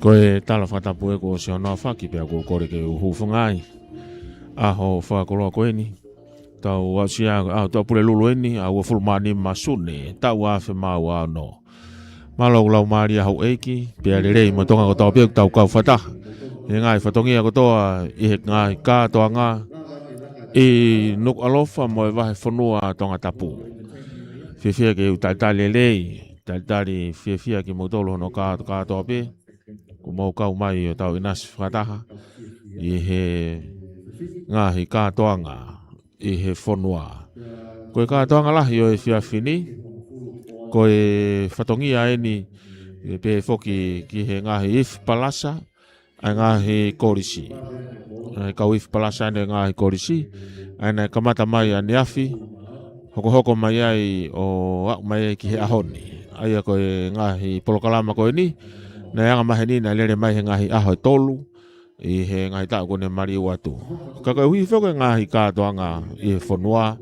Koe tala whatapu e ko se ona whaki pia ko kore ke uhuwhangai. Aho whakoloa koe ni. Tau wasia au tau pule lulu eni au fulmani masune tau afe mau ano. Malau lau mari au eiki pia rei mo tonga ko tau pia tau kau whata. E ngai whatongia ko toa i he ngai kātoa ngā. I Nuku'alofa mo e wahe whanua Tongatapu. Whiwhia ke u taitali lei. Taitali whiwhia ki mo tolo no kātoa pia. Ko mau kau mai o tau inasi whakataha. I he ngahi kātoanga. I he whanua. Koe kātoanga lahi o e whiawhini. Koe whatongia eni. Pe whoki ki he ngahi if palasa. Ai ngahi korisi. Kau if palasa ane ngahi korisi. Aina kamata mai ane afi. Hoko mai ai o ak mai ki he ahoni. Aia koe ngahi polokalama koe ni. Na yanga mahe ni na lere mai he ngahi aho tolu. I he ngahi tā kone mari watu. Kaka hui whoke ngahi kātoanga i he whanua.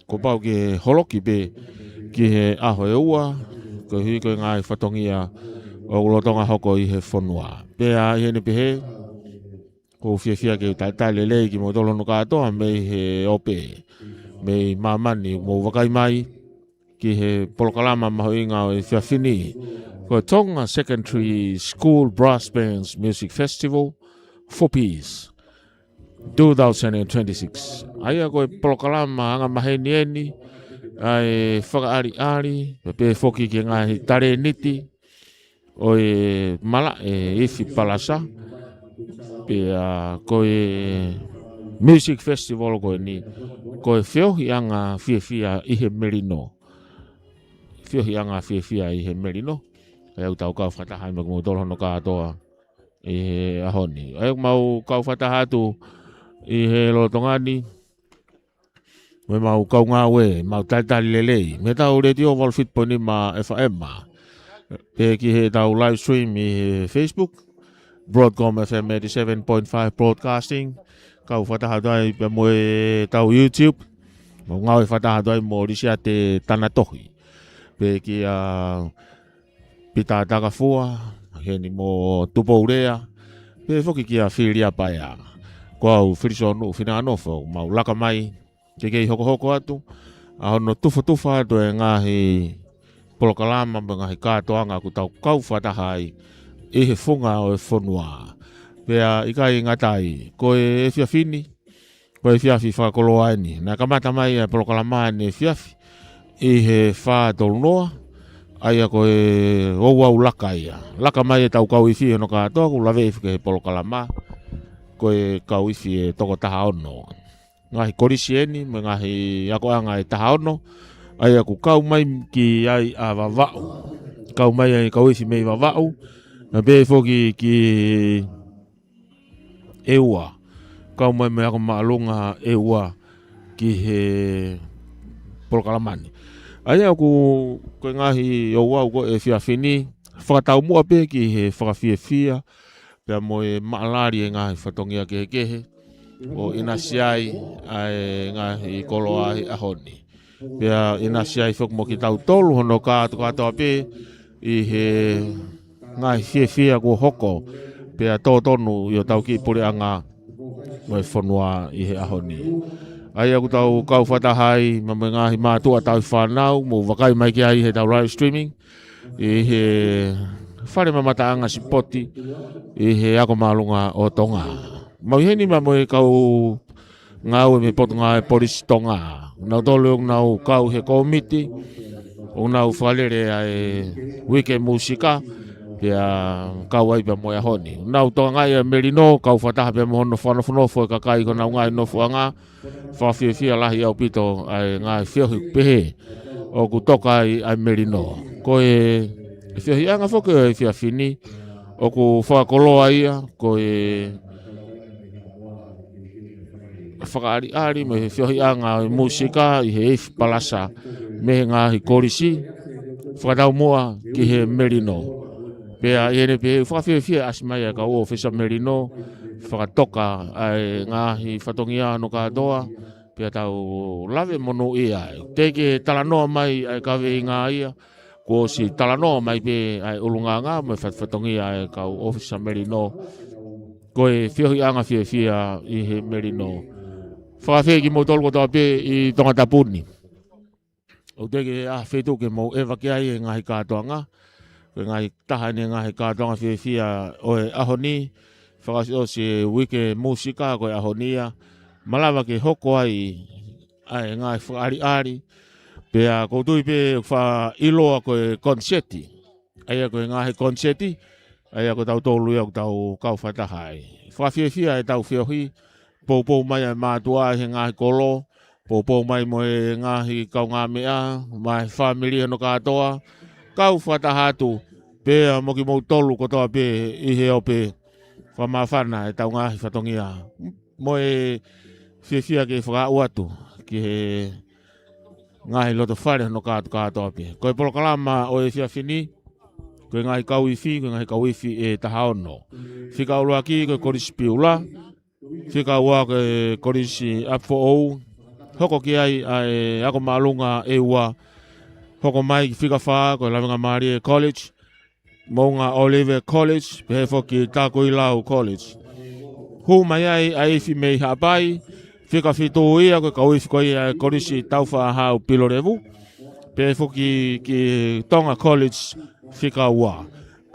Ko pau ki he holoki be ki he aho e ua. Ko hui koe ngahi whatongia o ulotonga hoko i he whanua. Pea i he ni pehe. Ko whiawhia ke taitale lei ki mo tolo no kātoa mei he ope. Mei mamani mo wakai mai. Ki he polokalama maho inga o i whiawhini. Ko Tonga Secondary School Brass Bands Music Festival for Peace 2026. Aia koe polokalama anga maheni eni. Ai whakaari. Pe whoki ki ngahi tare niti. O e mala e ifi palasa. Pe koe Music Festival koe ni. Koe whiohi anga whiawhia i he merino. Whiohi anga whiawhia i he merino. E au tau kau whataha me kumo tolo no kātoa i he ahoni. E mau kau whataha tu i he lotongani. Me mau kau ngā we, mau taitari lelei. Me tau radio Wolfit poni ma FM. Pe ki he tau live stream i he Facebook. Broadcom FM 87.5 Broadcasting. Kau whataha tuai pe mo e tau YouTube. Mau ngau e whataha tuai mo risia te tanatohi. Pe ki Pita taka fua, heni mo Tupou rea, pe foki kia whiria paia. Ko au whirisonu, whina anofo, mau laka mai, ke kei hoko atu, ahono tufa atu e ngahi polokalama, me ngahi kātoanga ku tau kau whatahai, e he funga o e whanua. Pea ikai ngatai, ko e whiawhini, ko e whiawhi whakoloa eni, na kamata mai e polokalama ene whiawhi, e he whātolu noa, aia ko e ouau laka ia. Laka mai e tau kau iwi hono kātoa, ku lawe iwi ke he polokalama. Ko e kau iwi e toko taha ono. Ngahi korisi eni, me ngahi ako anga e taha ono. Aia ku kau mai ki ai a wawau. Kau mai ai kau iwi mei wawau. Na be foki ki eua. Kau mai me ako maalunga eua ki he polokalamani. Aia ku koe ngahi o wau ko e whiawhini. Whakatau mua pe ki he whakawhiawhia. Pea mo e maalari e ngahi whatongia kehe. O inasiai ai ngahi koloa hi ahoni. Pea inasiai whak mo ki tau tolu hono kātoa pe. I he ngahi whiawhia ko hoko. Pea tō tonu i o tau ki pure anga. Mo e whanua i he ahoni. Ai aku tau kau whatahai, mama ngahi mātua tau whanau, mo wakai mai ki ai he tau live streaming. I he whare mamata anga si poti, i he ako maalunga o Tonga. Mau heni mamo e kau ngau e me potunga e polisi Tonga. Nau tolu nau kau he komiti, o nau whalere ai wike musika, pia kau ai pia moe honi. Nau toa ngai e merino, kau whataha pia mohono whanofo e kakai ko nau ngai nofu anga. Whawhiawhia lahi au pito ai ngai whiohi pehe o ku toka ai merino. Ko e whiohi anga whoke e whiawhini o ku whakoloa ia ko e whakaari me whiohi anga i musika i he ifi palasa me ngā hi korisi whakatau mua ki he merino. Pea iene pe whakawhiawhia asimai ka o Officer Merino whakatoka ai ngā hi whatongia no katoa pea tau lawe mono ia. Teke talanoa mai ai kawe i ngā ia ko si talanoa mai pe ai ulunga ngā me whatongia ai ka Officer Merino koe whiohi anga whiawhia i he Merino. Whakawhia ki mo tolu kotoa pe i Tongatapu ni. O teke whetu ke mo ewa ki ai e ngāhi katoa ngā. Koe ngai taha ni ngai kātonga whiawhia o e ahoni, whakasi o se wike musika koe ahonia, malawa ke hoko ai ngai whakaari, pea koutui pe wha iloa koe konseti, aia koe ngai konseti, aia koe tau tolu ia tau kau whatahai. Whawhiawhia e tau whiohi, pou mai ai mātua he ngai kolo, pou mai mo e ngai kau ngā mea, mai whamiri no katoa, kau whatahatu, pea moki mou tolu kotoa pe i he ope whamawhana e tau ngāhi whatongia. Mo e whiawhia ke whakau atu ki he ngāhi loto whare no katoa pe. Koe polokalama o e whiawhini, koe ngāhi kauiwhi, koe ngāhi kauiwhi e tahaono. Whika ulua ki koe korisi piula, whika ua koe korisi apfo ou, hoko ki ai ako maalunga e ua, hoko mai ki whika whaa koe Lawenga Marie College, Maunga Olive College, pehe whoki Takoilau College. Hu mai ai aifi mei hapai, whika whitu ia koe kauifi koe ia korisi tauwha hau pilorevu, pehe whoki ki Tonga College whika ua.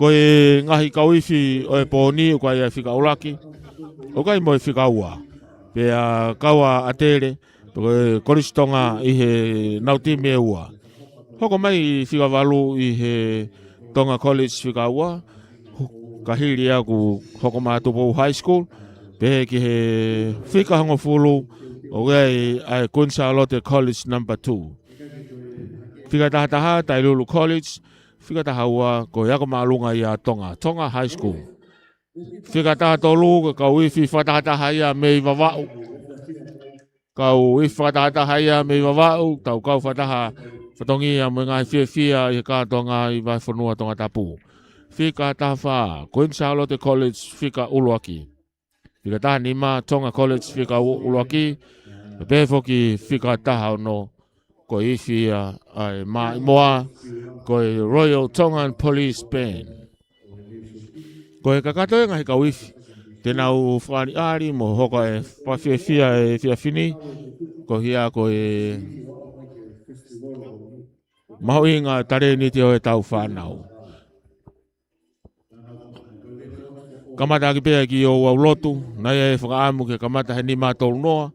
Koe ngahi kauifi o e pōni o koe ia whika ulaki, o kai mo e whika ua. Pea kaua atere, koe korisi Tonga i he nautimi e ua. Hoko mai whika walu i he Tonga College whika ua, ka hiri aku hoko mā Tupou High School, pehe ki he whika hongo fulu o gai ai Kunsalote College No. 2. Whika tahataha Tailulu College, whika taha ua ko iako maalunga ia Tonga High School. Whika taha tolu ka uifi whatahataha ia mei wawau. Kau uifi whatahataha ia mei wawau, tau kau whataha whatongia mo ngai whiawhia i kātonga i vai whanua Tongatapu. Whika taha wha, Kunsalote College whika uluaki. Whika taha nima, Tonga College whika uluaki. Pefo ki whika taha ono, ko iwhia ai mai moa, ko Royal Tongan Police Band. Ko e kakatoe ngahi ka wifi. Tēnau whani ari mo hoko e whawhiawhia e whiawhini, ko hia ko e maho inga tare ni te o e tau whanau. Kamata ki pēa ki o waulotu, nai e whakaamu ke kamata he ni mātou noa,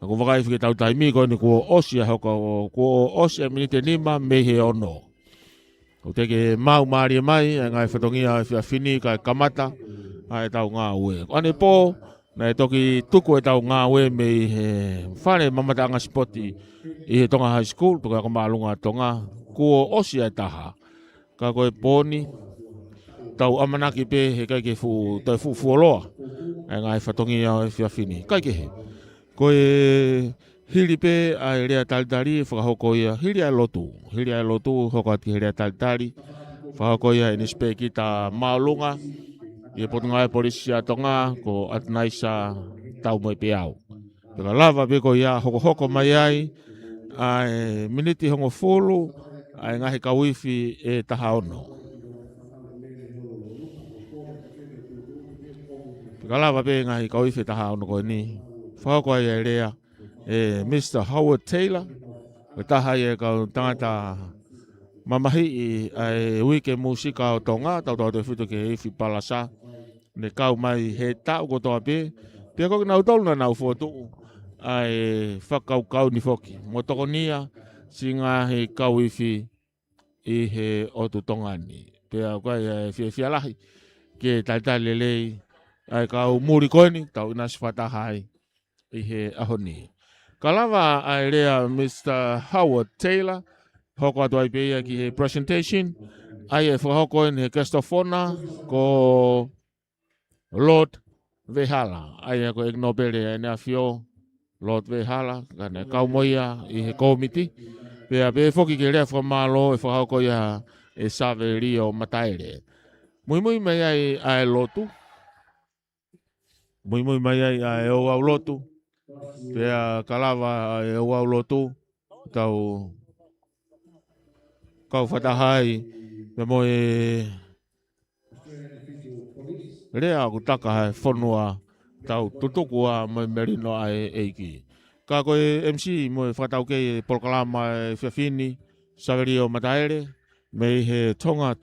ko whakaiwhi ke tau taimi ko ni ko osia hoko, ko osia minite nima me he ono. O teke mau maari mai, e ngai whatongia e whiawhini ka kamata, ai tau ngā ue. Ane pō, nei toki tuku e tau ngā ue me i he whare mamata anga spoti i he Tonga High School, tuka ako maalunga Tonga, ko osia e taha. Ka koe pōni, tau amanaki pe he kai ke fu, toi fu fuoloa, e ngai whatongia e whiawhini. Kai ke he. Koe hiri pe ai rea talitari whakahoko ia hiri ai lotu hoko ati rea talitari whakahoko ia i nispe ki ta maulunga i e potunga e polisi a Tonga ko atnaisa tau moi pe au. Peka lava pe ko ia hoko mai ai miniti hongo fulu ai ngahi ka wifi e taha ono. Peka lava pe ngahi ka wifi e taha ono koe ni. Whakako ai rea Mr. Howard Taylor, o taha i ka tangata mamahi i wike musika o Tonga, tau te whitu ke iwhi palasa, ne kau mai he tau ko toa pe, pia koki nau tolu na nau whotu, ai whakau ni whoki. Mo toko nia, si ngā he kau iwhi i he otu Tongani. Pia koe whialahi, ke taitale lei, ai kau muri koeni, tau inasi whatahai. I he ahoni. Ka lava ai rea Mr. Howard Taylor, hoko atu ai peia ki he presentation, ai e whakahoko in he Kestofona ko Lord Heilala, ai e ko ignobere e nea whio, lot ve hala kana kau moia I he komiti pe foki ke rea whamalo e whahauko ia e save rio mataere. Mui mai ai lotu. Mui mai ai o au lotu. Pea kalawa e o au lotu. Tau kau whatahai. Pe mo rea ku taka hai whanua tau tutukua mo merino ai eiki. Ka koe MC mo whatau kei polkalama e whiawhini. Saverio mataere. Me he Tonga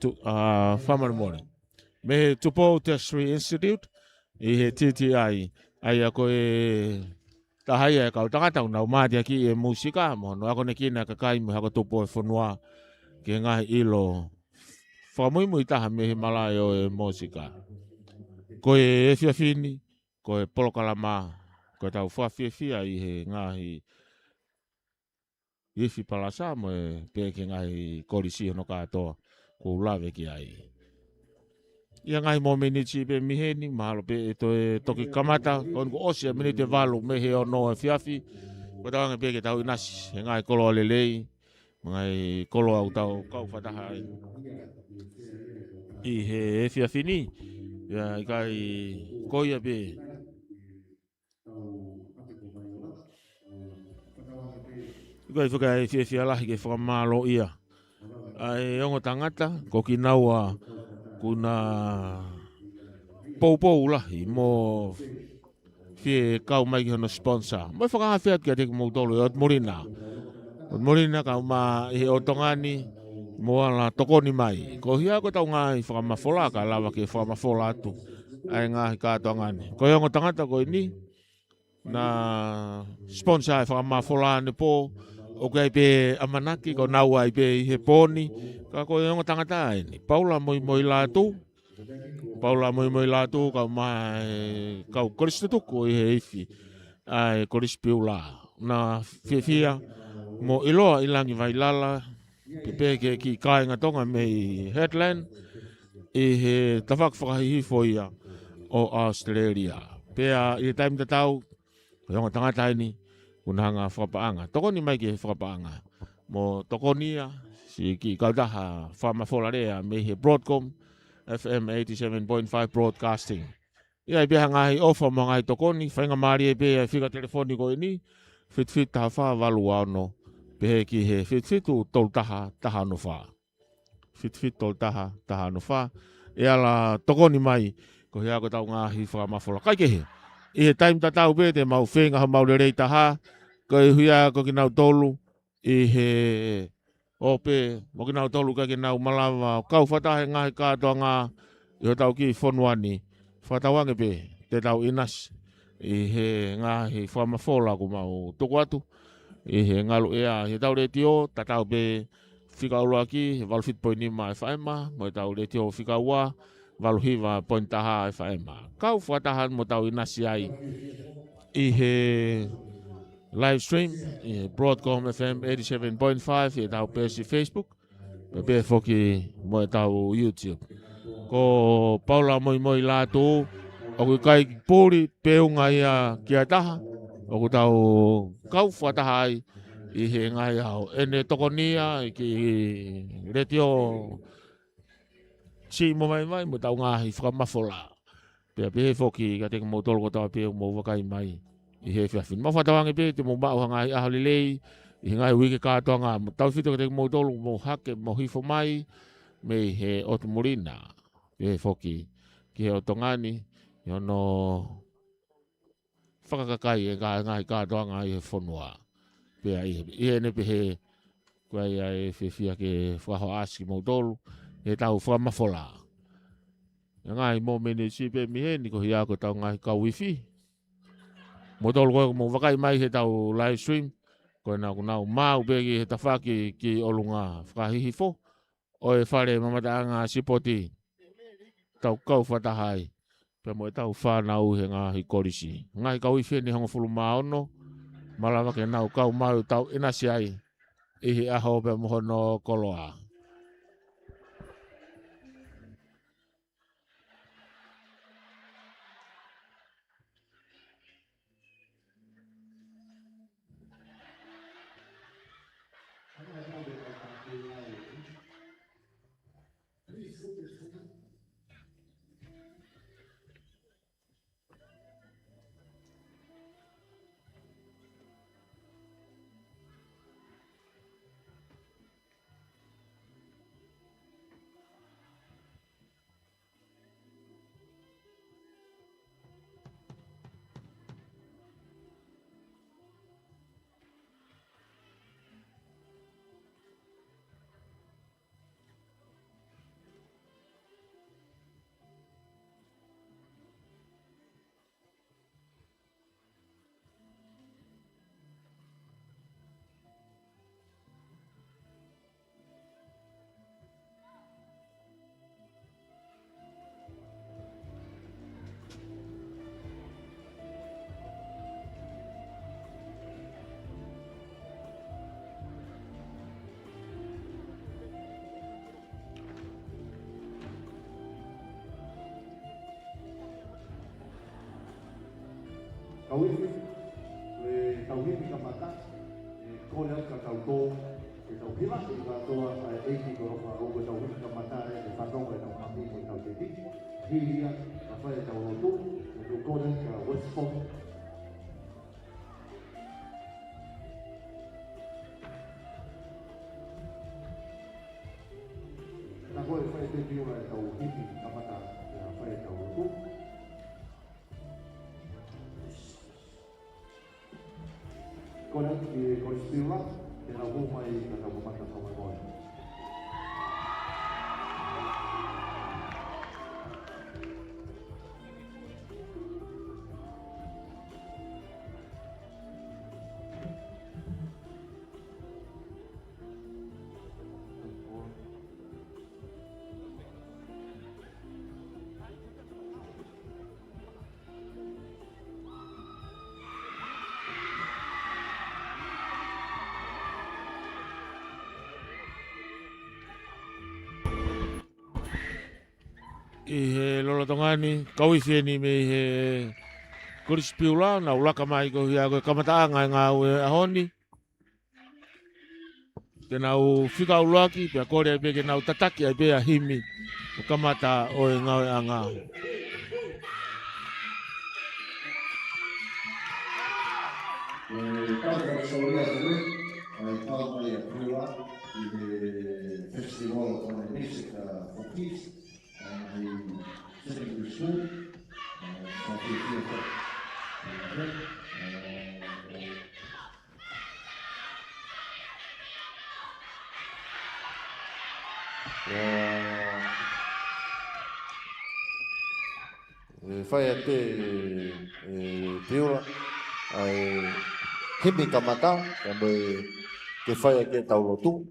whamarumore. Me he Tupou Tertiary Institute. I he TTI. Ai a koe tahai e kau tangatau nau mātia ki e musika. Mo no ako ne kina kakai mo hako tupo e whanua. Ke ngahi ilo. Whamui taha me he malai o e musika. Koe e whiawhini. Koe polokalama. Koe tau whawhiawhia I he ngahi iwi palasa mo e peke ngahi korisi hono katoa. Ko lawe ki ai. Ia ngai mo miniti pe miheni mahalo pe e toki kamata kon ko osia miniti valu me he ono e fiafi ko tawanga pe ke tau inasi he ngai kolo lelei ngai kolo au tau kau fataha I he fiafi ni ia kai koia pe kai fukai fiafi ala ke whamalo ia ai ongo tangata ko kinaua kuna pou lahi mo fie kau mai hono sponsor. Mo whakaha whiat kia te mo tolu o Morina. O Morina kau ma he o tongani mo ala tokoni mai. Ko hia ko tau ngai whakamafola ka lawa ke whakamafola atu. Ai ngā ka tongani. Koiongo tangata ko ini na sponsor e whakamafola ne po o kai pe amanaki ko nau ai pe he poni. Ka koiongo tangata ini. Paula moi la tu. Paula moi la tu kau mai kau koristu tuku I he ifi. Ai korispiula na fia mo iloa ilangi Heilala pe ke ki kainga tonga me headland I he tawhak whakahihifo ia o Australia. Pea I time tatau Yonga tangata ini kunanga whakapaanga. Tokoni mai ke whakapaanga. Mo tokonia si ki kaudaha whamawholarea me he Broadcom FM 87.5 Broadcasting. Ia beha ngahi ofa mo ngai tokoni, whainga maari e beha whika telefoni ko ini, fit taha wha walu ano, behe ki he fit u tol taha no wha. Fit tol taha no wha. Ia la tokoni mai, ko hea ko tau ngahi whakamawhola. Kai ke he, I he time tatau be te mau whenga ha maure rei taha, ko I huia ko ki nau tolu, I he ope, mo ki nau tolu ka ki nau malawa, kau whatahe ngahi kātoa ngā, I ho tau ki whonuani, whatawange pe, te tau inas, I he ngahi whamawhola ko mau tuku atu, I he ngalu ea, he tau re tio, tatau pe, whika ulua ki, walu 5.5 e whaema, mo tau re tio whika ua, walu hiwa point taha e whaema. Kau whatahan mo tau inasi ai, I he live stream, I he Broadcom FM 87.5, I tau pesi Facebook, pe foki mo tau YouTube. Ko Paula moi la tu, o ku kai puri peunga ia kia taha, o ku tau kau whatahai, I he ngai au. Ene tokonia, ki retio, si mo mai, mo tau ngahi whakamafola. Pe foki, ka teka mo tolo ko tau peu mo wakai mai, I he whiawhin. Mo whatawangi pe, te mo mao ngai ahalilei, I ngai wike kātoa ngā, mo tau whito ka teka mo tolo, mo hake, mo hifo mai, me he otumurina. Pe foki, ki he o tongani, I ono whakakakai e ngai kātoa ngā I he whonua. Pe ai, I he ne pe he, kua ia e whiawhia ke whaho aski mo tolu, he tau whamafola. Ngai mo mene si pe mihe, ni ko hia ko tau ngai kau wifi. Mo tolu koe mo wakai mai he tau live stream, koe nau kunau mau pe ki he tawhaki ki olunga whakahihifo, o e whare mamata ngā sipoti, tau kau whatahai, pe mo e tau whanau he ngā hikorisi. Ngai kau wifi ni hongo fulu maono, malawa ke nau kau mau tau inasi ai, I he aho pe mohono koloa. Kawifi, tauhimi ka mata, kōlea ka tauko, e tau hila, e katoa eiki korofa o ko tauhimi ka mata e whakonga e tau hami e tau te tiki, hiria, ka whae tau roto, e tau kōlea ka Westport. Nā koe whae te piora e tau himi ka mata e whae tau roto. Kona ki koi stiwa, e nā hōmai ka tau mata tau mai moe. I he lola tongani, kawifi ni me he kurispiula na ulaka mai ko hia ko kamataanga ngā ue ahoni. Ke nau whika ulaki, pia kore ai pe ke nau tataki ai pe a himi o kamata o e ngau e anga. Tāpaka soria tue, tau mai a Pua, I the Festival of Music for Kids, and the secondary school, South whai a te Pura, himi ka mata, ka me ke whai a ke tau lotu.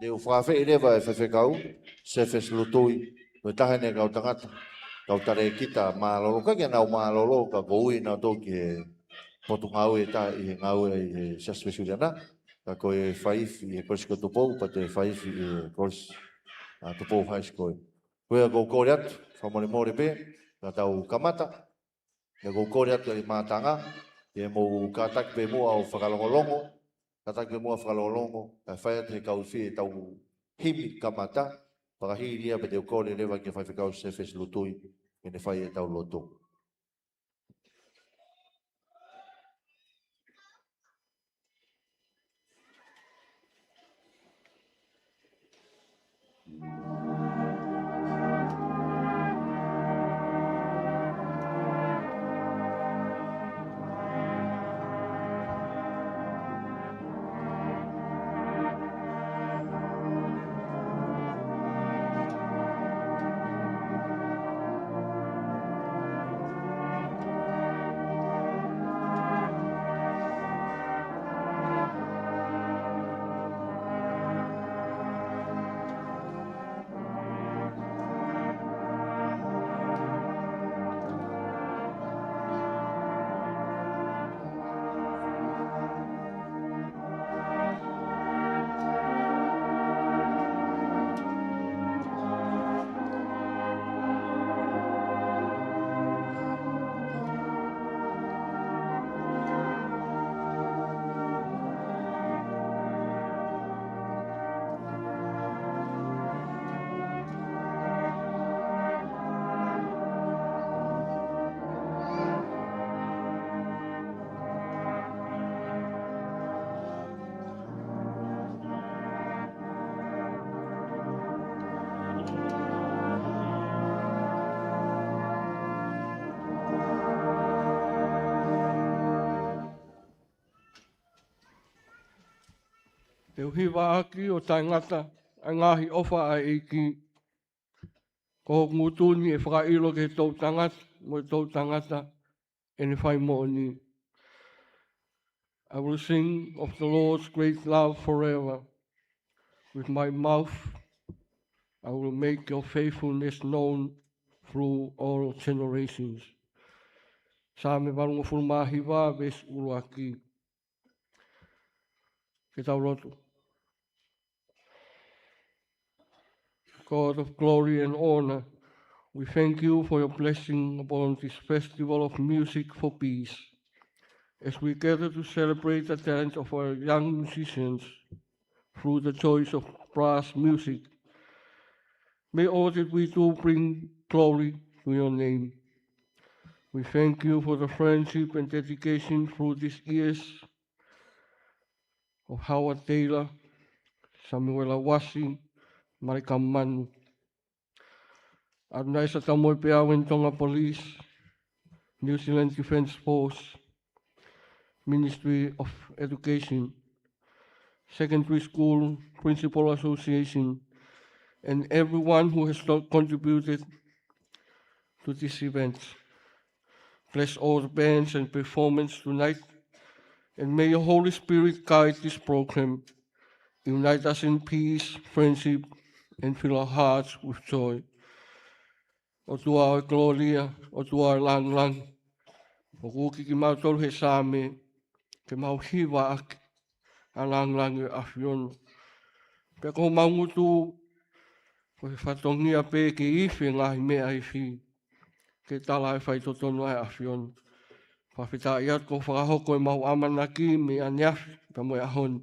Te o whawhi e rewa e whewhekau, se whes lotui, me tahene kau tangata. Kau tare kita maalolo, ka kia nau maalolo, ka koui nau tōki e potu ngau e tā i he ngau e i he siaswesuriana. Ka koe e whaifi e korsi ko Tupou, pa te whaifi e korsi Tupou High School. Koe a kou kore atu, whamore more pe, ka tau kamata, ka kou kore atu i mātanga, e mou kātaki pe mua o whakalongolongo, kātaki pe mua whakalongolongo, ka whai atu he kauwhi e tau himi kamata, whakahiria pe te o kore rewa ki whaiwhikau se whes lutui, e ne whai e tau lotu. Te uhiwa aki o taingata, a ngahi ofa a eiki. Ko ngutuni e whakailo ke tau tangata, mo tau tangata, e ne whai mo ni. I will sing of the Lord's great love forever. With my mouth, I will make your faithfulness known through all generations. Sa me warunga fulmahiwa ves uruaki. Ke tau roto. God of glory and honor, we thank you for your blessing upon this festival of music for peace. As we gather to celebrate the talent of our young musicians through the choice of brass music, may all that we do bring glory to your name. We thank you for the friendship and dedication through these years of Howard Taylor, Samuela Wasi, Marika Manu. Adonai sa tamoy peawen Tonga Police, New Zealand Defence Force, Ministry of Education, Secondary School Principal Association, and everyone who has contributed to this event. Bless all the bands and performance tonight, and may your Holy Spirit guide this program. Unite us in peace, friendship, and fill our hearts with joy. O tua gloria, o tua lang lang, o kuki ki mau tolu he same, ke mau hiwa ak, a lang lang e awhion. Pe ko mau ngutu, ko he whatongia pe ke iwi ngahi mea iwi, ke tala e whai totono ai awhion. Whawhita iat ko whakahoko e mau amanaki me a niafi, pe mo e ahon.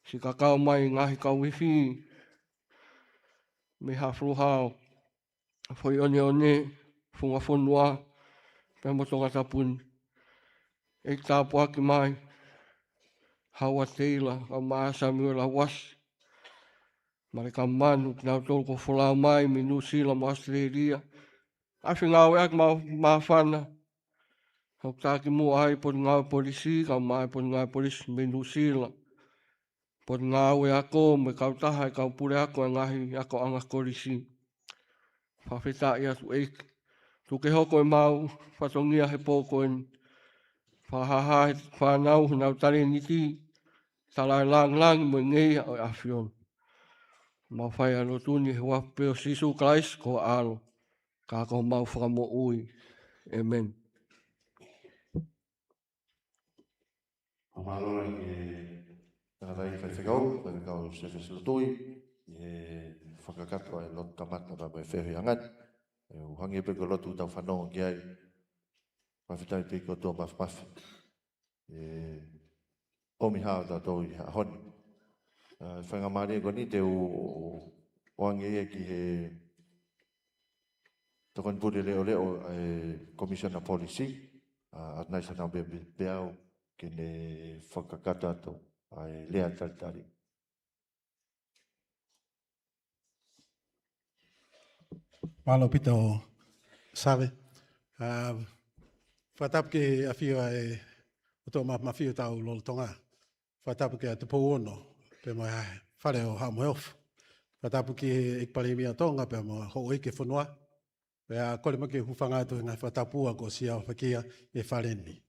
Si kakao mai ngahi kau iwi, me hafru hao. Foi one one, funga fonua, pe mo Tongatapu. E tāpua ki mai, Hawa Taylor, a maa Samuela Wasi. Marika Manu, ki nau tolu ko wholau mai, mi New Zealand, mo Australia. Awhi ngau eak maa whana. Hau tāki mua ai po ngau polisi, kau mai po ngau polisi, mi New Zealand. Po ngau e ako, me kau taha e kau pure ako, e ngahi ako anga korisi. Whawhita ia tu eik. Tu ke hoko e mau, whatongia he pōko en. Whahaha he whanau, nau tare niti. Talai lang lang mo ngei o awhion. Mau whai alo tuni he wapeo sisu Christ ko alo. Ka ko mau whakamo ui. Amen. Amalora ke tarai whaiwhikau se whesilotui, whakakato ai lot tamata pa mai whehi angat. Uhangi pe ko lotu tau whanonga ki ai, whawhitai pe ko tō mawmafi. Omi hao da tō i honi. Whangamari ko ni te uhangi e ki he tokon puri leo leo Commissioner Policy, atnai sa nau beau ki ne whakakata ato ai lea taritari. Malo pita o save. Whatap ke a whio o tō mawhio tau lolo tonga. Whatap ke a Tupou ono, pe mo whare o hao moeof. Whatap ke ikpare mia tonga, pe mo ho ike whanua. Pe a kore ma ke hufanga atu ngā whatapua ko sia o whakia e whare ni.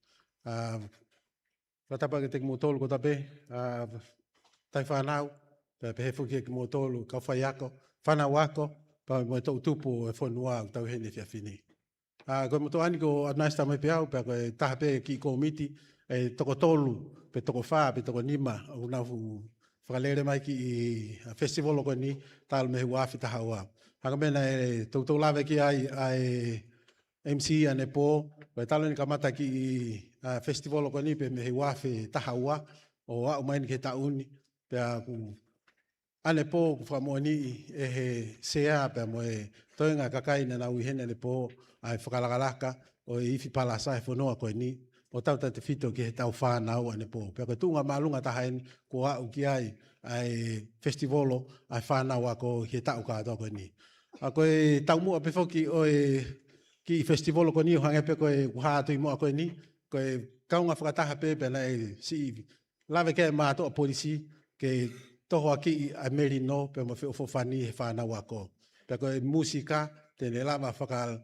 Whatap ke te mo tolu ko tape, tai whanau, pe he whukia ki mo tolu, kau whai ako, whanau ako, pa mo tau tupu e whanua tau hene fia whini. Koe moto ani ko anaista mai pe au, pe koe taha pe ki komiti, e toko tolu, pe toko wha, pe toko nima, o nafu whakalere mai ki i festival o koe ni, tālu me hua awhi taha ua. Haka mena e tau lawe ki ai MC ane pō, koe tālu ni kamata ki i festival o koe ni, pe me hua awhi taha ua, o au maini ke tauni, pe a ku ane pō ku whamoani e he sea, pe mo e toinga kakai na nau i hene ne pō, ai whakalakalaka, o e iwi palasa e whanua koe ni, o tau te whito ki he tau whanau ane pō. Pea koe tunga maalunga tahaini, ko au ki ai festivalo, ai whanau ako he tau kātoa koe ni. A koe tau mua pe whoki o ki festivalo koe ni, o hange pe koe kuhātui mua koe ni, koe kaunga whakataha pe na e si lawe kea mātoa polisi, ke toho aki a merino pe mo fe fani he fa na wako pe ko musika te le lava whaka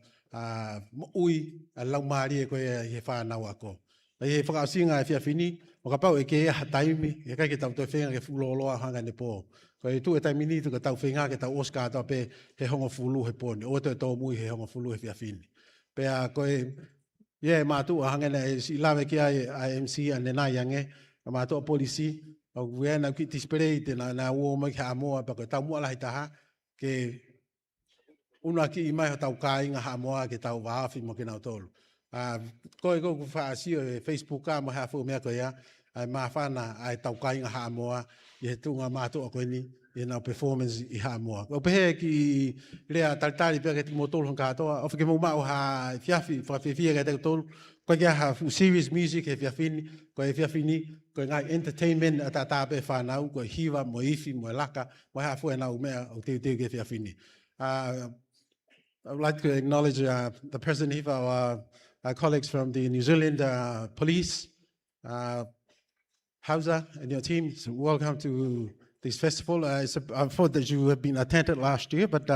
mo ui a lau maari e koe he whanau ako. Ai he whakaasinga e whiawhini, o ka pau e ke ea taimi, e kai ke tau toi whenga ke fuloloa hanga ne pō. Ko e tu e taimini tu ka tau whenga ke tau Oscar tau pe he hongo fulu he pōni, o te tō mui he hongo fulu he whiawhini. Pe a koe, ie mātu a hanga ne si lawe ki a MC a nenai ange, a mātu a polisi, o kuena ki tisperei te na uoma ki Hamoa, pa koe tau mua lahi taha, ke una ki i mai ho tau kāinga Hamoa ke tau waafi mo ke nau tolu. Koe ko whaasio e Facebook ka mo hea fu mea koe ia, ai mawhana ai tau kāinga Hamoa, i he tunga mātua koe ni, i nau performance i Hamoa. O pehe ki rea taritari pia ke te mo tolu hon katoa, o whike mo mau ha fiafi, whawhiwhia ke te tolu, koe kia ha serious music he whiawhini, koe whiawhini, koe ngai entertainment a tāpē whanau, koe hiwa, mo ifi, mo laka, mo hea fu e nau mea o teu ke whiawhini. I would like to acknowledge the President Hiva, our colleagues from the New Zealand Police, Hausa and your team. So welcome to this festival. I thought that you had been attended last year, but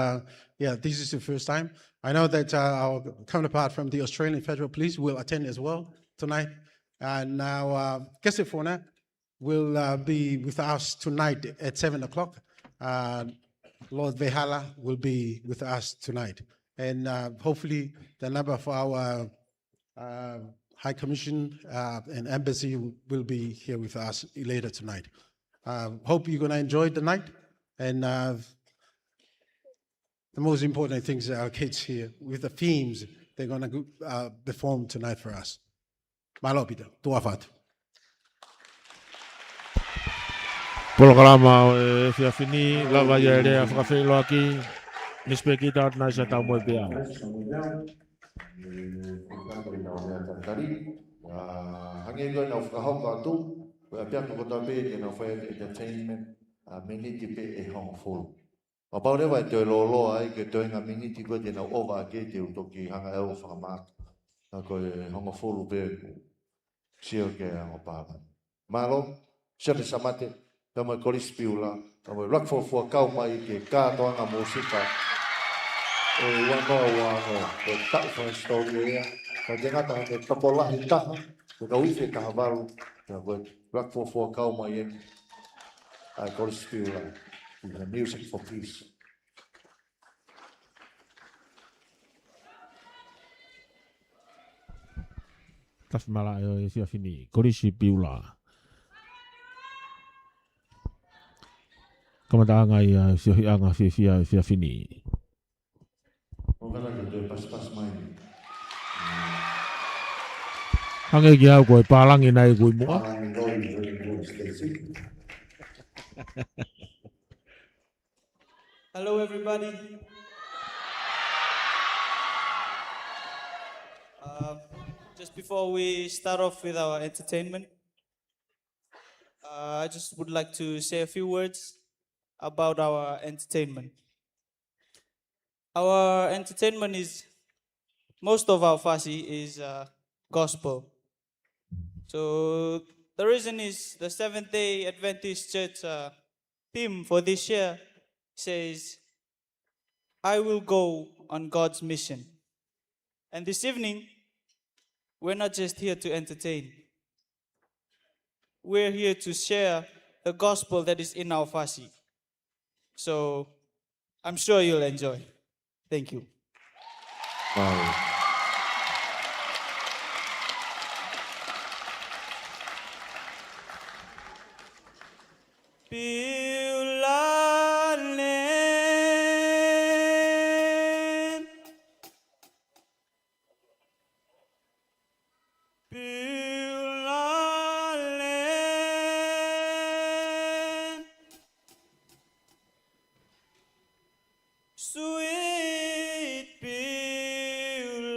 yeah, this is the first time. I know that our counterpart from the Australian Federal Police will attend as well tonight. And now, Kesefona will be with us tonight at 7 o'clock. Lord Heilala will be with us tonight. And hopefully the number of our High Commission and Embassy will be here with us later tonight. Hope you're going to enjoy the night. And the most important things are our kids here with the themes they're going to perform tonight for us. Malopita, tuafat. Programa e whiawhini, lawa ia e rea whakawhelo aki, nispe ki tau nai sa tau moe pia. Hangi koe nau whakahauka atu, koe a piako kota pe te nau whaia entertainment, miniti pe e hongo fulu. Ma pau rewa e te loa ai ke toenga miniti koe te nau ova ke te utoki hanga eo whakamātu. Na koe hongo fulu pe sio ke ango pāma. Malo, sere samate, kama koris piula, kama rakfofua kau mai ke kātoanga musika. E wanoa wano, ke tau whanga story ea, ka te ngata ke tapolahi taha, ke ka uiwhi ka havaru, ka koe rakfofua kau mai e, ai koris piula, the music for peace. Tafi mala e whiawhini, korisi piula. Kamataanga i whiawhianga whiawhini. O kana ke te pas mai. Hange ki au koe pālangi nei koe mua. Hello, everybody. Just before we start off with our entertainment, I just would like to say a few words about our entertainment. Our entertainment is, most of our fasi is gospel. So the reason is the Seventh-day Adventist Church theme for this year says, I will go on God's mission. And this evening, we're not just here to entertain. We're here to share the gospel that is in our fasi. So I'm sure you'll enjoy. Thank you. Wow. Sweet Beulah.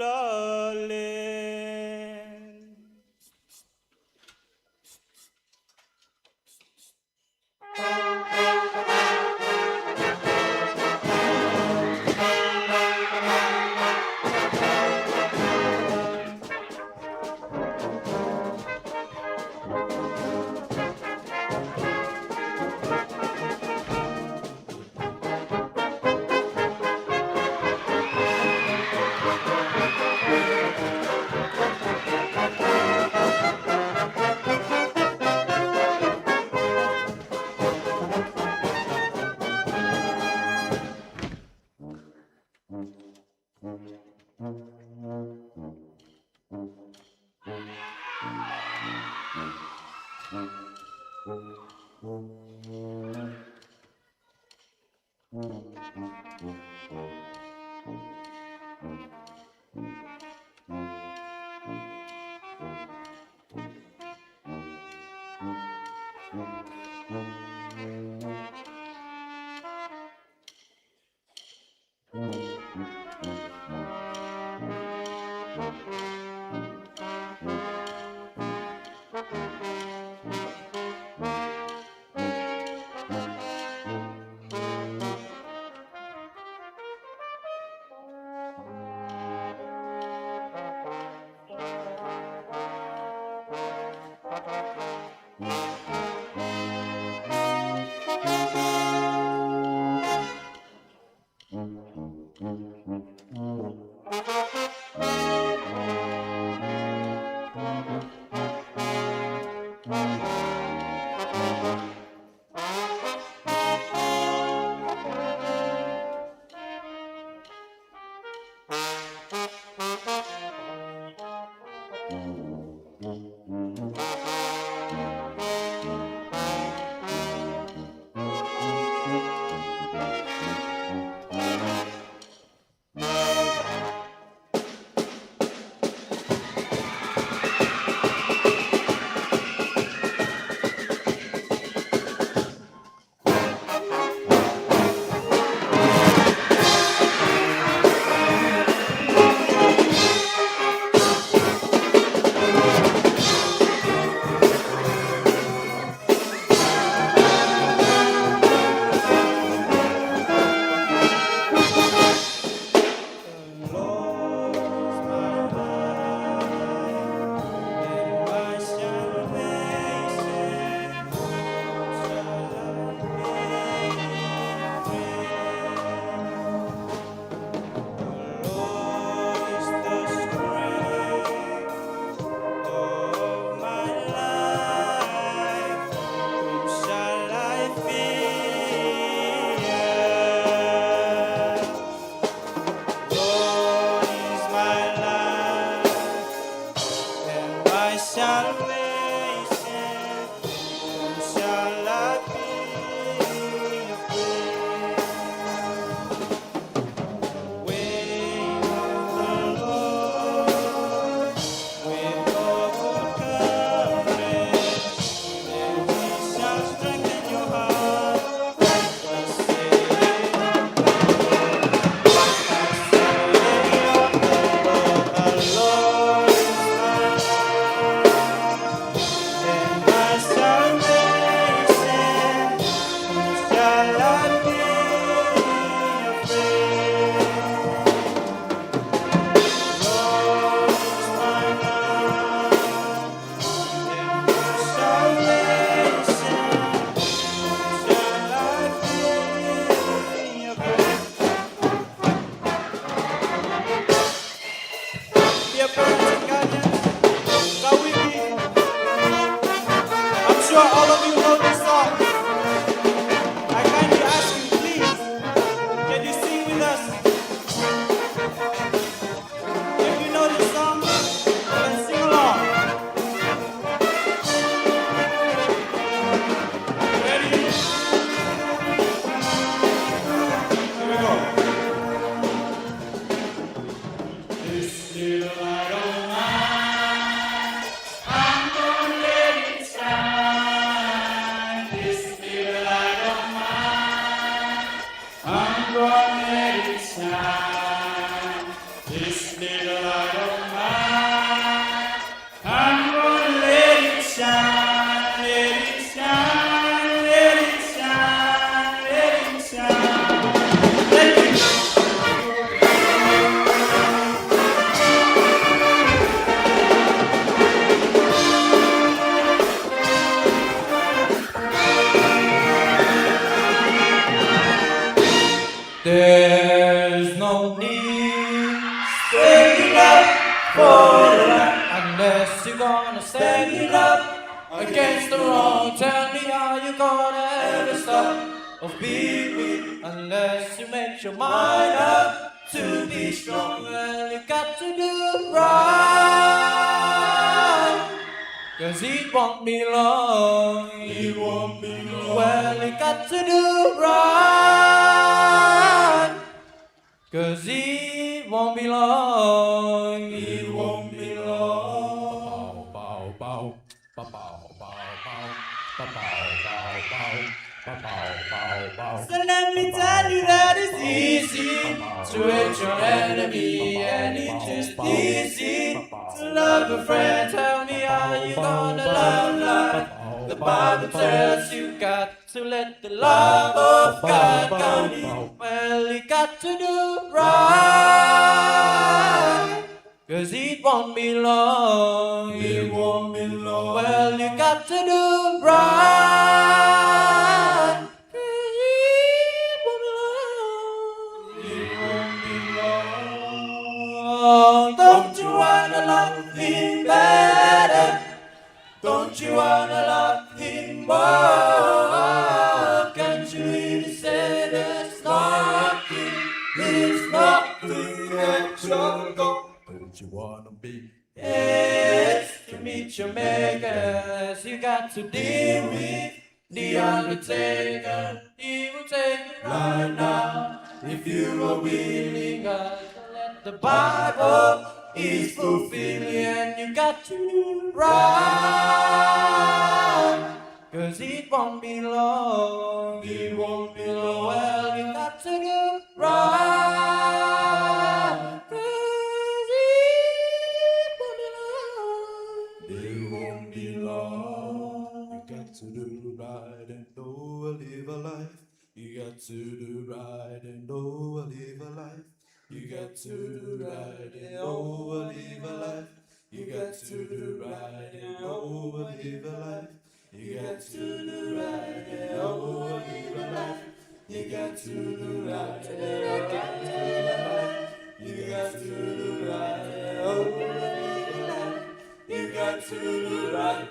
There's no need standing up for the right unless you're gonna stand it up against the wrong. Tell me how you gonna ever stop of being weak unless you make your mind up to be strong. Well, you got to do right, 'cause it won't be long. It won't be long. Well, you got to do right, 'cause it won't be long. It won't be long. Bow, bow, bow, bow, bow, bow, bow, bow, bow. So let me tell you that it's easy to hate your enemy, and it's just easy to love a friend. Tell me how you gonna love like the Bible tells you. Got to let the love of God come in. Well, you got to do right, 'cause it won't be long. It won't be long. Well, you got to do right, 'cause it won't be long. It won't be love him better? Don't you wanna love him more? Can't you really say there's nothing at your door? Don't you wanna be? Yes, to meet your makers, you got to deal with the Undertaker. He will take it right now. If you are willing, God, to let the Bible is fulfilling, and you got to run. Cause it won't be long, it won't be long. Well, you got to do right. Cause it won't be long, it won't be long. You got to do right and know I live a life. You got to do right and know I live a life. You got to do right and know I live a life. You got to do right and know I live a life. You got to do right and know I live a life. You got to do right and know I live a life. You got to do right and know I live a life. You got to do right.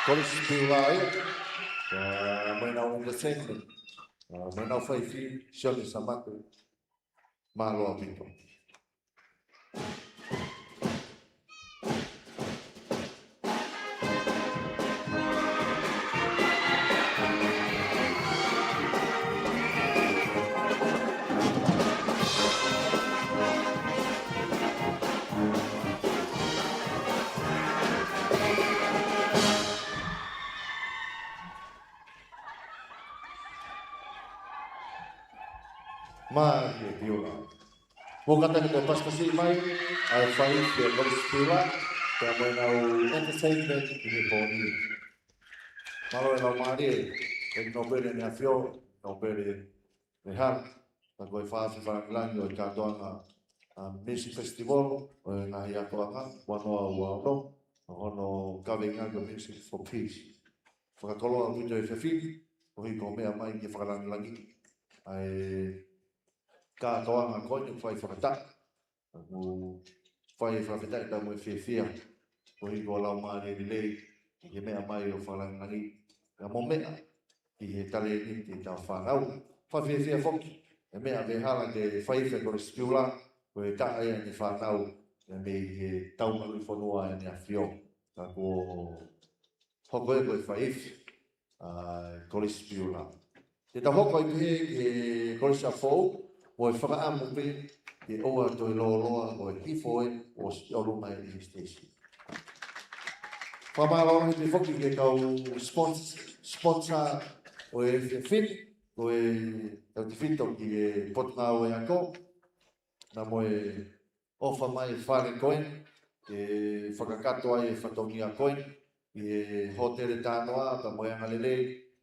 College Piulai, maina o December, maina o Faifi, Shirley Samatu, Malo Apito. Mari Piulai. Bukan tak kita pas kasih mai, Faifi College Piulai, maina o entertainment ini poni. Malo e lau mari, no pere ni afio, no pere ni har, ta koe whaafi whanaklangi o i katoanga Music Festival, o e ngahi atoanga, wanoa uaono, hono kawenga o Music for Peace. Whakakoloa pito e whewhiri, o hiko mea mai ki whakalangi, ai katoanga koe whai whakata, whai whakata e tau e whewhia, o hiko lau mari ni lei, ki mea mai o whakalangi, ka mo mea i he tale ni te tau whanau. Whawhiawhia whoki, e mea me hala ke whaiwhe kore spiula, ko e tae e ni whanau, e me he tau maru whanua e ni a whio. Ka ko hoko e koe whaiwhe kore spiula. Te tahoko i pehe ke kolesa fōu, o e whakaamu pe, ke oa toi loa o e hifo e o olu mai i stesi. Whamālora he te whoki ke kau sponsor o e whini, o e tau te whito ki e potngā o e ako, na mo e ofa mai whare koen, ke whakakato ai e whatongia koen, i e hotere tānoa, ka mo e angalele,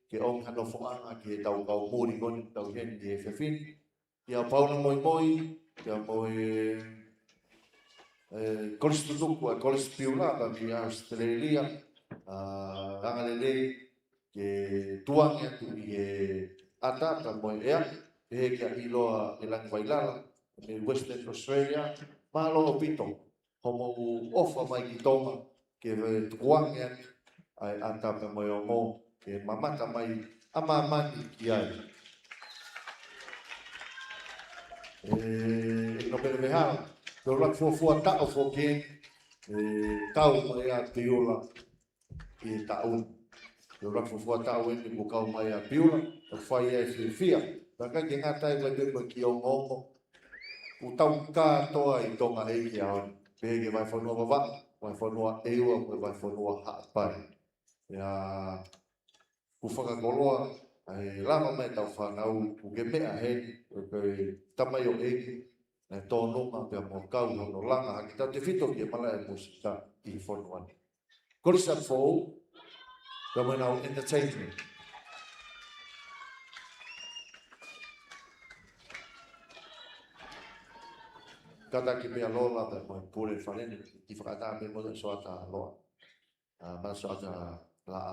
ke ong hano whaanga ki e tau kau mūri koni, tau hen ki e whiwhini. Ki a pauna moi moi, ki a mo e kolis tutuku a kolis piula, ka ki a Australia, angalele, ke tuangi atu i e ata, ka mo e ea, e ki a iloa e lang Heilala, e Western Australia, malo o pito, homo ofa mai ki Tonga, ke tuangi atu, ai ata ka mo e o mo, ke mamata mai amamani ki ai. No pere mehara, te orak fuafua ta'o fokien, tau mai a piula i ta'un. Te orak fuafua ta'o eni ku kau mai a piula, o whai e whiwhia. Taka ki ngatai mai tui ki o ngongo, u tau kātoa i tonga eiki a honi. Pege vai whanua wawa, vai whanua eua, vai whanua haapai. Ia ku whakakoloa, ai lama mai tau whanau, ku ke mea heni, ke tamai o eki, e tōnunga pia mō kau hono langa, haki tau te whito ki e mala e musika i whanuani. Korisa fōu, ka mai nau entertainment. Kata ki mea lola, pe mo pure whanene, i whakata me mo soata loa. Ma soata la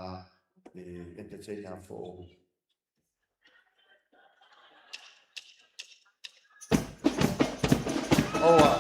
entertainer fōu. Oa.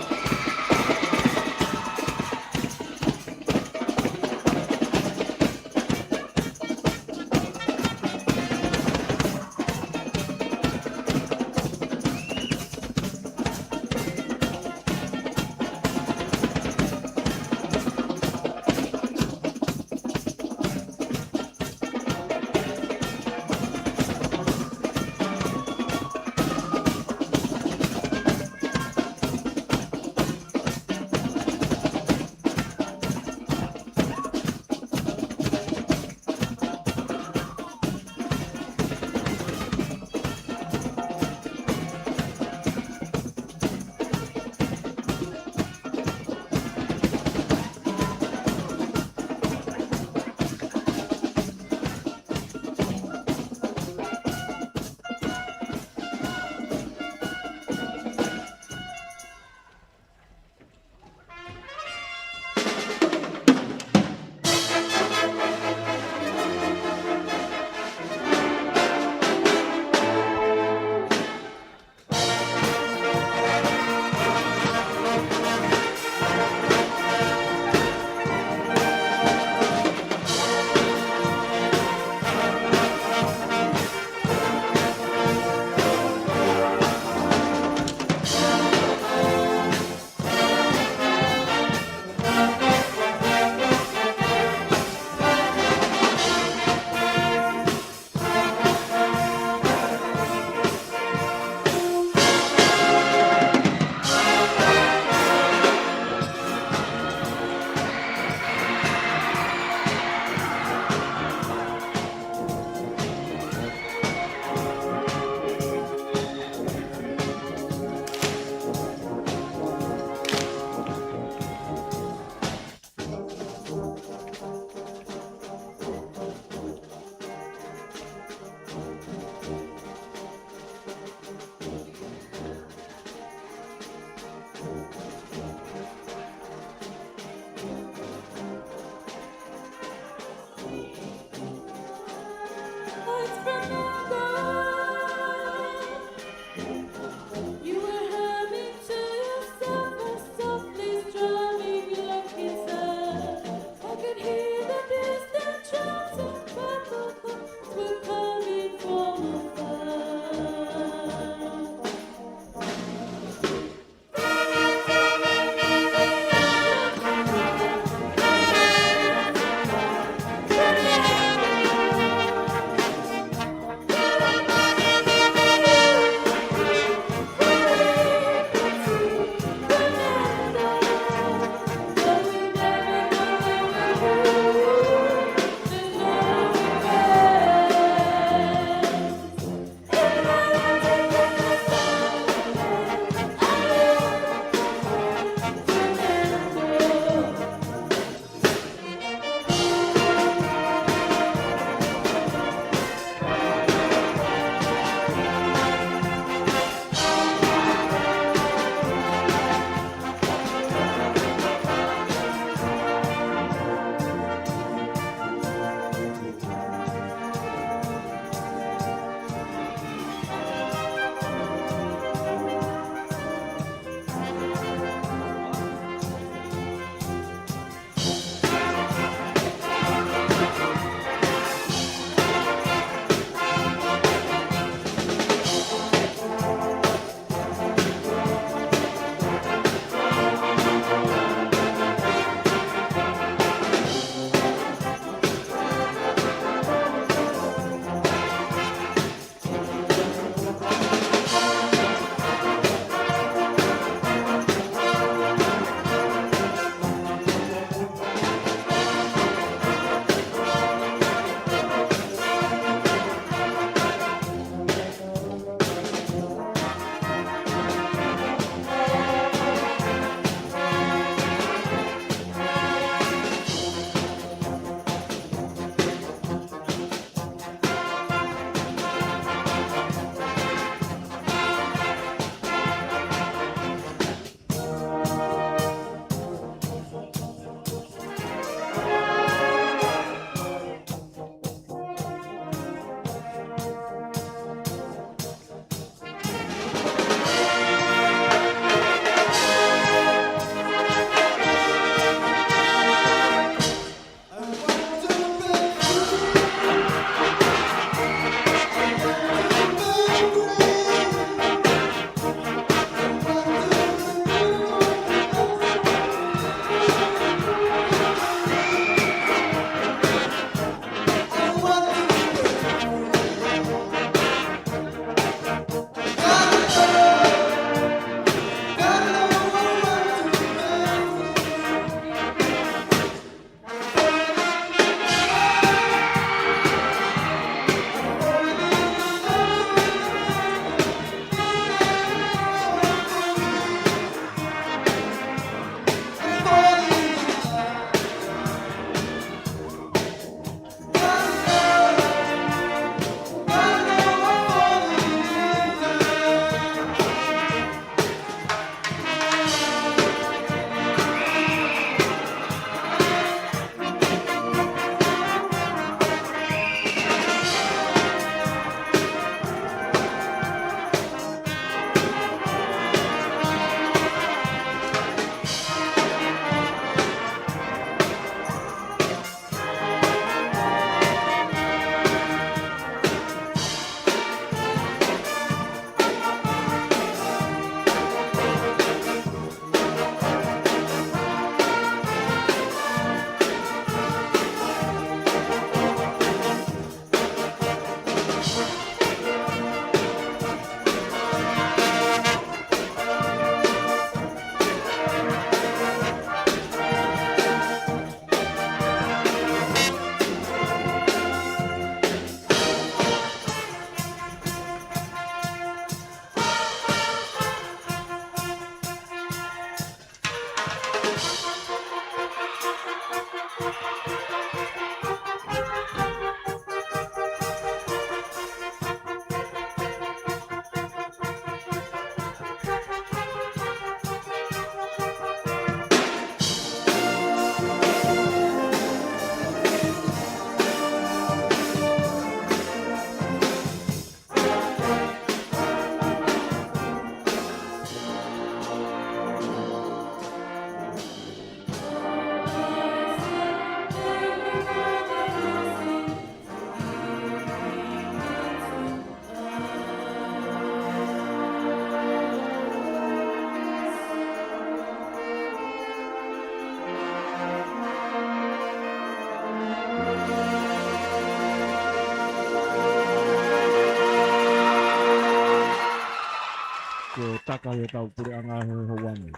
kai e tau pure anga he howangi.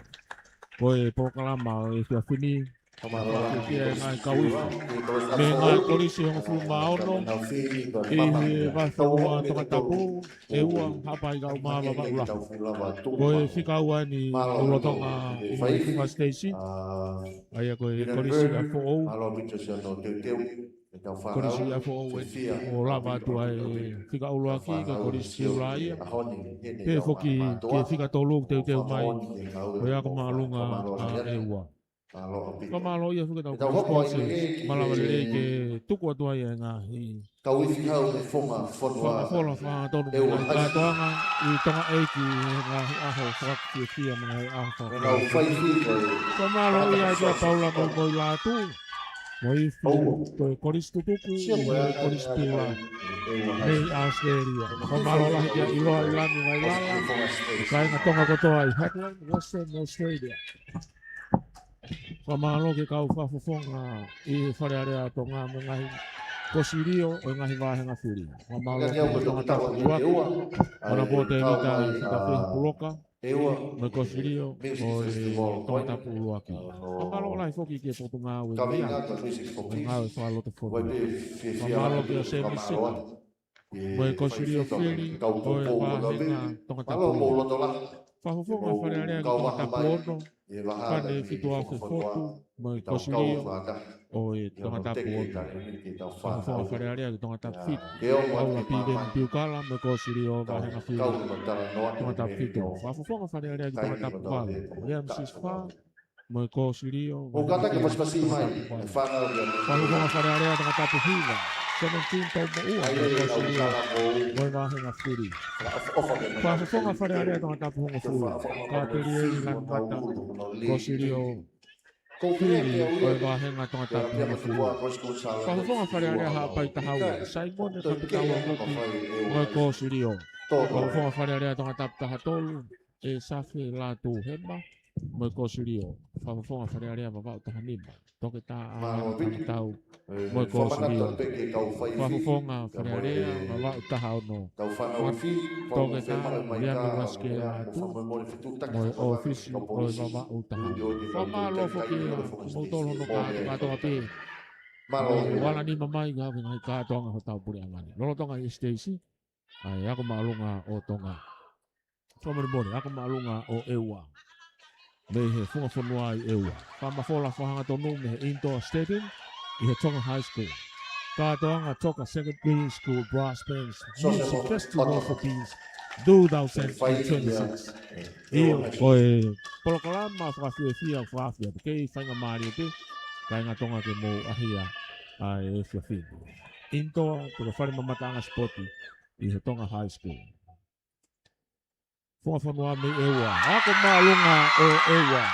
Koe pokalama e fia fini. Kia ngai kauifi. Me ngai korisi hongo fu maono. I he whawhanua Tongatapu. E ua hapai kau maa wa ula. Koe whikaua ni ulotonga i Whinga Station. Aia koe korisi a fo'ou. Korisi a fo'ou e o lava atua e whikaulu aki ka korisi ke ula ia. Pe foki ke whika tolu teu mai. Koe ako maalunga a e ua. Ka malo ia fuka tau sponsors malawarere ke tuku atua ia ngahi. Whakafola whakatonu mai katoanga i tonga eiki ngahi aho whakakifia mga aho whakakifia. Ka malo ia kia paula moi latu. Moi koe koris tutuku i koris pula. Nei Australia. Ka malo lahi kia iloa ilani Heilala. Kai nga tonga kotoa i Headland, Western Australia. Whamalo ke kau whafofonga i wharearea to ngā mo ngahi kosirio o ngahi wāhenga whiri. Whamalo ke Tongatapu uaki, mana pote rita i whitawhi puloka, me kosirio o Tongatapu uaki. Whamalo lai whoki ke potu ngā ue ia, o ngā ue whalote whoki. Whamalo ke o Semi City, me kosirio whiri o wāhenga Tongatapu uaki. Whafofonga wharearea ki Tongatapu ono, Pane fitua fe fotu mai kosirio o e Tongatapu ono. Whakawhonga wharearea ki Tongatapu fit. Aula piden piukala mai kosirio wahenga whiri. Tongatapu fitu. Whakawhonga wharearea ki Tongatapu wale. Rea msis wha mai kosirio wahenga whiri. Whakawhonga wharearea Tongatapu hiwa. 17 tau mo ua mai kosirio mai wahenga whiri. Whakawhonga wharearea Tongatapu hongo whiri. Ka perieri lan mata. Kosirio whiri o e wahenga Tongatapu hongo whiri. Whakawhonga wharearea hapai tahaua. Simon e kapitaua hoki mai kosirio. Whakawhonga wharearea Tongatapu tahatolu e safi lātu hema mai kosirio. Whakawhonga wharearea wawau tahanima. Toke tā a tamatau mai kosirio. Whakawhonga wharearea wawau tahaono. Toke tā riami waske lātu. Moi ofisi o wawau tahaono. Whamalo whoki mautolo no kātoa pē. Wala ni mamai ngā ngai kātoanga ho tau puri angani. Lolotonga i Stacey. Ai ako maalunga o Tonga. Whamaribore, ako maalunga o Ewa. Me he whunga i Ewa. Whamawhola whahanga tonu me he indoor stadium i he Tonga High School. Kātoanga Toka Secondary School Brass Bands Music Festival for Peace 2026. Iyo, koe polokalama whakawhiawhia whakawhia. Kei whainga maari te, kai ngā tonga ke mō ahia ai e whiawhi. Indoor, pura whare mamatanga spoti i he Tonga High School. Whawhanua me Ewa. Ako maalunga o Ewa.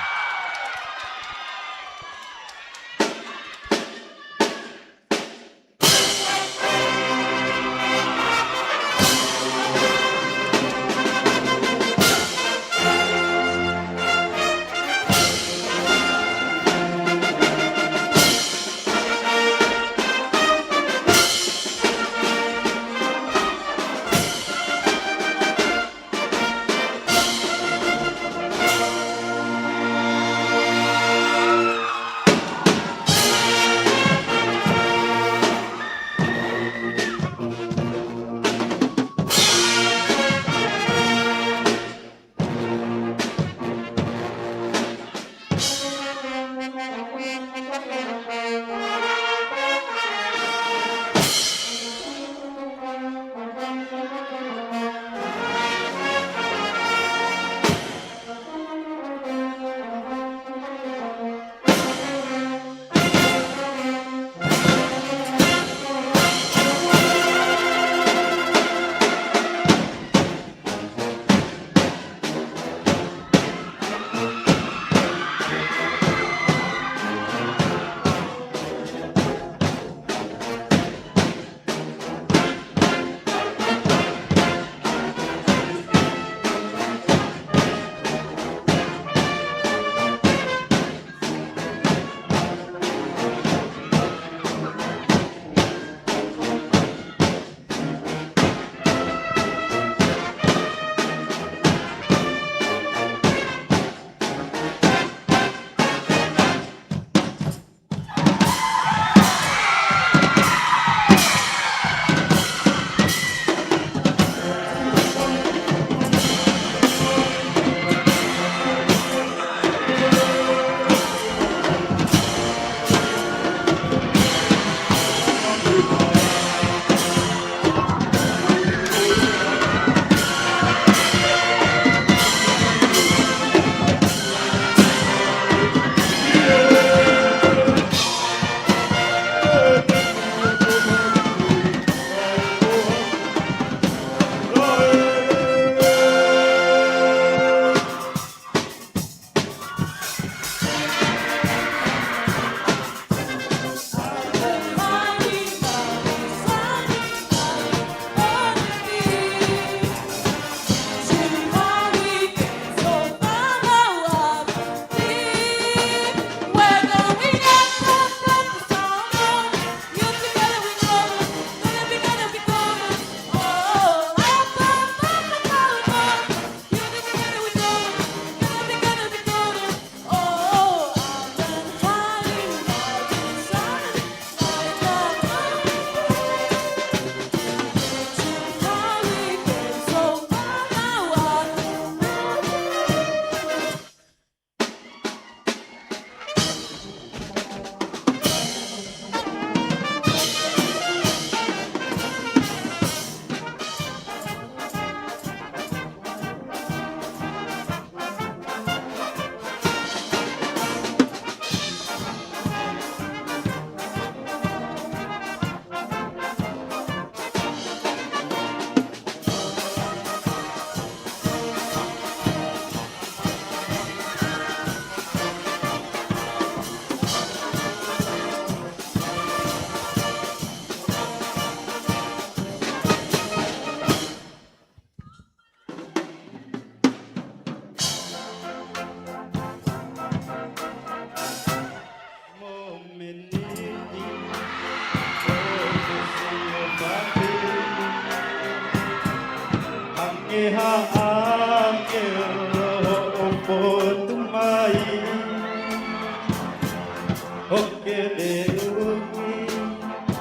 Oke berumi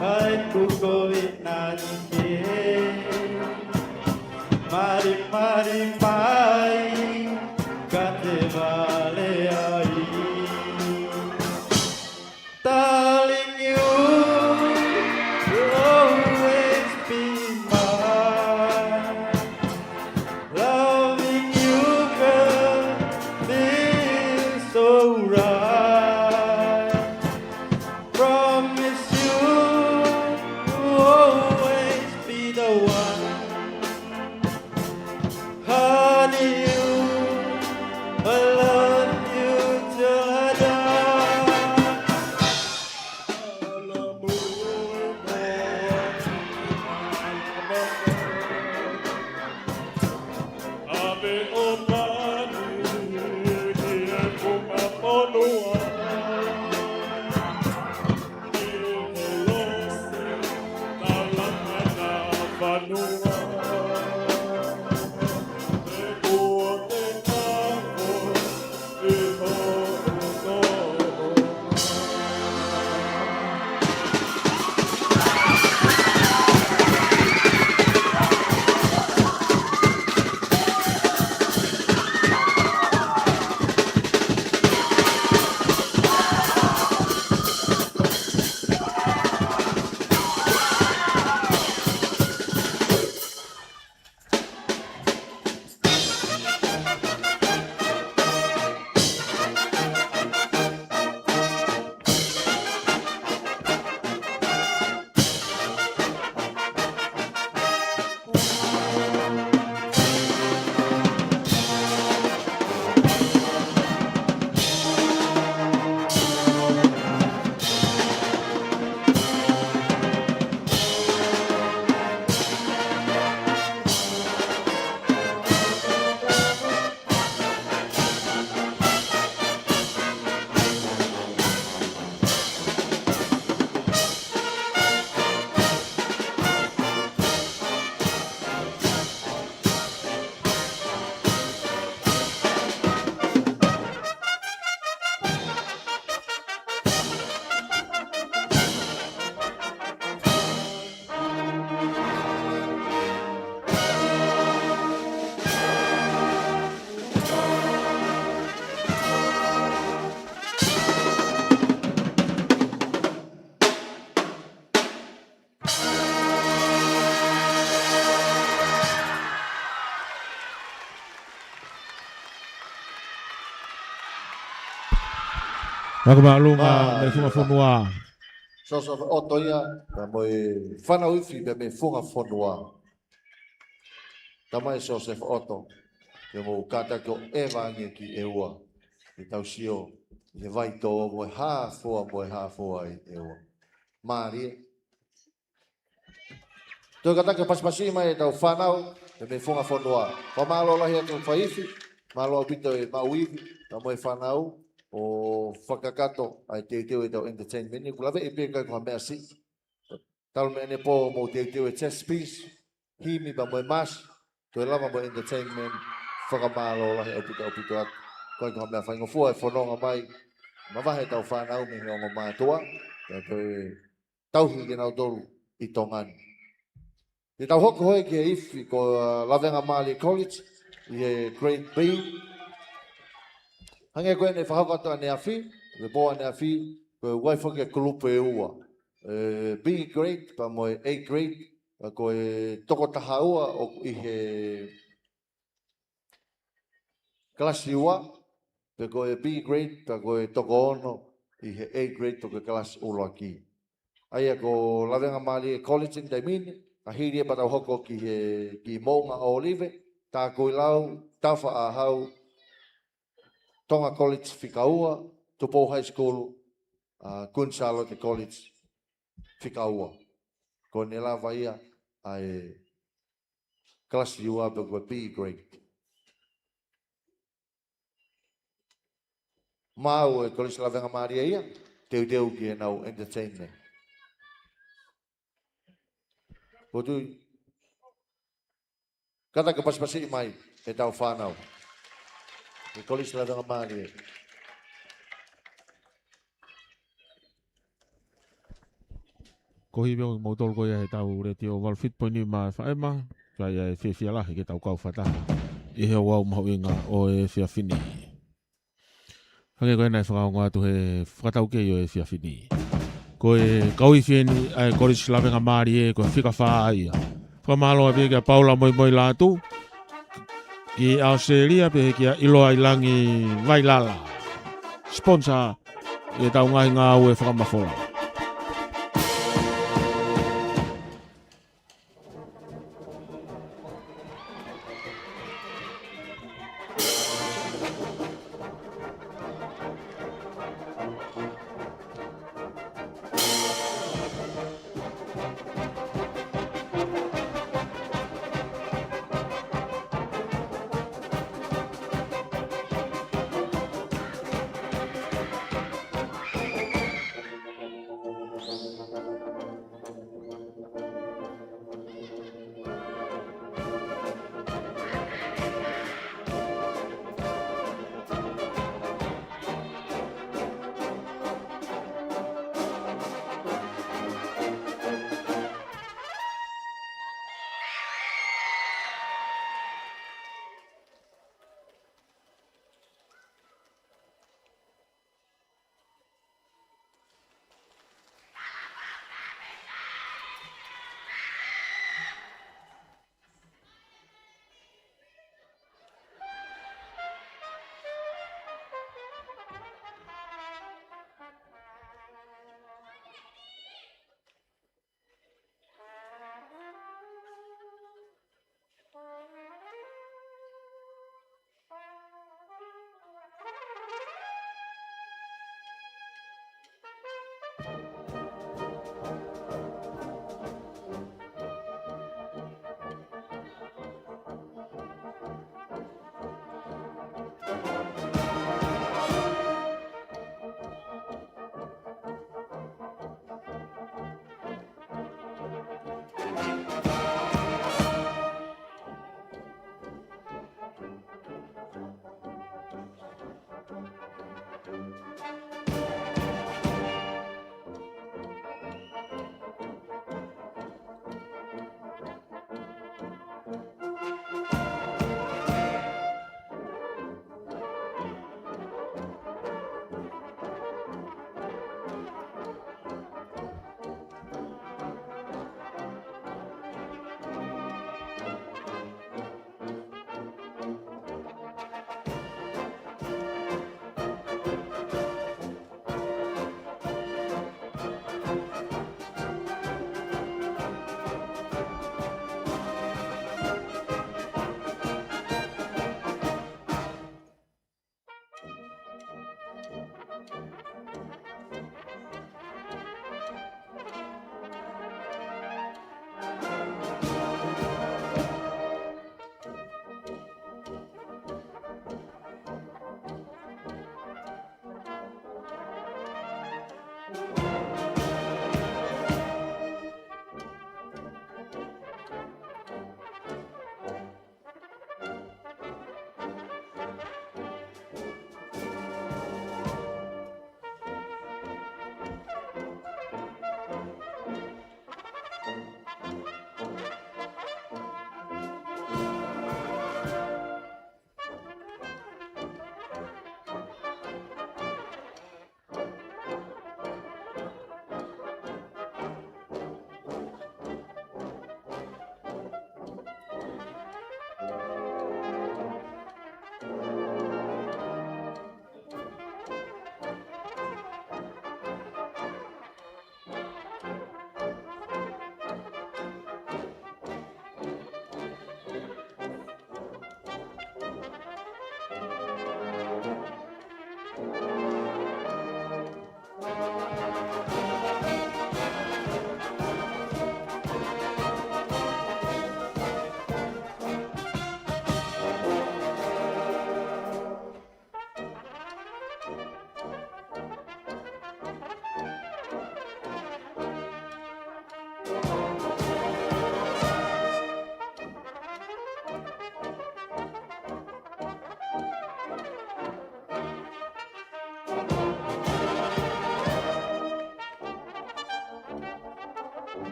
hai kukowi nanti mari mari mai kate vale ai telling you will always be mine loving you girl feels so right promise you will always be the one honey you I love you till I die Ave o manu ki e kuma ponua Aku malunga me funga fonua. So otoia ka moe whana uwhi me funga whanua. Tamai Joseph Otto, ke mo kata ko ewangi ki e ua. I tau sio, i he vai tō moe hāfua i e ua. Mārie. Tō kata ke paspasi mai e tau whanau, me funga whanua. Whamalo lahi atu whaifi, malo pito e mauivi, ta moe whanau, o whakakato ai te teo e tau entertainment. Ni kulawe e pēkai kua mea si. Tau me ne pō mo te teo e chess piece, himi ba moe mas, to e lava mo entertainment, whakamalo lahi au pito atu. Koi kua mea whaingo fua e whanonga mai, ma wahe tau whanau me hiongo mātua, to e tauhi ke nau tolu i Tongani. Te tau hoko hoi ki e iwi ko Lavenga Mali College, i e grade B. Hange koe ne whahakata ne awhi, le boa ne awhi, koe waiwhake kulupe e ua. B grade, pa moe A grade, koe toko taha ua o i he klasi ua, pe koe B grade, pa koe toko ono i he A grade toke klasi uloa ki. Aia ko Lavenga Mali College in Daimini, a hiri e patau hoko ki Mounga o Olive, tā koe lau, tawha a hau, Tonga College Whikaua, Tupou High School, Queen Charlotte College Whikaua. Ko ne la vaia ai klasi ua pe koe B grade. Mau e College Lavenga Maria ia, teu ki e nau entertainment. Ko tui, kata ka paspasi mai e tau whanau. E College Lavenga Maria. ko hi mo mo tol ko ia tau re tio wal fit poni ma fa ema fa ia fe fia la ke tau kau fata e he wa mo inga o e fia fini hage ko nai fa ngā tu he fatau ke yo e fia fini ko e kau i fieni ai ko ri slave nga mari e ko fika fa ia fa malo e ke paula moi la tu ki Australia pe ki ilo ai langi Heilala sponsor e tau ngā ue fa mafola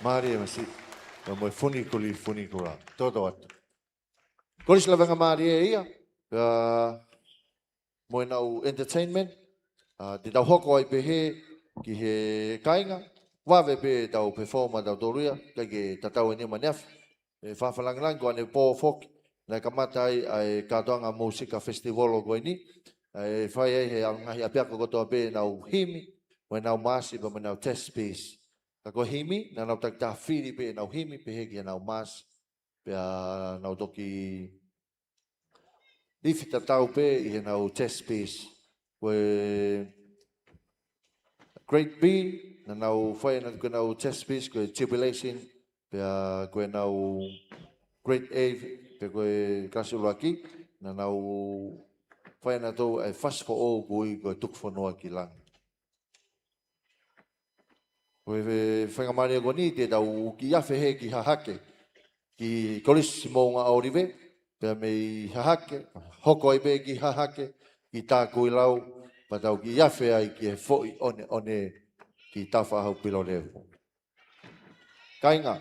Maria masi. Mo funi kula. Todo atu. Kolis la venga Maria ia. Mo nau entertainment. Te tau hoko ai pe he ki he kainga. Wawe pe tau performa tau toruia. Kai ke tatau e nima neaf. E whawhalangalang ko ane pō fok. Nai kamata ai katoanga musika festival o koe ni. E whai ai he ngahi apiako kotoa pe nau himi. Mo nau masi pa mo nau test piece. Ka ko himi, na nau tak whiri pe nau himi, pe heki nau mas, pe nau toki Ifita tau pe i nau test piece. Koe Grade B, na nau whai na koe nau test piece, koe Tribulation, pe koe nau Grade A, pe koe Kasuruaki, na nau whai na tau ai fast for all koe tukwhanua ki lang. Koe whangamaria ko ni te tau ki awhe he ki hahake, ki kolisimo ngā orive, pia mei hahake, hoko i be ki hahake, ki tā kui lau, pa tau ki awhe ai ki he foi one ki tawha hau pilo revo. Kainga,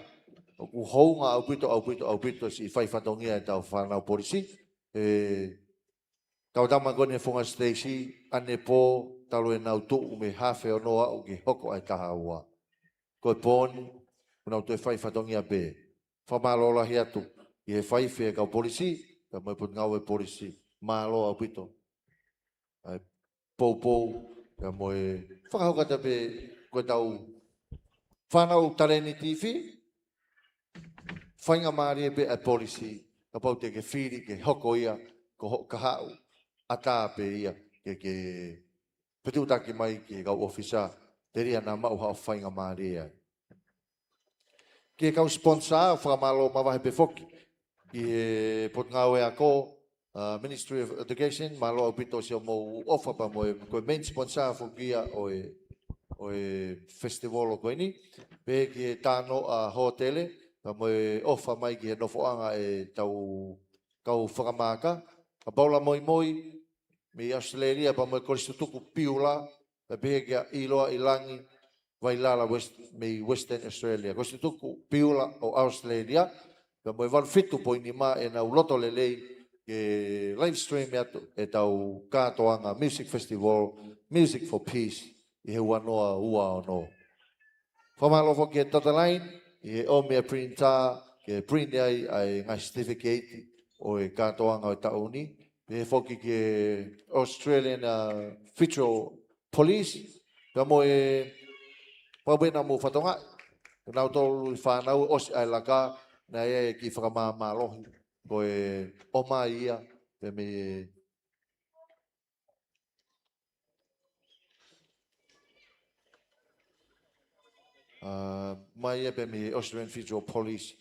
ku hou ngā au pito si whai whatongia e tau whanau polisi, kau tama kone whunga Stacey, ane pō, talo e nau tuu me hawhe o noa o ki hoko ai taha ua. Koe pōni, unau toi whai whatongia be. Whamalola hi atu, i he whai whea kau polisi, ka mai put ngau e polisi, mālo au pito. Pou, ka moe whakaukata pe koe tau whanau tareni tiwhi, whainga maari e pe a polisi, ka pau te ke whiri, ke hoko ia, ka hau, ata pe ia, ke petutaki mai ki kau ofisa, te ria nā mau hao whainga maari ai. Ki kau sponsor, whakamalo mawahe pe whoki, i pot ngau e ako, Ministry of Education, malo au pito siya mo offer pa mo koe main sponsor whokia o festival o koe ni, pe ki tāno a hotele, pa mo offer mai ki he nofoanga e tau kau whakamaka, ka paula moi, mi Australia pa mo koristu tuku piula, pa pe ki a iloa ilangi, Heilala me Western Australia. Koristu tuku piula o Australia, pa mo walfitu po inima e nau loto lelei, ke live stream e tau katoanga music festival, Music for Peace, i he wanoa ua o no. Whamalofo ki e tatalain, i he o mea printa, ke print ai ngai certificate o e katoanga o tauni, i he whoki ke Australian Federal Police, ka mo e pawena mo whatonga, nau tolu i whanau osi ai laka, na e ki whakamamalohi. Koe oma ia, pe me mai e pe me Australian Federal Police.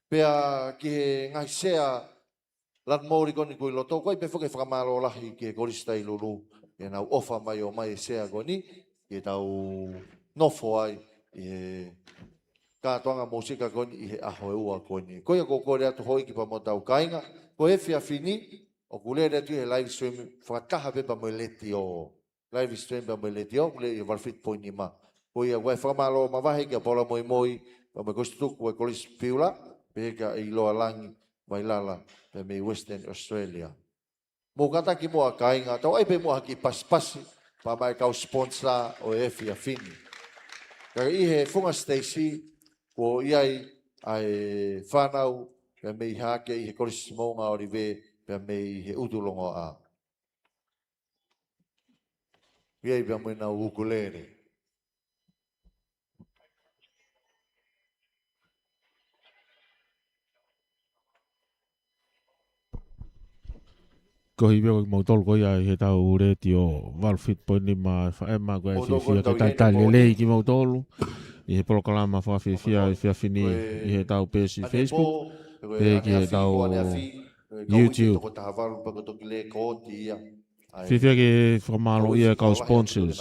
Pea ki he ngai sea lat mōri koni kui loto, koe pe whuke whakamalo lahi ki he korista i lulu, e nau ofa mai o mai sea koni, ki he tau nofo ai, i he kātoanga musika koni i he aho e ua koni. Koe a kore atu hoi ki pa mo tau kainga, koe e whia whini, o kulere atu he live stream, whakataha pepa mo leti o live stream pa mo leti o, kule i walfit poini ma. Koe a koe whakamalo mawahe ki a pola moi, pa mo kostuku e kolis piula, peka i loa langi, Heilala, pe me Western Australia. Mo kata ki mo a kainga, tau ai pe mo haki paspasi, pa mai kau sponsor o e whia whini. Kaka i he whunga Stacey, ko iai ai whanau, pe mei hake i he korisimo ngā orive, pe mei he utulongo a. Iai pe mei nau ukulele. Ko hi veo mo tol ko ia he tau reti o walfit poini ma whaema koe whiwhia ke tai lei ki mo tolu. I he proklama whiwhia whini i he tau pesi Facebook. Pe ki he tau YouTube. Whiwhia ke whamalo ia kau sponsors.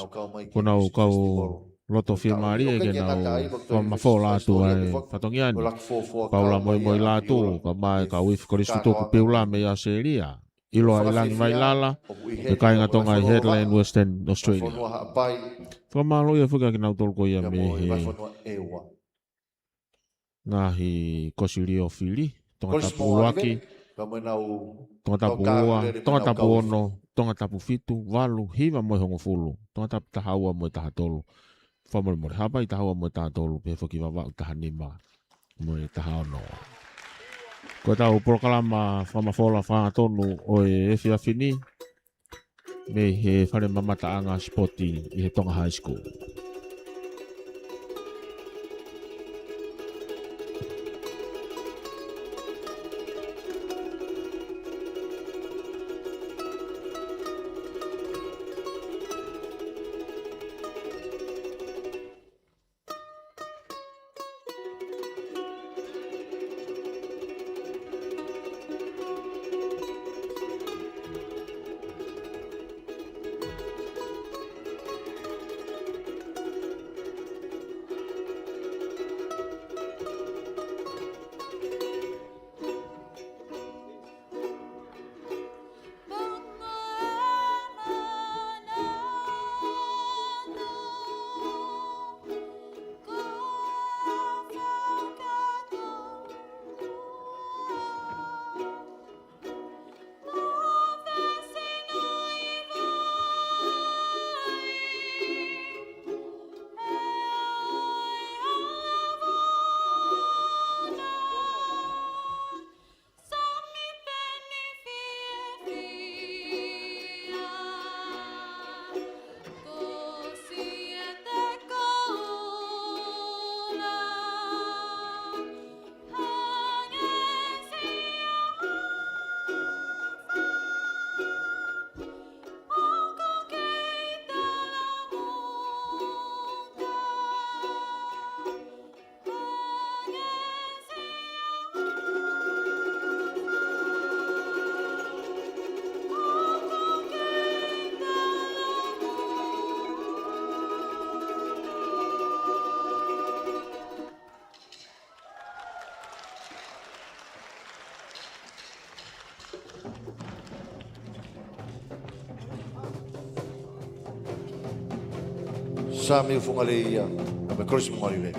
Ko nau kau loto firmari e ke nau mafola tu ai fatongiani. Paula moi la tu ka mai ka wif korisu tu ku peula me ya seria. Ilo ai langi mai lala e kai nga tonga i Headland Western Australia. Whamalo ia whuka ki nau tolko ia me he ngahi kosirio fili, Tongatapu Uluaki, Tongatapu Ua, Tongatapu Ono, Tongatapu Fitu, Walu, hiva moi hongo fulu, Tongatapu tahaua moi tahatolu. Whamalo mori hapa i tahaua moi tahatolu, pe whuki wawa tahanima moi tahaono. Ko tau proklama whamafola whangatonu o e efi afini me he whare mamataanga spoti i he Tonga High School. Sami ufungalia amekrosi mwaliwe.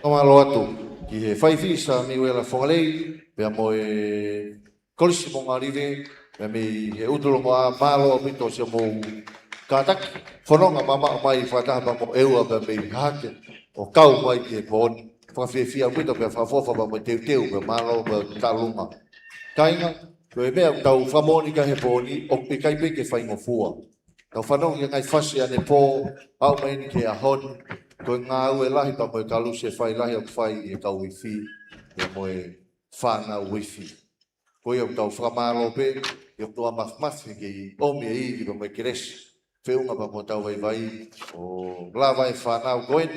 Kamalo atu, ki he whaifi sa mi wela whangalei, pia mo e kolisi mo ngarive, pia mi he utulongo a malo a pito se mo kātaki. Whanonga mama mai whataha pa mo eua pia mi hake, o kau mai ki he pōni. Whawhiawhia pito pia whafofa pa mo teu pia malo pia talunga. Kainga, ko e mea tau whamoni ka he pōni, o pe kai pe ke whaingo fua. Tau whanonga ngai whasi ane pō, au mai ni ke ahon, ko ngā ue lahi pa mo e kaluse whai lahi au whai e kau wifi, e mo e whana wifi. Ko iau tau whamaro pe, iau tua mafmafi ke i omi e iri pa mo e keresi. Whiunga pa mo tau vai o lawa e whanau koen,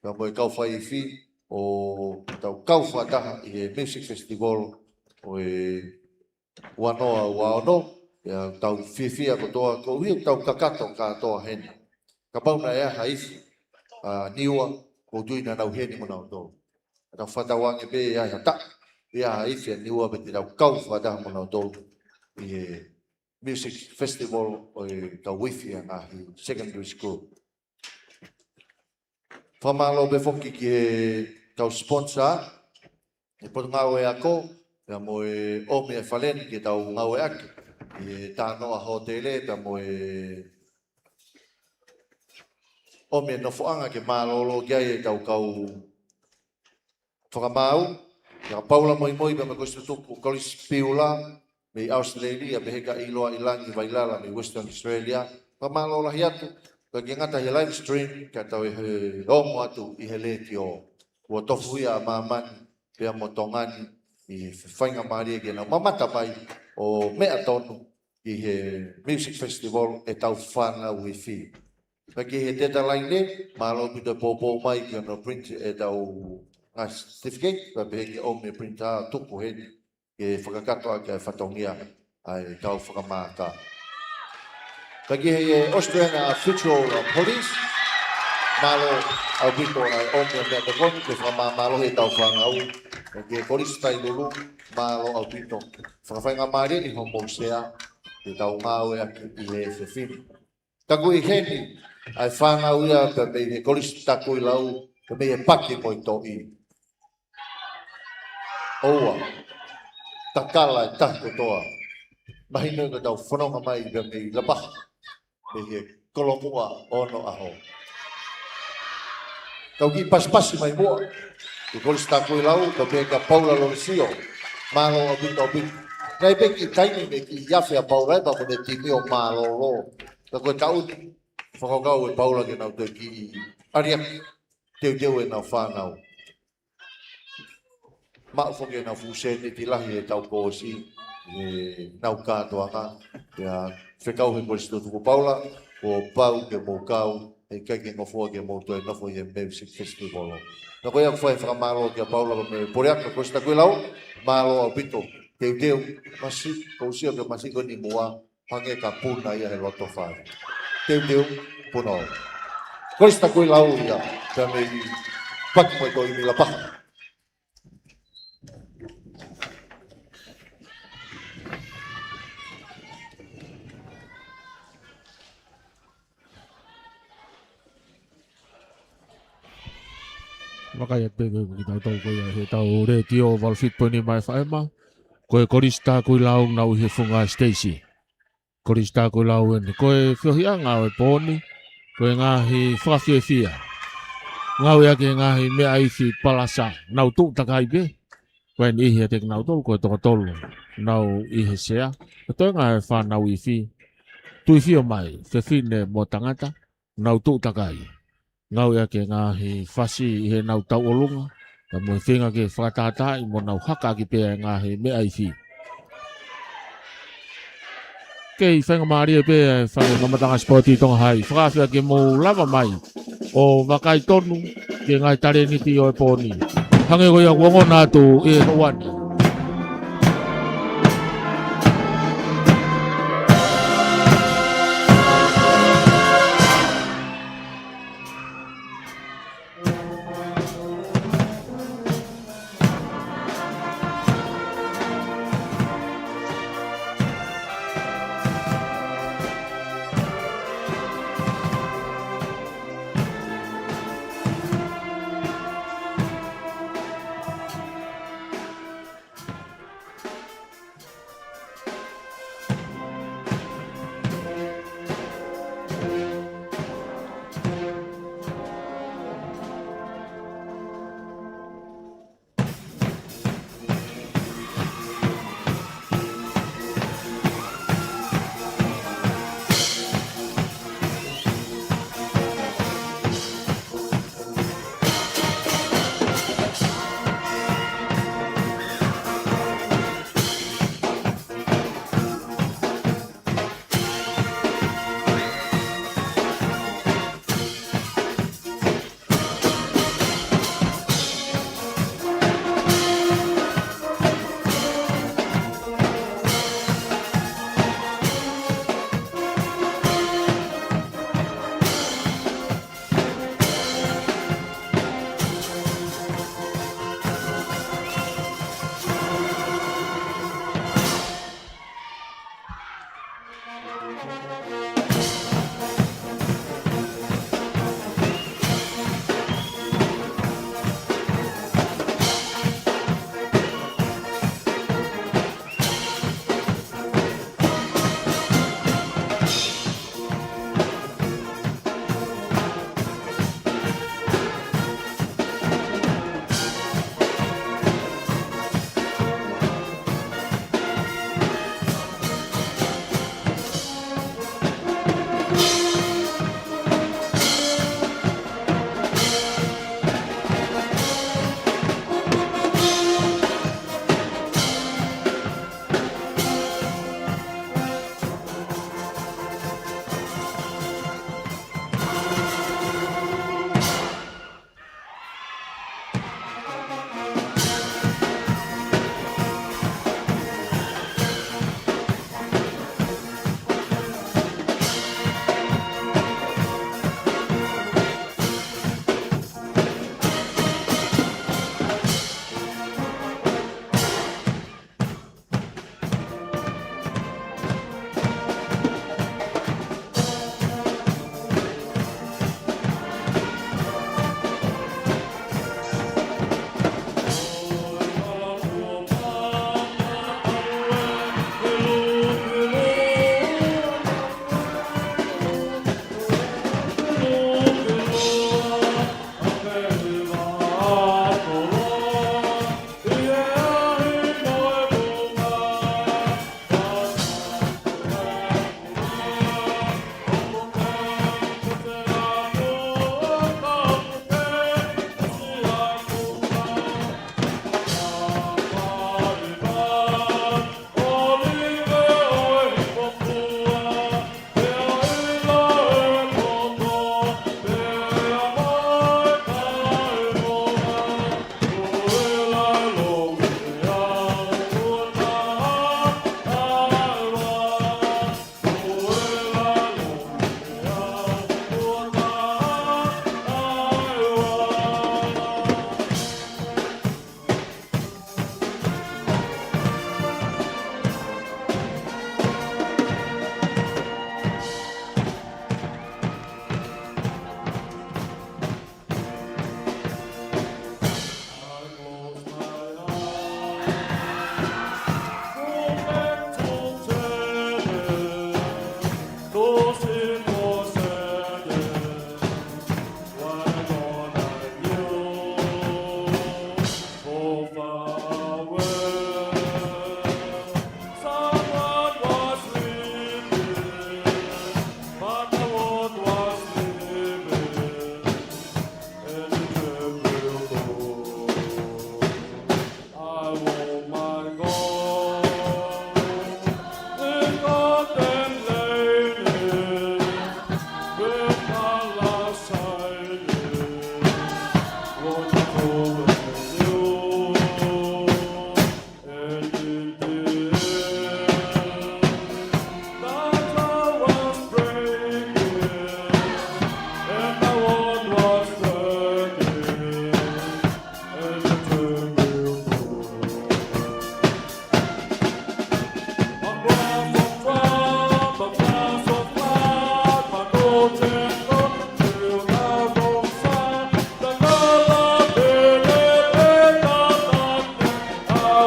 pa mo e kau whai ifi, o tau kau whataha i e Music Festival o e Wanoa Waono, ia tau whiwhia ko toa, ko hiu tau kakato katoa heni. Ka pauna ea haifi, niua, ko tuina nau heni mo nau tō. Tau whatawange pe ea hata, ea haifi a niua pe te tau kau whataha mo nau tō. I e Music Festival o e tau wifi a ngahi secondary school. Whamalo pe whoki ki e tau sponsor, e poto ngau e ako, pia mo e ome e whaleni ki tau ngau e ake. I tānoa hotele, pia mo e ome no whaanga ke mālolo kia e tau kau whakamau. Ia paula moi pia me kostu Tupou College piula, me Australia, me heka iloa ilangi Heilala, me Western Australia. Whamalola hi atu, ka ki ngata he live stream, ka tau e he omo atu i he leti o. Ua tofu ia mamani, pia mo tongani, i whainga maria ki nau mamata mai o mea tonu i he Music Festival e tau whana wifi. Paki he teta lain le, malo pita popo mai ki no print e tau ngā certificate, pa pehe ki ome printa tupu heni, ke whakakatoa ke whatongia ai tau whakamāka. Paki he Australian Federal Police, malo au pito ai ome mea te koni, ke whakamāmalo he tau whangau, ke police tai lulu, malo au pito. Whakawhainga maari i homo sea, ke tau ngāwe aki i le whewhini. Taku i heni, ai whangau ia pe mei he kolisi taku i lau, pe mei he paki mo i tō i. Oua, takala e tako toa. Mahina ka tau whanonga mai pe mei lapaha, pe he kolomua ono aho. Tau ki paspasi mai mua, ke kolisi taku i lau, pe mei ka Paula Lorisio, malo o bito o bito. Nai peki taimi me ki iafe a Paula e pa mo ne timi o malo lo. Ta koe tauni, whakakau e Paula ke nau te ki ariaki, teu e nau whanau. Mao whoke nau fusene ti lahi e tau kōsi, e nau kātoanga, ia whekau he kolisi Tupou Paula, o pau ke mō kau, e kai ke ngofua ke mō toi nofo i e Music Festival. Na koe au whae whakamaro ki a Paula me poreaka, koe sta koe lau, malo au pito, teu, masi, kōsia ke masi koe ni mua, hange ka puna ia he loto whae. Teu, puno. Koe sta koe lau ia, pia me paki moi toi mi la paha. Makai pe ki tau tau koe he tau re tio walfit poni mai whaema. Koe korista koe lau nau he whunga Stacy. Korista koe lau ene. Koe whiohianga o e pōni. Koe ngahi whawhiawhia. Ngau ake ngahi mea iwi palasa. Nau tū takai pe. Koe ni ihi te nau tolu koe toko tolu. Nau ihe sea. Koe ngahi whanau iwi. Tui whio mai. Whiwhine mo tangata. Nau tū takai. Ngau ake ngahi whasi i he nau tau olunga. mo whenga ke whakatata I mo nau haka ki pēr ngā he mea I whi. Kei whenga maari e pēr whange mamatanga sporti tonga hai. Whakawhia ke mo lava mai o wakai tonu ke ngai tare niti o e pōni. Hange koia kuangona atu e hoani.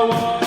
Still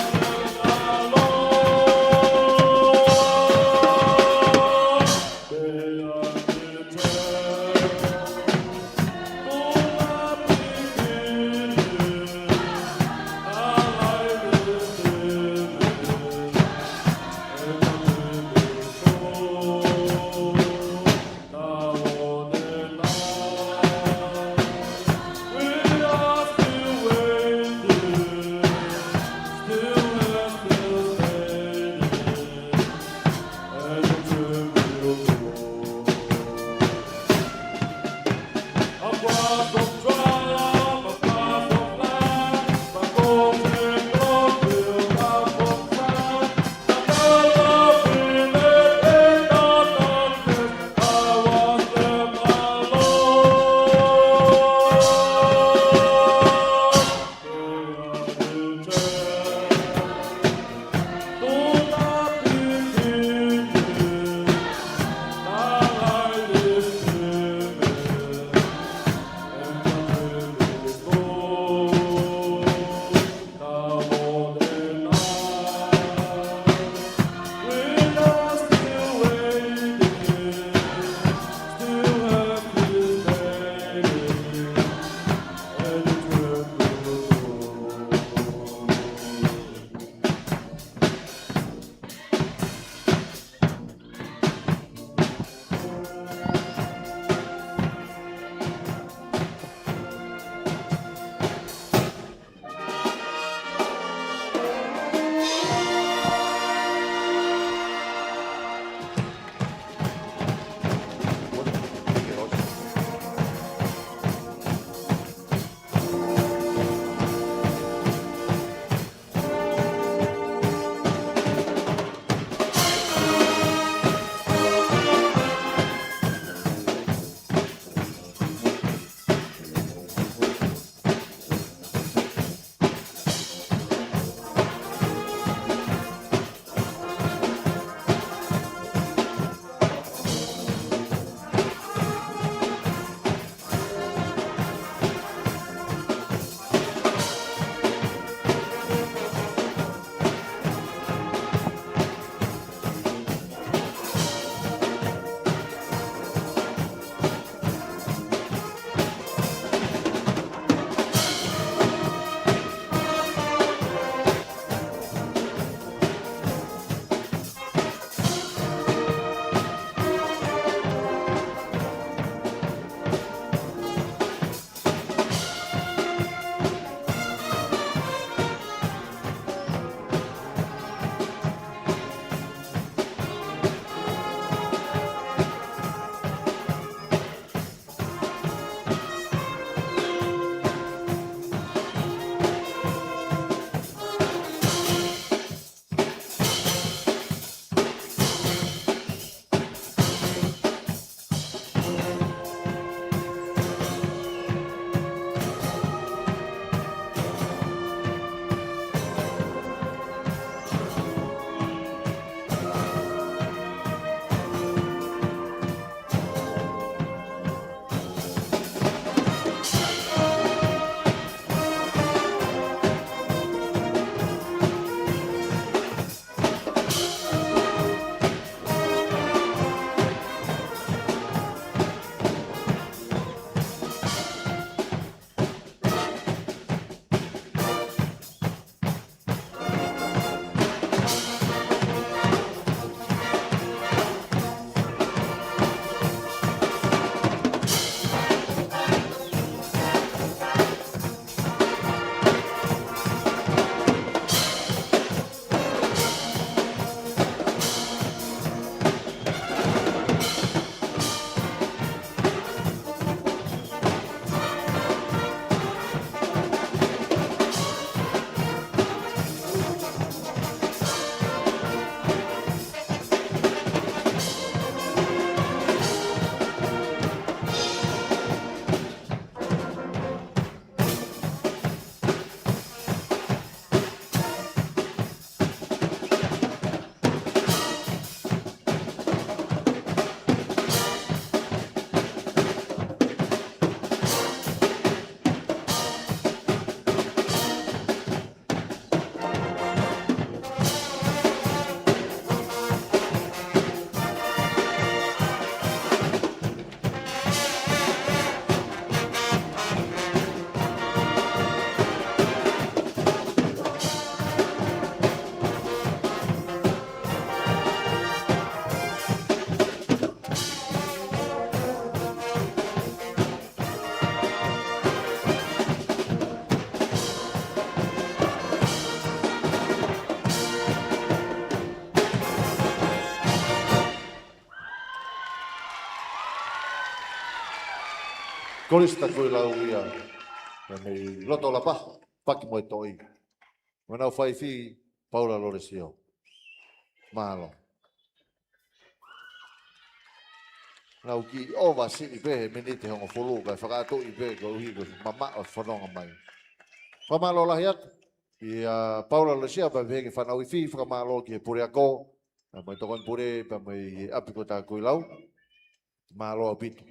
Kolista koe lau ia. Me loto la pa. Paki mo toi. Mana fai fi Paula Loresio. Malo. Nau ki ova si i pe menite hongo fulu ka whakato i pe ko hi ko mama o whanonga mai. Whamalo lahi atu. I Paula Loresio pa peke whanau i fi whakamalo ki he pure ako. Mai tokon pure pa mai apiko ta koe lau. Malo o pitu.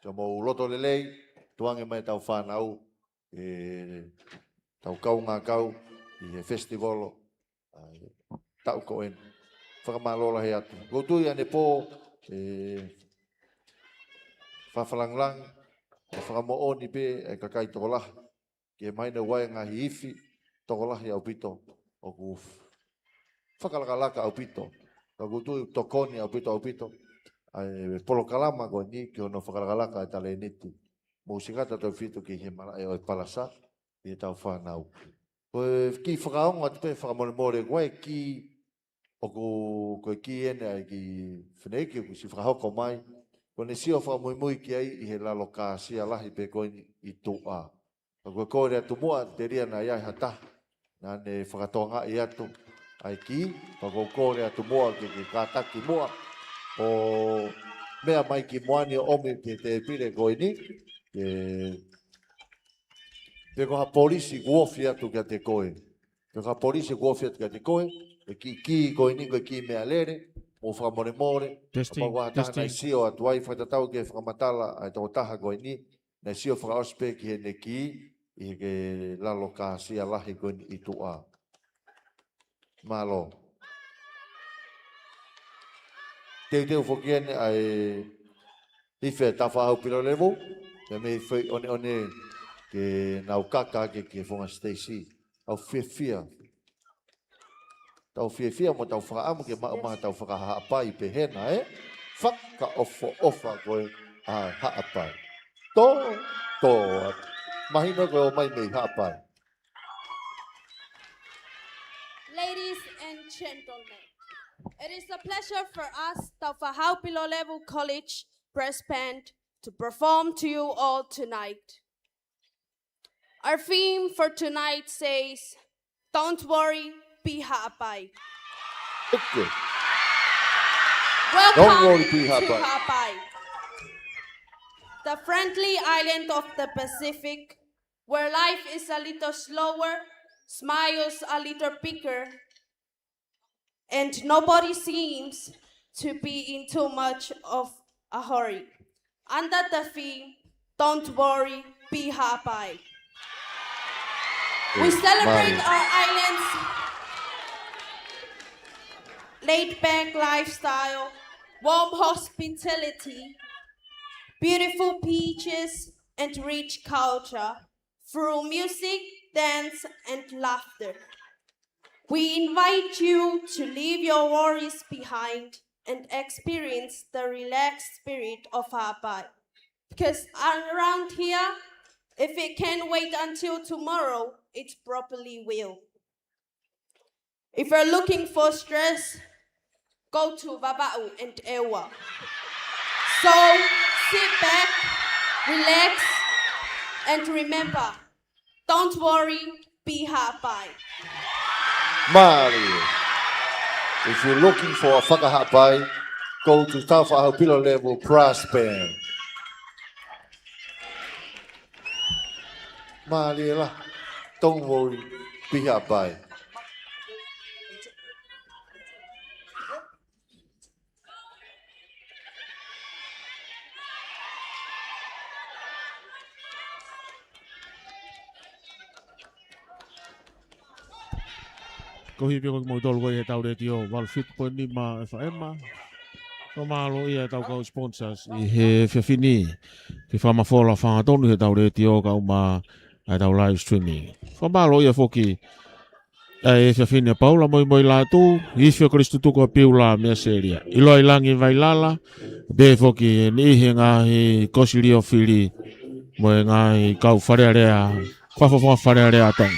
Ka mo loto lelei. Tuange mai tau whanau. Tau kau ngā kau. I he festival. Tau ko en. Whakamalo lahi atu. Koutui ane po. Whawhalanglang, whakamooni pe e kakai toko lahi. Ke maina wai ngahi iwi toko lahi au pito. O ku whakalakalaka au pito. Ka kutui tokoni au pito. Ai polo kalama ko ni ki ono whakalakalaka e tale niti. Musikata tau whitu ki he mara e oi palasa. I tau whanau. Koe ki whakaonga te pe whakamore koe ki o koe ki ene ai ki wheneki o ku si whakahoko mai. Ko ne sio whakamui ki ai i he lalo ka sia lahi pe koe i tua. Ka koe koe rea tumua te ria na iai hata. Nā ne whakatonga i atu ai ki. Ka koe rea tumua ki kātaki mua. O mea mai ki moani o omi pe te pire koe ni. Pe koha polisi kuofi atu kia te koe. Pe koha polisi kuofi atu kia te koe. Ki koe ni koe ki mea lere. O whakamore. Testing. Nai sio atu ai whakatatau ke whakamatala ai tau taha koe ni. Nai sio whakaospe ki he ne ki. I ke lalo ka sia lahi koe ni i tua. Malo. Teu whokiene ai iwhe tawhahau pilo levo. Me me whai one ke nau kaka ke whonga Stacy. Au whia. Tau whia mo tau whakaamu ke maa tau whakahaapai pe hena Whaka ofa koe a haapai. Tō. Mahina koe o mai mei haapai. Ladies and gentlemen, it is a pleasure for us, Tauwhahau Level College Brass Band, to perform to you all tonight. Our theme for tonight says, "Don't worry, be happy." Okay. Welcome be to happy. Hapai, the friendly island of the Pacific, where life is a little slower, smiles a little bigger, and nobody seems to be in too much of a hurry. Under the theme, "Don't worry, be happy." We celebrate our island's laid-back lifestyle, warm hospitality, beautiful beaches, and rich culture through music, dance, and laughter. We invite you to leave your worries behind and experience the relaxed spirit of Hapai. Because around here, if it can wait until tomorrow, it probably will. If you're looking for stress, go to Vava'u and Ewa. So sit back, relax, and remember, don't worry, be happy. Mario. If you're looking for a whakahapai, go to Tauwhahau Level Brass Band. Mario, don't worry, be happy. Ko hipi ko mo tolu ko e tau re tio wal fit po ni ma fa ema. Ko malo ia tau ka sponsors I he fini. Ki fa ma fola fa tonu he tau re tio ka uma ai tau live streaming. Ko malo ia foki e fini Paula moi la tu I fio Kristu tu ko piula me seria. Ilo ilangi Heilala be foki ni he ngahi kosilio fili mo ngai kau farearea. Fa farearea tong.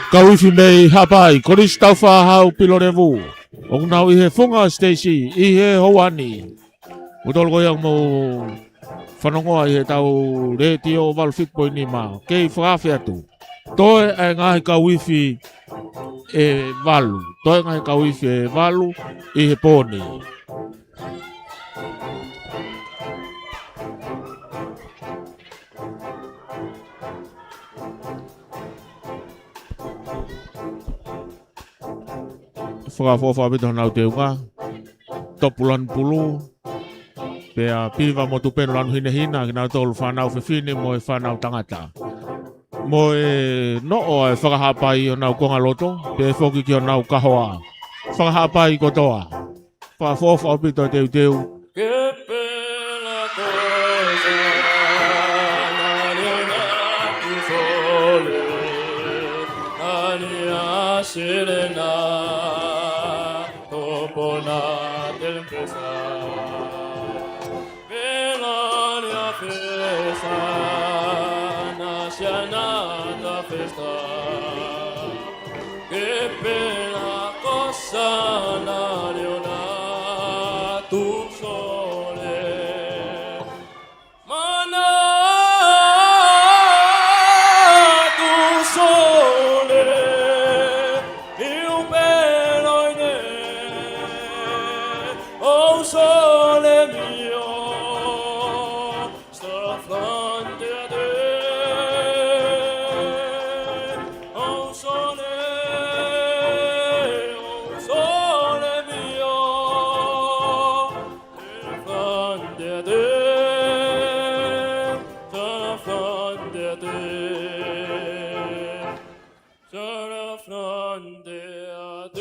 Kau ifi mei hapai, koris tau whahau pilorevu. O nau I he whunga Stacy, I he hoani. Utol ko yang mo whanongoa i he tau re tio walu whitpoi ni mao. Kei whakawhi atu. Toi e ngahi ka wifi e walu. Toi ngahi ka wifi e walu i he pōni. Whakawhawha bito nau te unga. Topulan pulu. Pea piva mo tupeno lanu hina hina. Kina tolu whanau whiwhine mo e whanau tangata. Mo e noo e whakahapai o nau konga loto. Pea whoki ki o nau kahoa. Whakahapai kotoa. Whakawhawha bito teu teu. Que pena cosa, Nariona tu sole, Naria serena, Topona tempesta, Velaria festa, Nasianata festa, que pena cosa, Nariona tu sole, mana tu sole, il bello in oh sole mio, sta fronte a te, oh sole mio. Sarà fronte a te.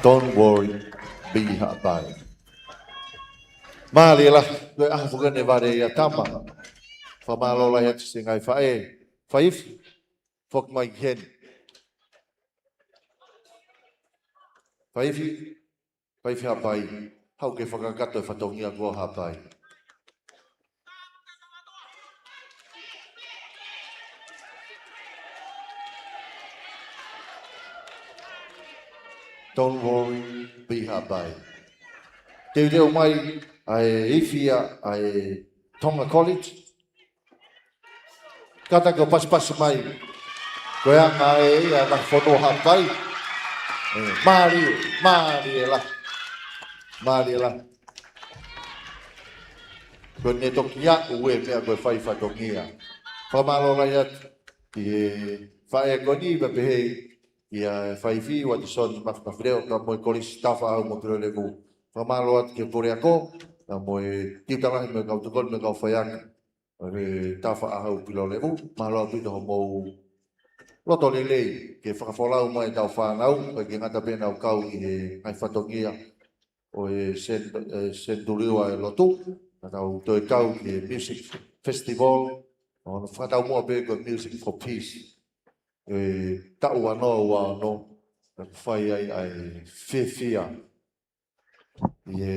Don't worry, be happy. Mali la, koe aha whakane ware ia tama. Whamalola hea tisi ngai whae. Whaifi, whak mai hen. Whaifi, whaifi hapai. Hau ke whakakato e whatongia kua hapai. Don't worry, be hapai. Te reo mai ai ifia ai Tonga College. Kata ko pas mai. Koe anga e ia na whono hapai. Mari e la. Mari e la. Koe ne toki a ue mea koe whai whatongia. Whamalola iat. I whae koni me pehe. Ia whai fi wa te son mafreo ka moe kolis tafa au mo piro levu. Whamalo at ke pore ako. Ka moe tiutarahi me kau tukon me kau whaiaka. Tafa au piro levu. Malo apito ho mou. Loto lelei, ke whakawholau mai tau whanau, ke ngata pēna au kau i he ngai whatongia o e Senturiwa e lotu, na tau toi kau ki e Music Festival, o na whakatau mua pē ko Music for Peace. E tau anō ua anō, na whai ai whiwhia. I e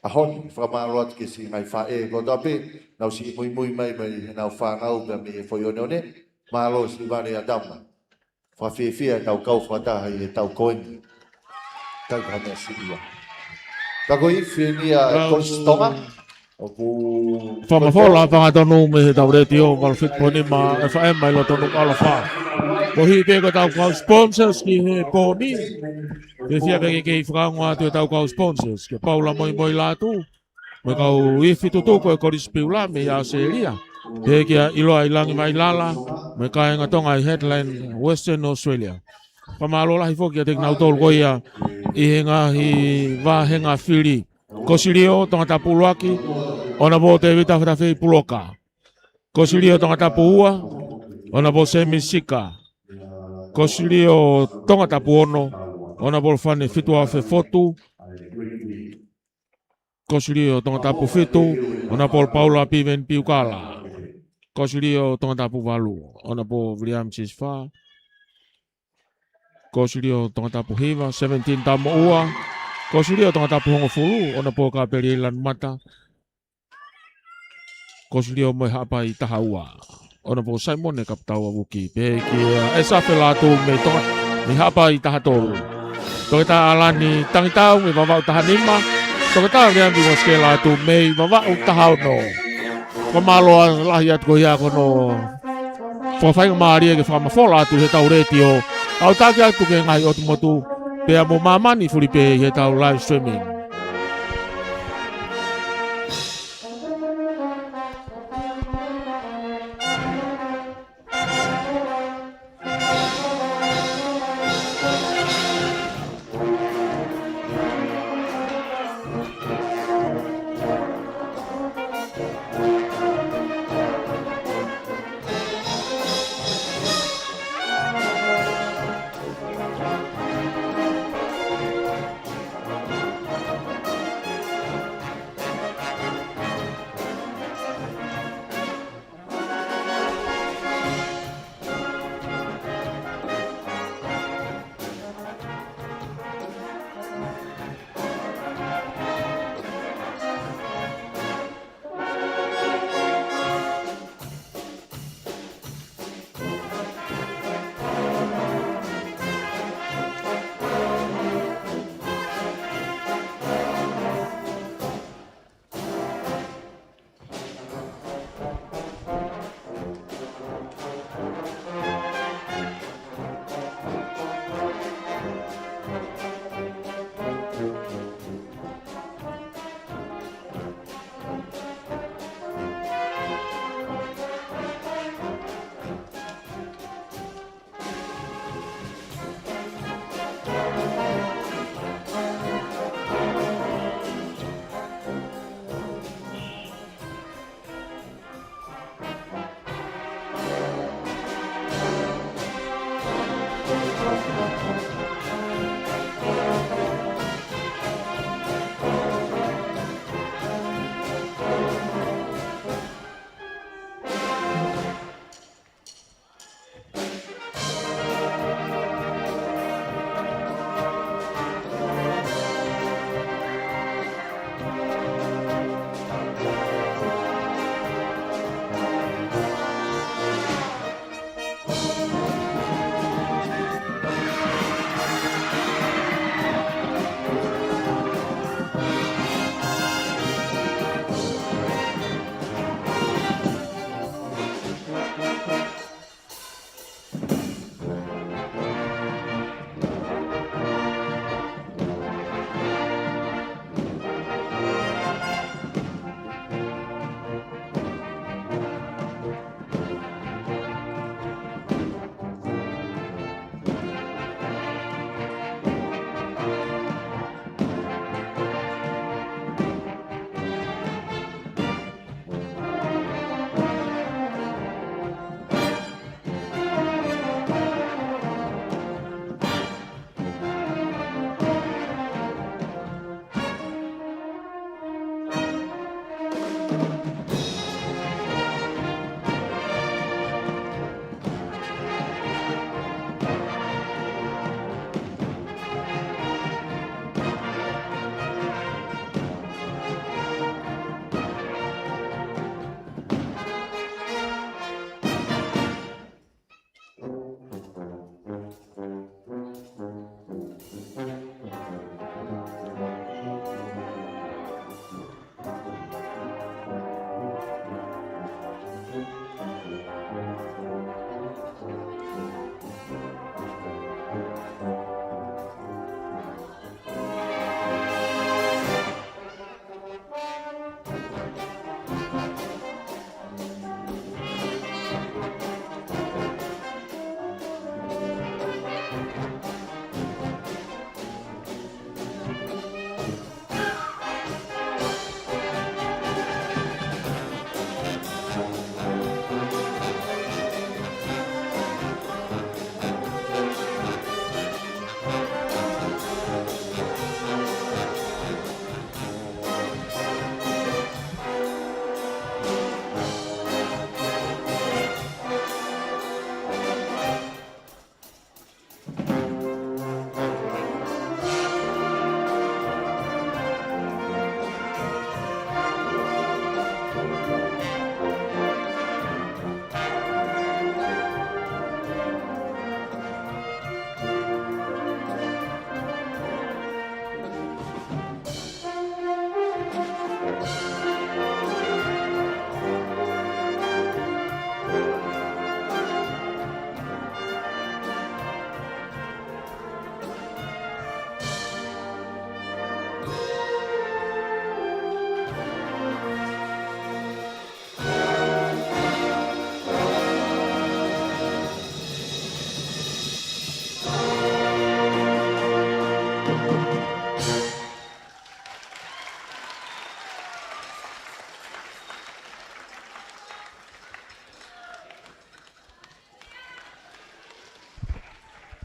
ahon, whakamaro atu ke si ngai whae ko tape, nau si mui mai he nau whanau pia me e whoione malo si vale adama. Fa fia tau kau fata e tau koen. Tau kame siria. Ka ko ifia Tonga. O ku Whamafola whangatonu me he tau reti o malwhikponi ma e whae mai lo tonu Nuku'alofa. Ko hi pēko tau kau sponsors ki he pōni. Ke fia peke kei whakaunga atu e tau kau sponsors. Ke paula moi lātu. Me kau ifi tutuko e koris piula me ia Australia. He kia iloa ilangi mai Heilala. Me kai ngā tonga i Headland, Western Australia. Whamalola hi whoki a te knau tolu koia i he ngahi wāhenga whiri. Kosirio, Tongatapu luaki, ona po te vita whetawhi puloka. Kosirio, Tongatapu ua, ona po semi sika. Kosirio, Tongatapu ono, ona po whane whitua whe fotu. Kosirio, Tongatapu whitu, ona po paula piven piukala. Kosirio Tongatapu walu, ona po William Chisfa. Kosirio Tongatapu hiva, 17 tamo ua. Kosirio Tongatapu hongo fulu, ona po ka peri lan mata. Kosirio moi hapa i taha ua. Ona po Simon e kaptaua wuki. Pekia esa pelatu me tonga, mi hapa i taha tolu. Toketa alani tangitau me vavau taha nima. Toketa riambi moske latu me vavau taha no. Kamaloa lahi at ko ia kono whawhainga maaria ke whamafola atu he tau reti o au taki atu ke ngai o tumotu pea mo mamani furipe he tau live streaming.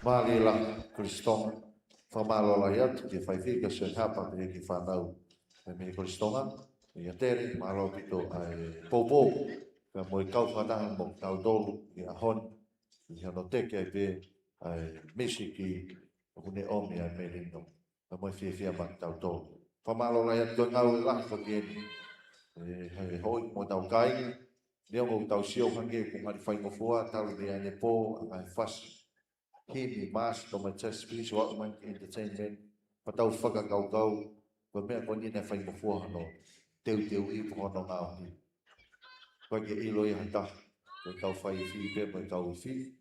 Malila Kristonga. Whamalola hiatu ki whaifika se hapa pe ki whanau. Me Kristonga, ia tere, malo pito ai popo. Ka moe kau whanaha mo kau dolu i a honi. I hano teke ai pe ai misi ki hune omi ai merino. Ka moe fia ma tau dolu. Whamalola hiatu ngau e lahi whakieni. Hei hoi mo tau kai. Leo mo tau sio hange kung ngari whaingofua, tau ni ane po, ai whasi. Himi mas to my chest speech what man entertainment patau whaka kau pa mea koni na whai mafua hano teu I po no ngau ni pa ke ilo I hanta ko kau whai fi pe mo kau fi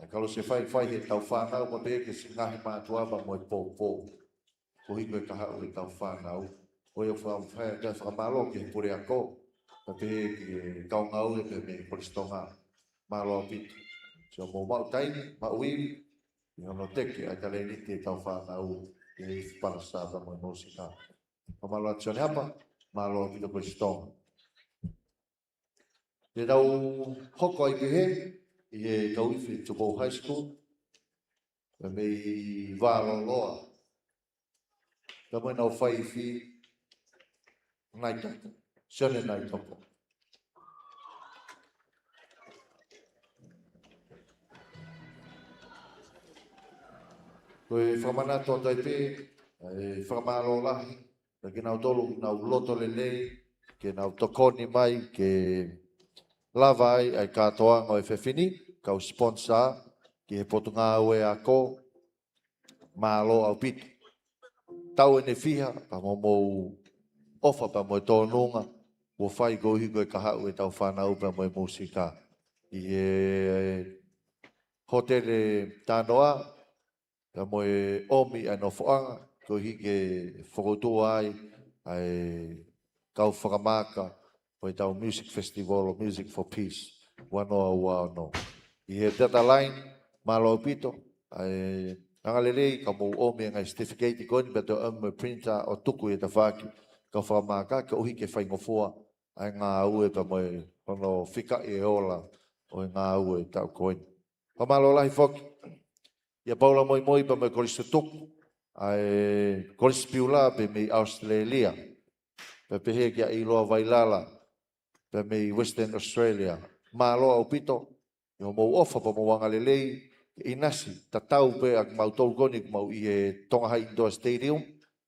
kalau se whai he tau whanau pa pe ke se ngahi mātua pa mo po ko hi ko kaha o tau whanau o ia whai ka whamalo ke pure ako pa pe ke kau ngau pe me koristonga malo pitu so mo mau taimi ma uiwi Ia no teke ai tale ni te tau whanau e whanasa pa mo musika. Pa malo atione hapa, malo pito Kristonga. Te tau hoko ai pehe, I e tau iwi Tupou High School, me mei wālo loa. Ka mo nau whai iwi ngai toko, sione ngai toko. Koe whamana tō tai pē, whamalo lahi, ke nau tolu, nau loto le nei, ke nau tokoni mai, ke lava ai katoa ngoi whewhini, kau sponsor, ke he potunga ue a ko, malo au pitu. Tau ene fiha, pa mo ofa pa mo tōnunga, wo whai gohi koe kaha ue tau whanau pa mo musika. I he hotele tānoa, ka moe omi ai no whaanga, ko hike whakotua ai kau whakamaka, ko tau music festival o Music for Peace, wanoa wano. I he data line, malo pito, ai nangalelei ka mo omi ngai certificate koni, beto amu printer o tuku e ta whaki, ka whakamaka, ka uhike whaingofua, ai ngā ue pa moe, wano whika e ola, o ngā ue tau koni. Pamalo lahi whoki, Ia paula moi pa me koristo tuku, ai koristo piula pe me Australia, pe pehe kia iloa Heilala, pe me Western Australia. Malo au pito, yo mo ofa pa mo wangalelei, inasi, tatau pe ak mau tolu koni mau I e Tonga Indoor Stadium,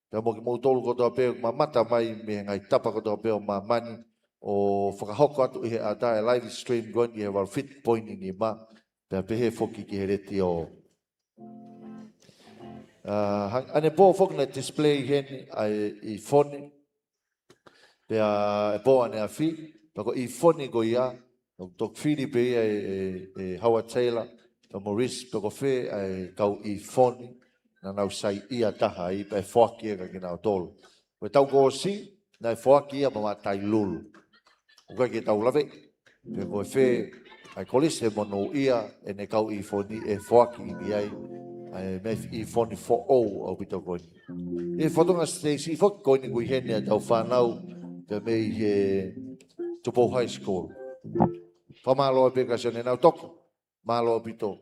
pe mo ki mau tolu kotoa pe ma mata mai me ngai tapa kotoa pe o ma mani, o whakahoko atu I he ata e live stream koni I he wal fit point ni ma, pe pehe foki ki he reti o ane po fok na display hen I phone pe e po ane afi ko I phone go ia tok fili pe e Howard Taylor to Maurice to ko fe ai kau I phone na nau sai ia taha I pe foki ka kina tol ko tau go si na foki ia ma tai lulu ko ke tau lave pe ko fe ai kolise mono ia ene kau I phone e foki I ai me I phone for all o bito koni. E whatonga Stacey, whak koni kui hene a tau whanau te mei he Tupou High School. Whamalo a peka sione nau toko, malo a bito.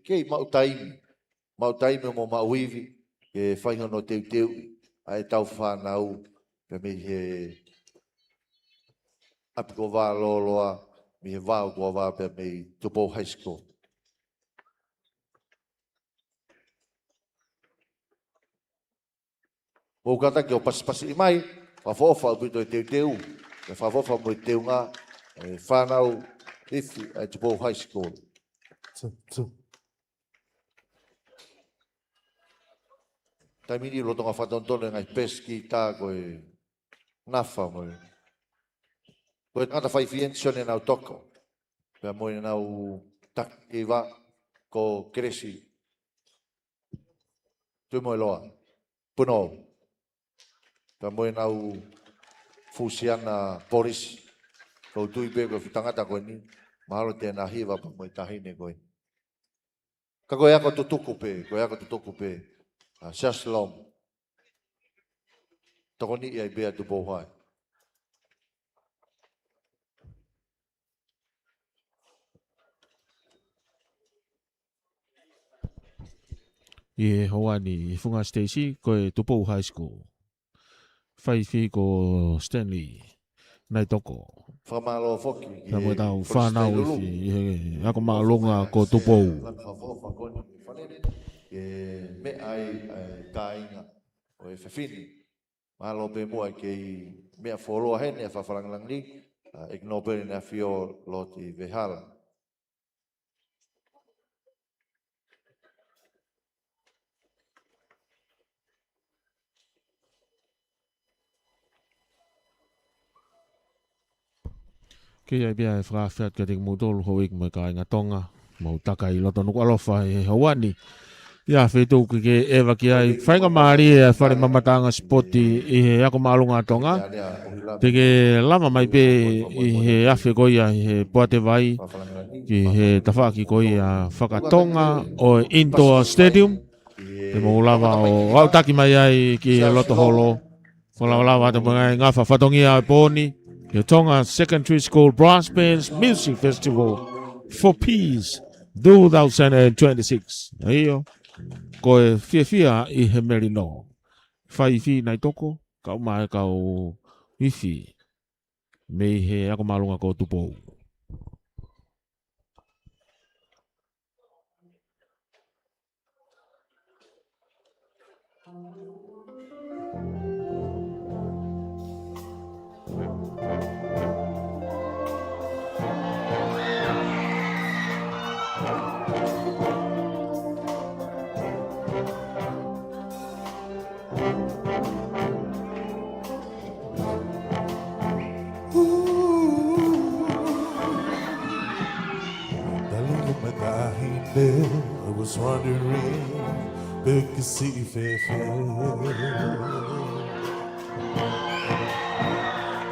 Kei mau taimi mo mauivi, ke whaihono teu, ai tau whanau te mei he apiko wā loloa, mi he wāu kua wā pe mei Tupou High School. O kata ki o pasipasi I mai, whawhofa o pito e teu, e whawhofa mo I teu ngā, e whanau iwi e Tupou High School. Taimini rotonga whatontone ngai peski tā koe nafa mo. Koe ngata whaifiensione nau toko, pia mo nau takiwa ko kresi. Tui mo loa, puno. Ka moe nau fusiana poris, kau tui pe koe tangata koe ni, mahalo tēnā hiwa pa moe tahine koe. Ka koe ako tutuku pe, Shalom. Toko ni iai bea Tupou Hai. I Hawaii Funga Stacy ko Tupou High School. Whaiwhi ko Stanley nai toko. Whamalo foki. Ka mo tau whanau iwi. Ako maalonga ko Tupou. Me ai kainga o e whawhini. Malo pe mua ke mea wholoa hene a whawharangalang ni. Ignobere na fio lo ti Heilala. Kia ai bia e whakawhiat ka te mutolu ho ik mai ka inga Tonga. Mau taka I loto Nuku'alofa e Hawaii. Ia whetu ke ewa ki ai whainga maari e whare mamatanga spoti I he ako maalunga Tonga. Te ke lama mai pe I he awhi koia I he poate vai ki he tawhaki koia whakatonga o Indoor Stadium. Te mo lava o autaki mai ai ki he loto holo. Ko lava te mga ngafa whatongia ai pōni. The Tonga Secondary School Brass Bands Music Festival for Peace 2026. Aio, ko e fia I he meri no. Whaiwhi nai toko, kau mai kau iwi. Mei he ako malunga ko Tupou. I was wondering, big to see if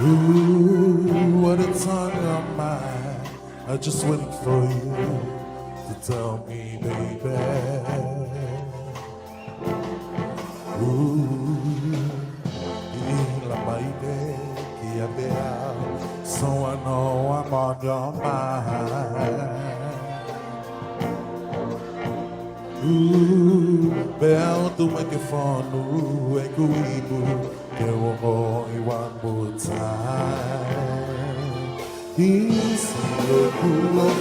ooh, what it's on your mind. I just wait for you to tell me, baby. Ooh, so I know I'm on your mind. Bel tu make it fun, e kuibu, que one more time. He's the cool of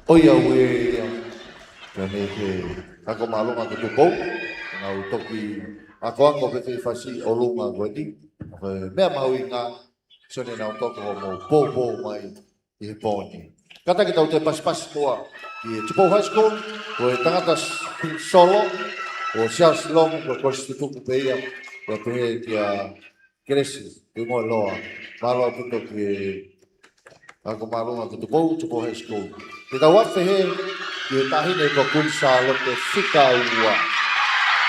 Oia ue kane ke ako malunga ke Tupou nga utoki ako pe te fasi o lunga koe ni mea maui ngā sone na utoko mo popo mai I poni kata ki tau te paspas toa I Tupou High School ko e tangata solo o Charles Long ko kosi tuku pe ia ko pe kia kresi I mo loa malo tuto ki ako malunga ke Tupou High School Te tau awhi he, ki e tahine ko kunsa lo te whika ua.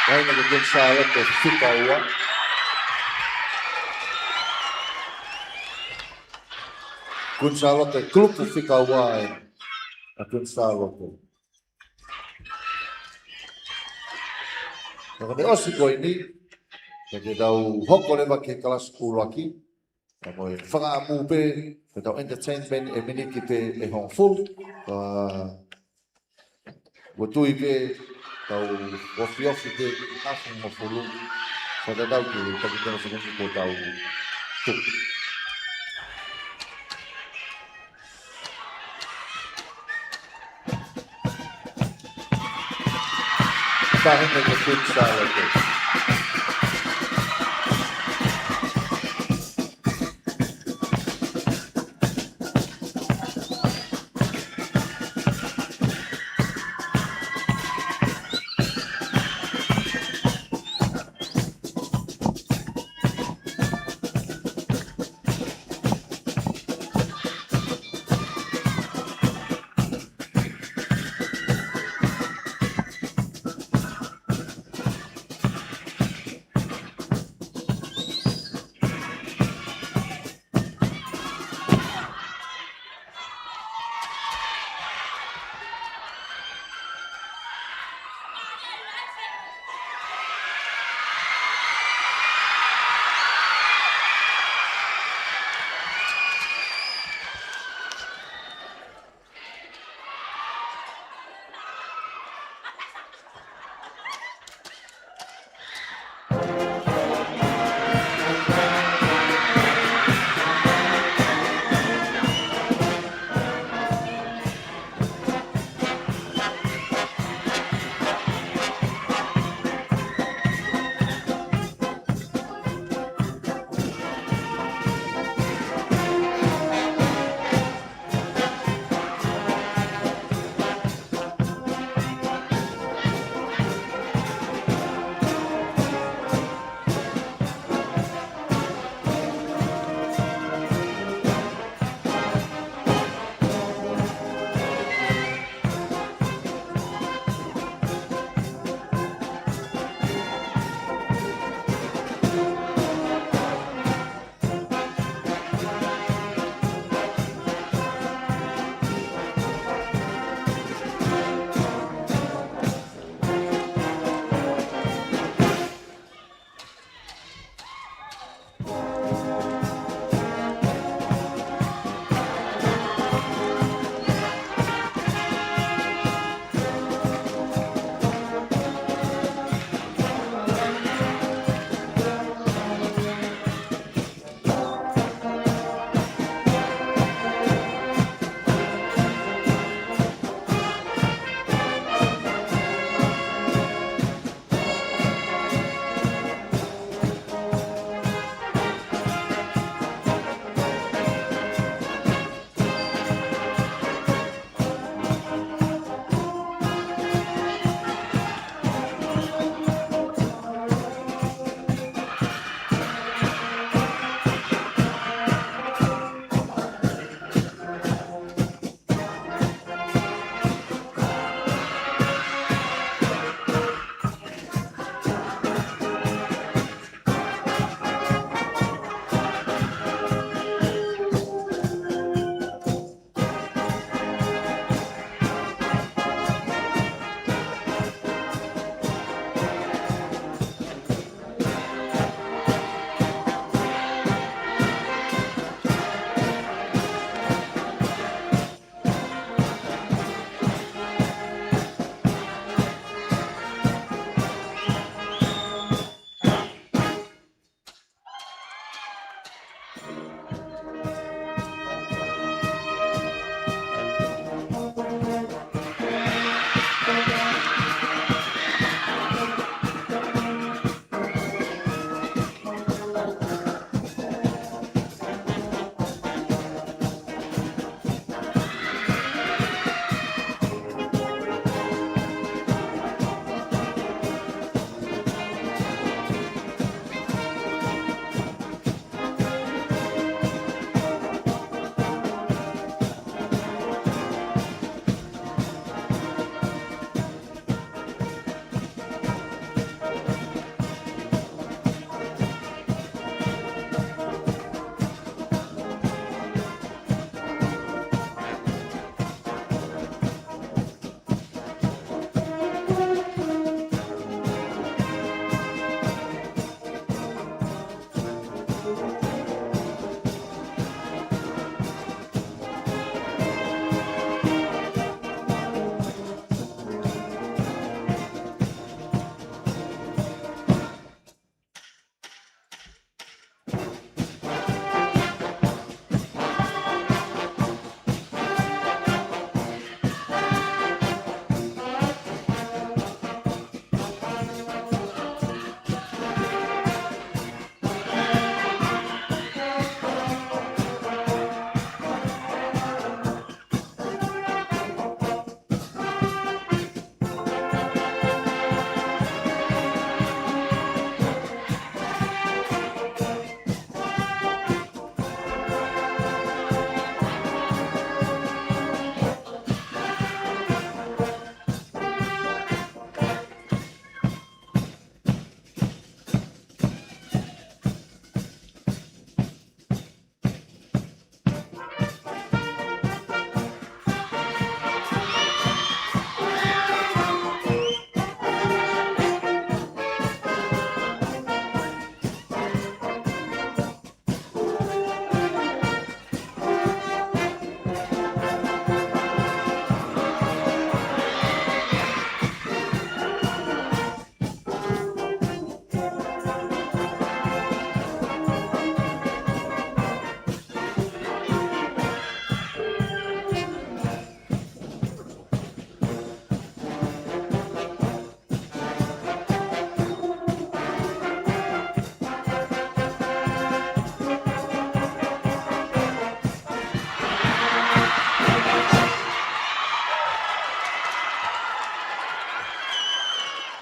Tahine ko kunsa lo te whika ua. Kunsa lo te klupu whika ua e. A kunsa lo te. Naka me osi koe ni, ke tau hoko lewa ke kalas uruaki. Ka moe whakaamu pe, ke tau entertainment e miniki pe e hong full. Wa tui pe tau ofi te afu mo fulu. Sa te tau ki takitana sa kungi ko tau tuki. Tahine ke kunsa lo te.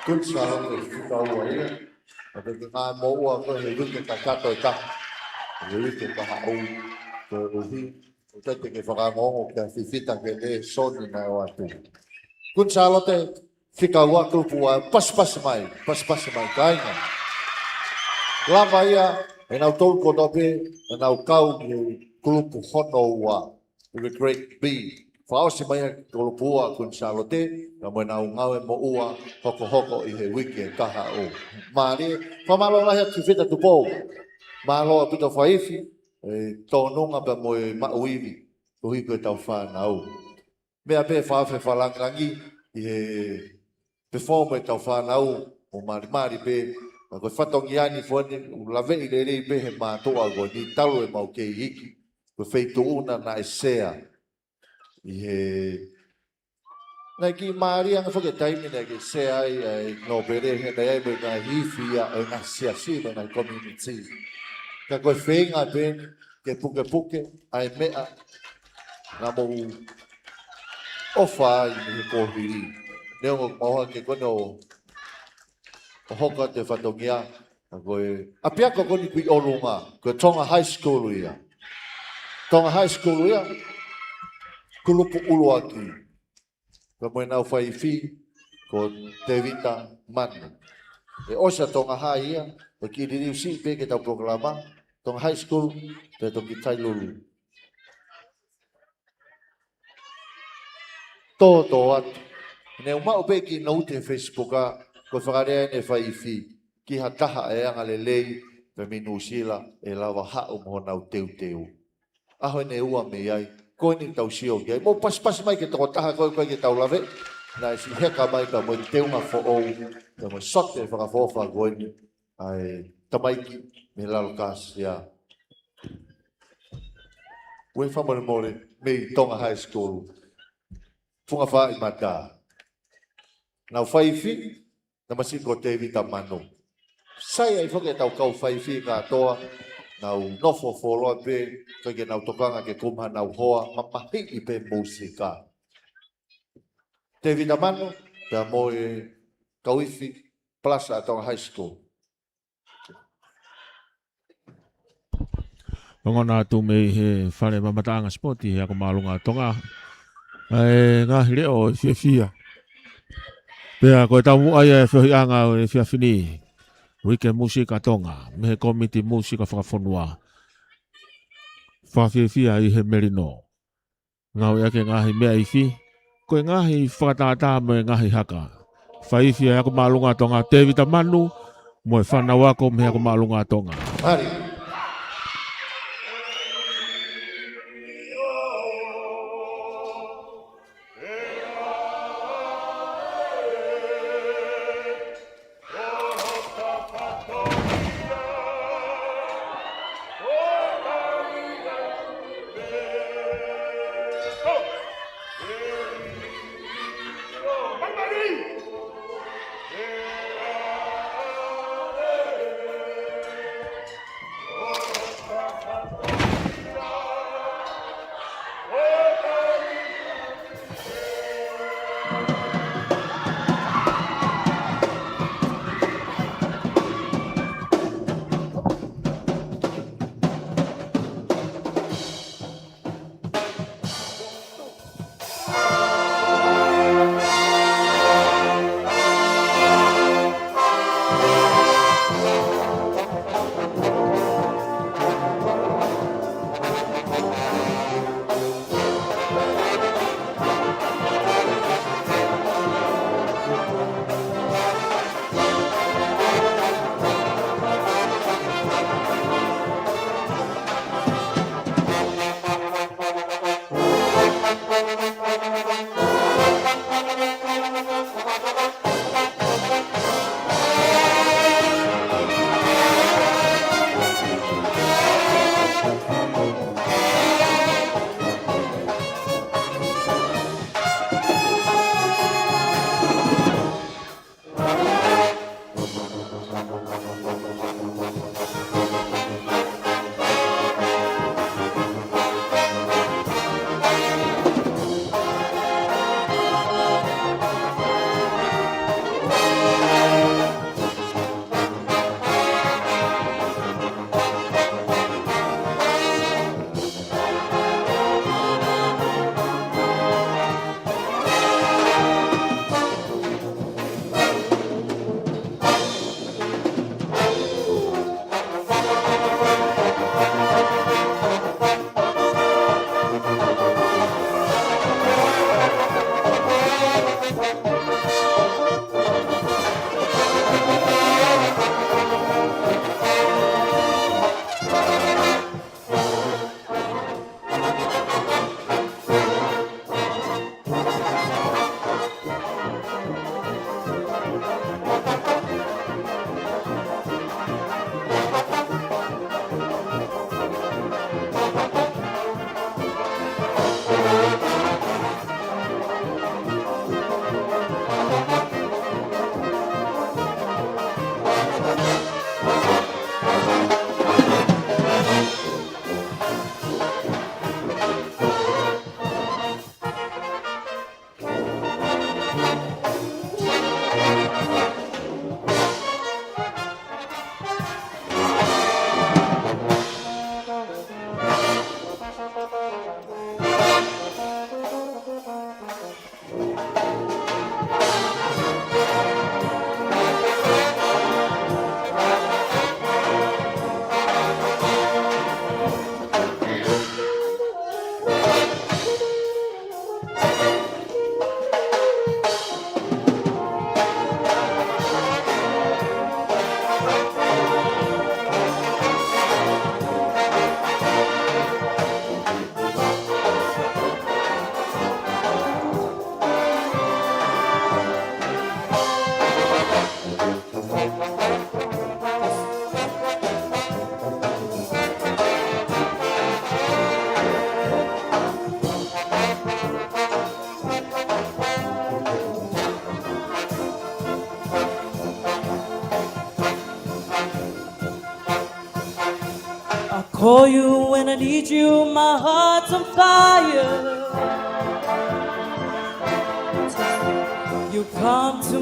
kun sa lo te ka ua ia pe ke nga mo ua ko he wiki ka kato ta he wiki ka ha o ko uhi o te ke whakangongo ka whiwhita ke le soni na o atu kun sa lo te whika ua kulpua pas mai kainga lava ia e nau tolu ko nope e nau kau ki kulupu hono ua the great B Whaosi mai kolopua kun salote, na mo nau ngau e mo ua hoko I he wiki e kaha o. Mari, whamalo lahi atu whita Tupou. Malo a pito whaifi, tōnunga pa mo e mauiwi, kuhi koe tau whanau. Mea pe whawhe whalangangi, I he perform e tau whanau, o mari pe, na koe whatongi ani whani, lawe I le rei pe he mātoa koe, ni talu e mau kei hiki, koe wheitu una na e sea, I he Nai ki maari anga whake taimi nai ki se ai no pere he nai ai mo ngā hiwhia o ngā siasi mo ngā community. Ka koe whenga pēni ke puke ai mea ngā mo ofa ai me he kōhiri. Neo ngō maua ke kone o hoka te whatongia. Ka koe apiako koni kui olunga koe Tonga High School ia. Tonga High School ia kulupu uluaki. Ka moe nau whaiwhi ko te vita manu. E osa tonga hai ia, o ki ririu si pe ke tau proklama, tonga high school, te toki tai lulu. Tō atu. Ne umau pe ki nou te Facebooka, ko whakarea ne whaiwhi, ki hataha e anga le lei, pe minu sila, e lawa hau mo nau teu. Aho ne ua me ai, koe ni tau sio kia. Mo pas mai ke toko taha koe ke tau lawe. Na isi heka mai ka mo te unga fo ou. Ka mo sote whakafofa koe ni. Ai tamaiki me lalo kas. Ya. Ue whamare more me Tonga High School. Funga wha I mata. Nau whaiwhi. Na masiko te vita mano. Sai ai whake tau kau whaiwhi ka toa. Nau nofo wholoa pe, koe ke nau tokanga ke kumha nau hoa, mamahi I pe musika. Te vina manu, te mo e kauifi, Plaza Tonga High School. Pangona atu me he whare mamataanga spoti he ako maalunga tonga. Ngā hire o whiawhia. Pea koe tamu ai e whiawhianga o e whiawhini. Weekend musika tonga, me he committee musika whakawhonua. Whawhiawhia I he merino. Ngau ea ke ngahi mea iwhi, koe ngahi whakatata me ngahi haka. Whaiwhia ako maalunga tonga, te vita manu, mo e whanau ako me ako maalunga tonga. Hari. call you when I need you, my heart's on fire. You come to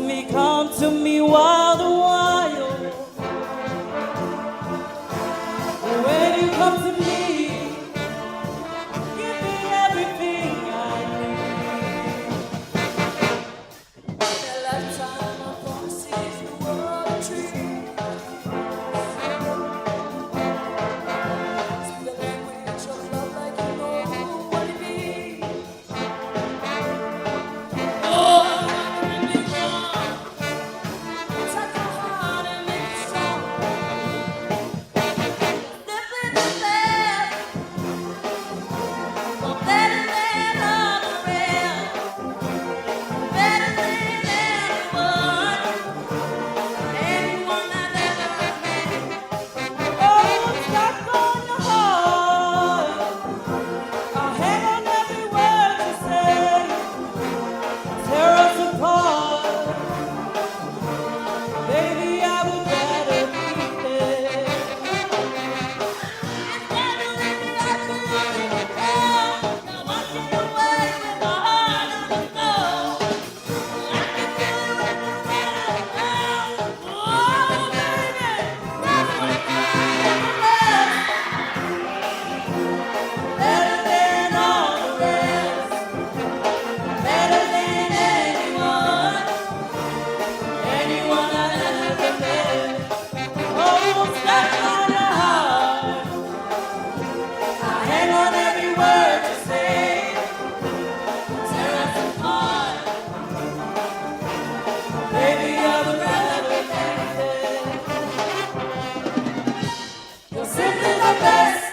me wild and wild. When you come to me, give me everything I need. That lifetime of promises, the world a tree. Speak the language of love like you know what it means. Oh, take my heart and make it strong. Living the best, better than all the rest, better than anyone I've ever met. Oh, stuck on your heart, I'll hang on every word you say, tear us apart. Baby, I would rather be there. Instead of living like a living hell, now walking away with my heart on the floor. I can feel it running around now. Oh, baby, never again. Better than all the rest, better than anyone I've ever met. Oh, stuck on your heart, I hang on every word you say, tear us apart. Baby, I would rather be there. You're simply the best.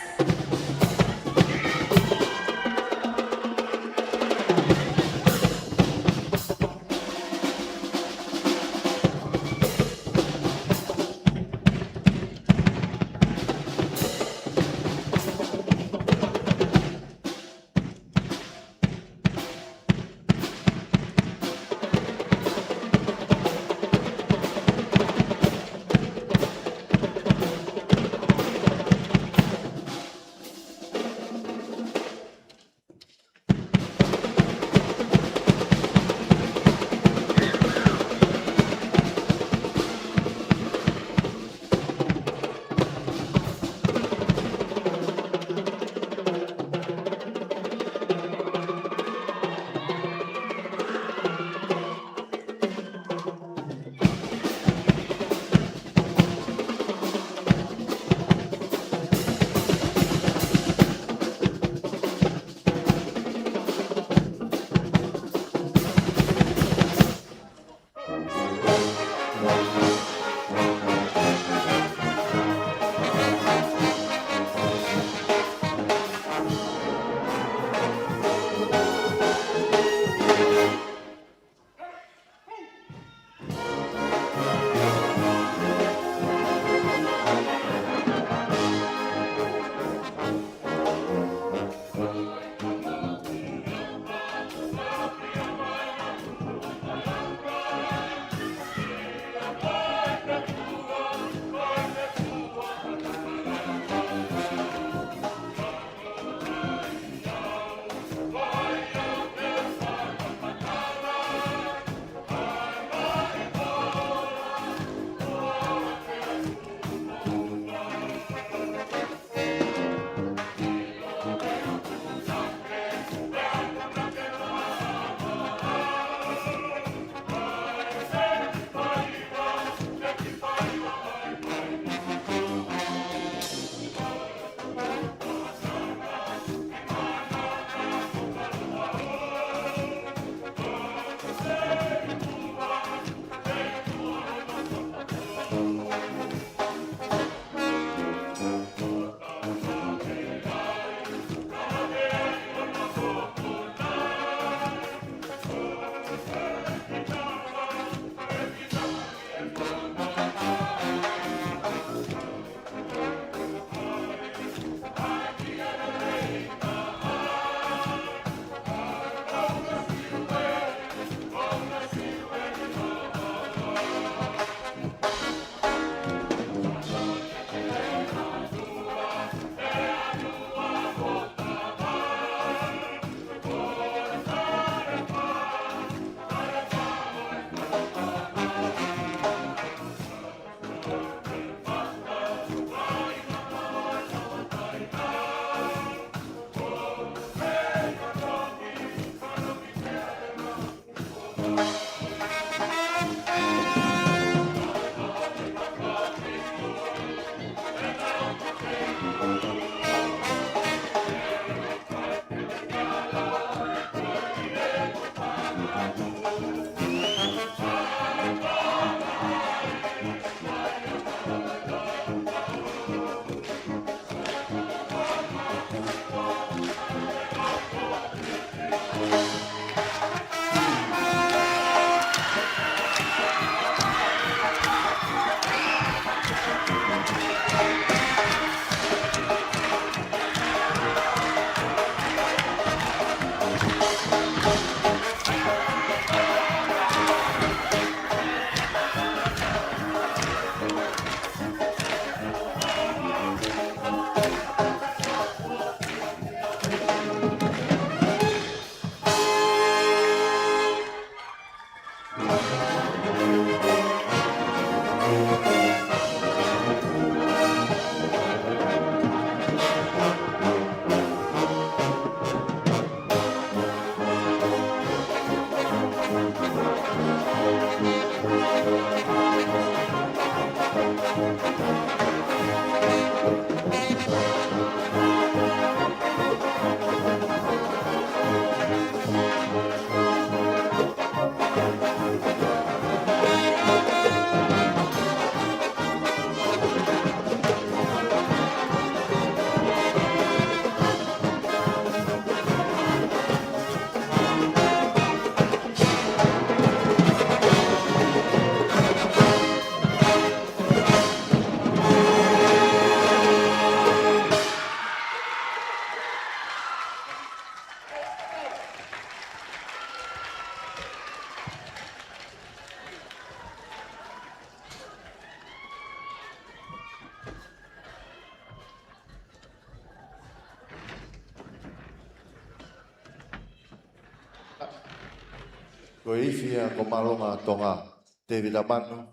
ko ifi ko malonga Tonga David Amanu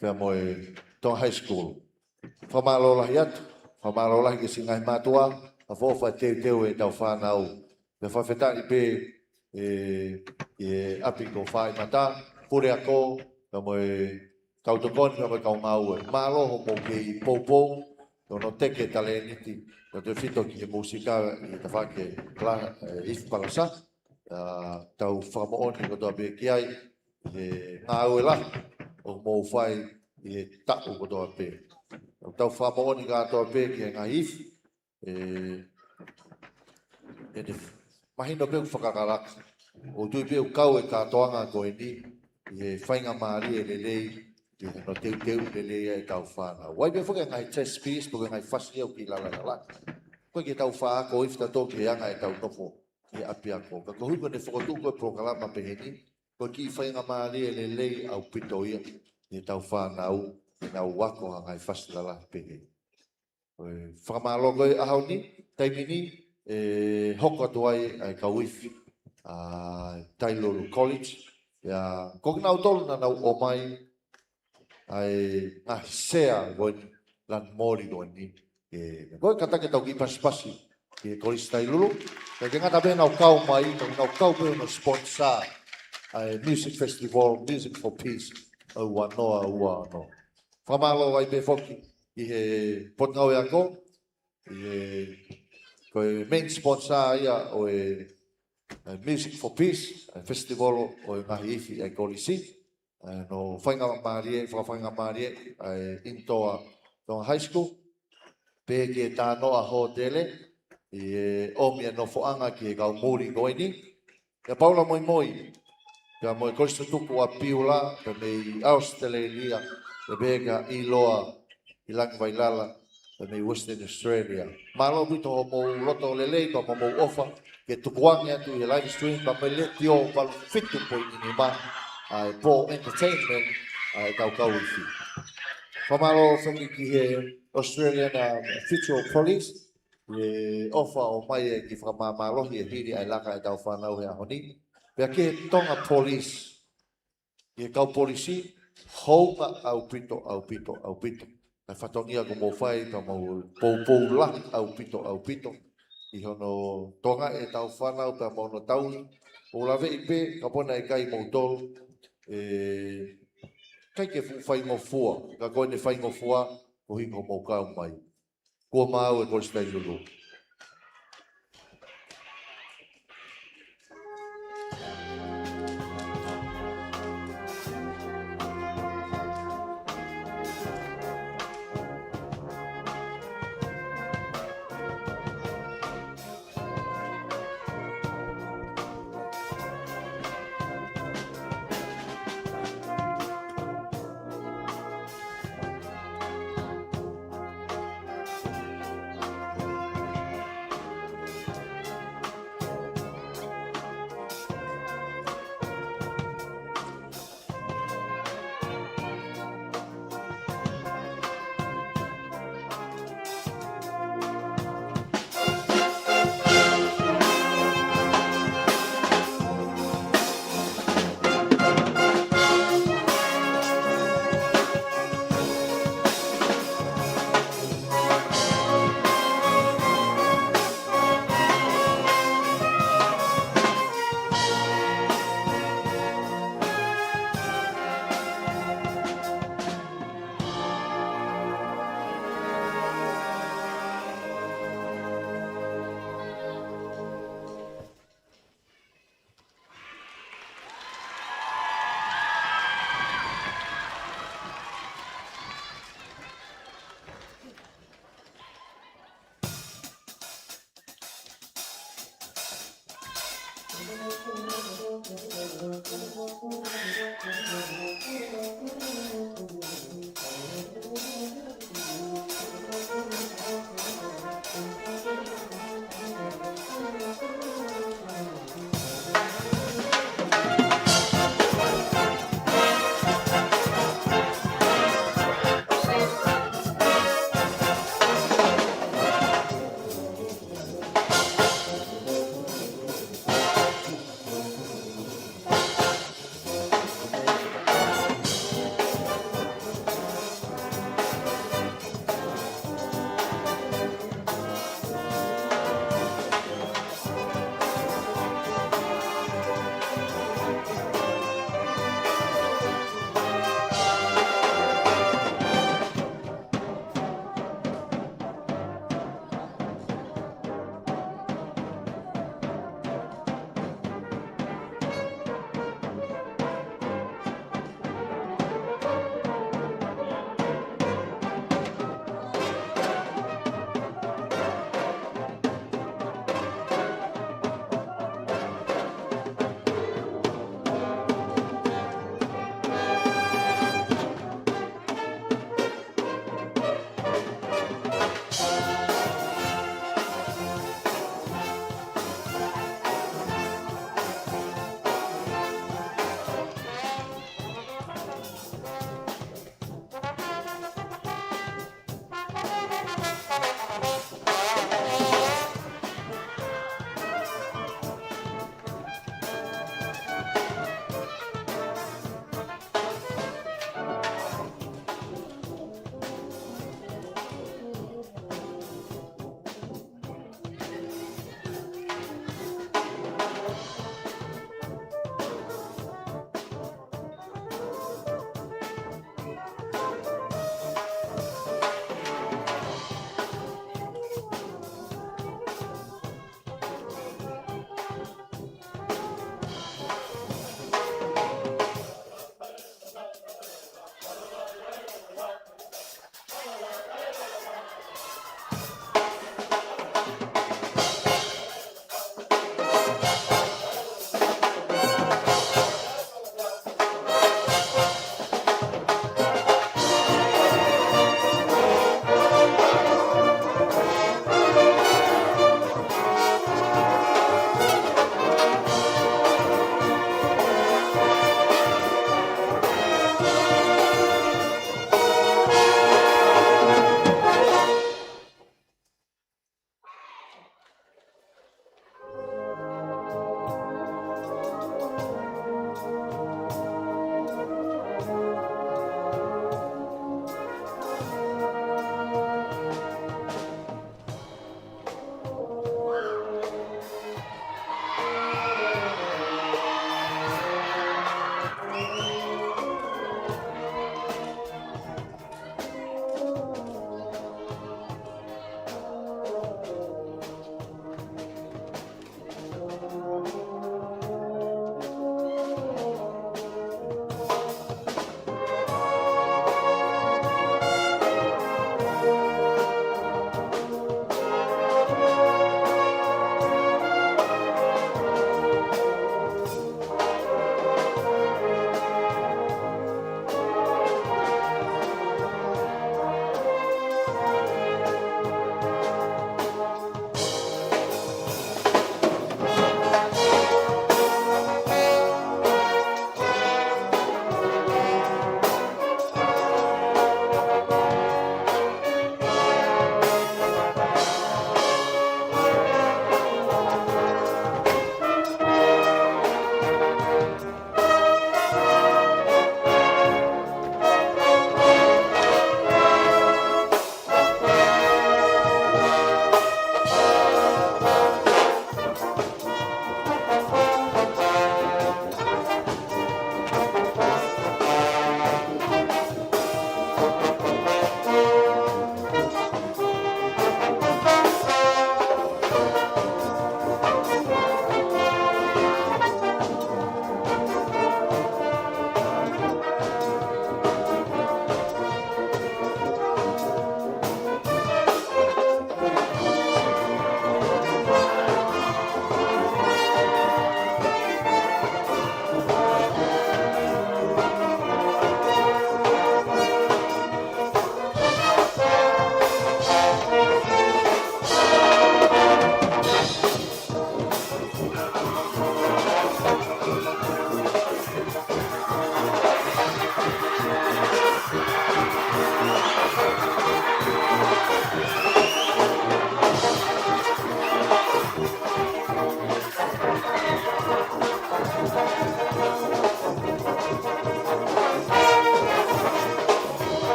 ka mo Tonga High School. Famalola hiat, famalola ki singai matua, a fofa teu e tau whanau. Me whawheta i pe api ko whai mata, pure ako, ka mo kautokoni ka mo kaungau e. Maloho mo ki poupou, no teke tale niti, no te fito ki musika i ta whake if palasa, tau whamaoni ko toa pe ki ai, ngau e la, o mo whai i tapu ko toa pe. Tau whamoni ka toa pe ki ngā if, mahino peu whakakaraka. O tui peu kau e katoanga ko e ni, i whainga maari e lelei, i no teu lelei e tau whana. Wai pe whaka ngai test piece, puka ngai whasi au ki la. Koe ki tau whaa ko if tato ki anga e tau tofo, ki api ako. Ka kohuko ne whakotu koe prokalama peheni, koe ki whainga maari e lelei au pito ia, i tau whana au, i nau wako hangai whasi la pehe. Whakamalo koe ahau ni, taimini, hoko atuai ai kauifi, Tupou College. Ko nau tolu na nau o mai ai sea goen lan mori goen ni. Koe katake tau ki pasipasi ki College Tailulu. Ke ngata be nau kau mai, nau kau pe no sponsor ai music festival, Music for Peace. Au wanoa ua no. Whamalo ai be foki i he potngau e ako. Koe main sponsor ia o Music for Peace, festival o ngahi ifi ai kolisi. No whainga maarie, ai intoa Tonga High School. Pe ki e tānoa hotele, i omia no foanga ki e kau muri goini. Ia paula moi, ia moi koristo tupu a piula, pe mei Australia, pe bega i loa, i langi Heilala, pe mei Western Australia. Malo bito ho mo loto lelei, pa mo ofa, ke tukuangi atu i live stream, pa me leti o palu fitu po i ni ma, ai po entertainment, ai kau ifi. Whamalo whangi ki he Australian Federal Police, e ofa o mai e ki whamamalohi e hiri ai laka e tau whanau he ahoni. Pea ke Tonga Police, i kau polisi, hounga au pito. Ai whatongia ko mo whai, ka mo pou laki au pito. I hono Tonga e tau whanau, ka mo no tauni. O lawe i pe, ka pona e kai mo tolu. Kai ke whai mo fua, ka koe ne whai mo fua, ko hingo mo kau mai. Kua mau e kore stai lulu.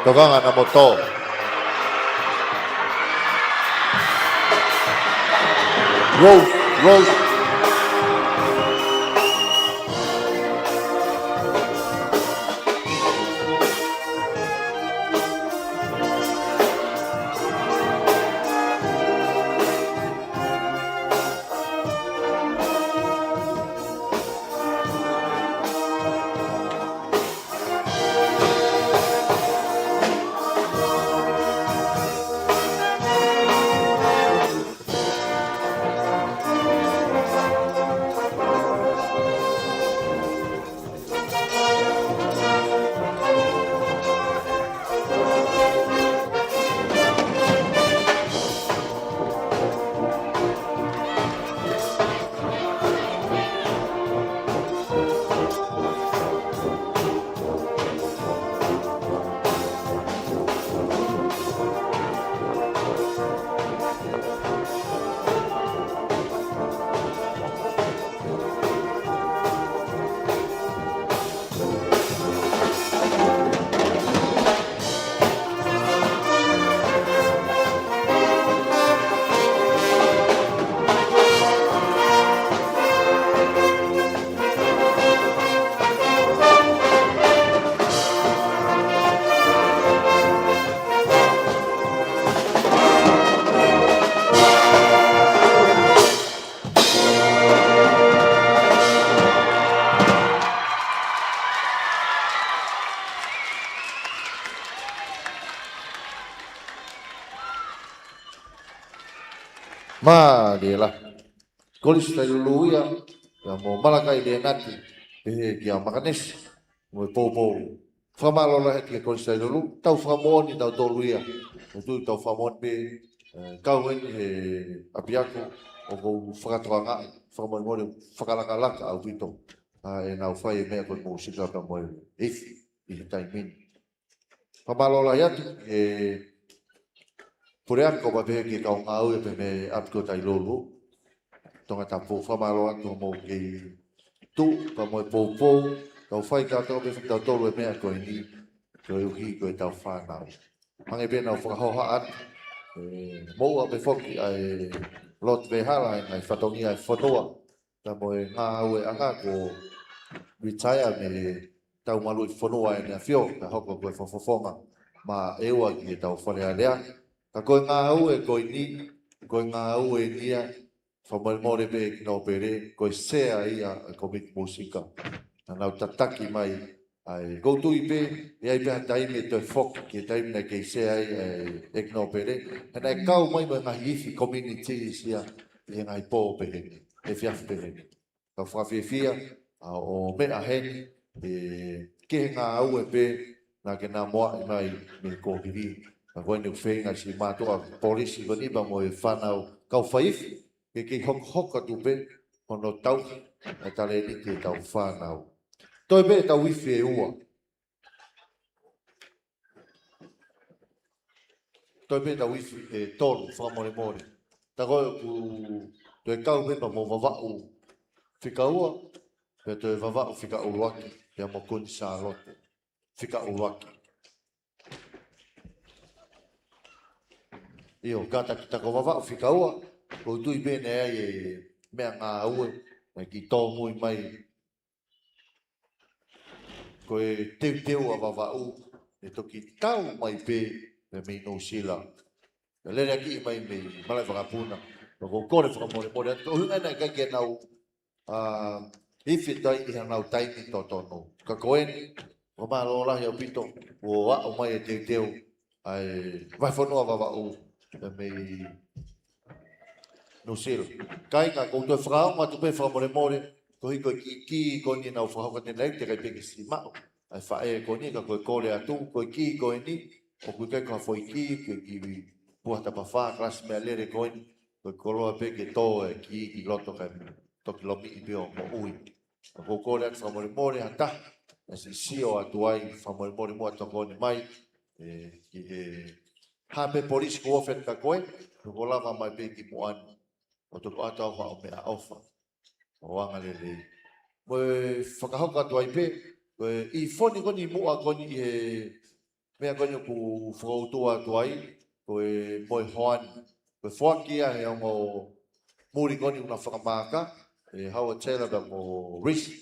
Tokanga na moto. Rose. Ma dia lah. Kolis tai lulu ya. Ya mo malakai dia nati. Kia makanis. Mo popo. Fama lola kia kolis tai lulu. Tau famon tau tolu ya. Itu tau famon be. Kau ini apiako. O ko whakatoanga. Whakamon mo whakalakalaka au vito. E nau whai mea koe musika ka mo ifi. I tai min. Fama lola ya tu. Pureako ba pehe ki kau ngau e me apko tai lolo. Tongatapu whamaro atu mo ki tu, pa mo e poupou. Tau whai kato pe whakatau tolu e mea koe ni. Koe uhi koe tau whanau. Mange pena o whakahoha atu. Moua pe whoki ai lot vehala e ngai whatongi ai whanua. Ta mo e ngā au e anga ko retire me tau malu i whanua e nea whio. Ta hoko koe whawhawhonga. Ma eua ki e tau whanea lea. Ka koe ngā au e koe ni, koe ngā au e nia, whamaremore pe ki nau pere, koe sea ia a komik musika. Na nau tataki mai, ai koutu i pe, e ai peha taimi e toi whok, ki e taimi na kei sea ai e ki nau pere. E nai kau mai mai ngahi ifi communities ia, e ngai pō pere, e whiaf pere. Ka whawhiawhia, o mea heni, e ke ngā au e pe, na ke nā moa i mai me kōhiri. Ka koe ni whenga si mātua polisi wani ba mo e whanau kau whaifi ke ki hoka tupe hono tau e tale ni te tau whanau. Toi be tau wifi e ua. Toi be tau wifi e tolu whamore more. Ta koe ku toi kau me ba mo wawau whika ua pe toi wawau whika uruaki pia mo kuni sa lote. Whika uruaki. Io, gata ki tako wawa o whika ua, ko tui bene ai mea ngā ue, ki tō mui mai, koe teu a wawau, e toki tau mai pē, me mei no sila. E lere aki mai mei, malai whakapuna, ko kore whakamore, o hunga nei kai ke nau, iwi tai i hanau taimi tō tono. Ka koeni, o maa lo lahi au pito, o a o mai e teu, ai vai whanua wawau, me mei no sila. Kai ngā koutou e whakao, ngā tupe whakamore, ko hiko ki koni nau whakao te nei, te kai peke si mao. Ai whae koni, ka koe kore atu, koe ki koeni, o koe kai ka whoi ki puhata pa wha, klasi mea lere koeni, koe koloa peke tō e ki loto kai toki lomi i pio mo ui. Ko kore atu whakamore hata, e si sio atu ai whakamore mua tokoni mai, hape polisi ko ofet ka koe, ko lava mai peki moani, o toko atu au hao mea ofa, o anga lere. Koe whakahoka atu ai pe, I foni koni mua koni mea koni ku whakautua atu ai, koe moe hoani, koe whakia he ongo muri koni una whakamaka, haua tēla ba mo risi,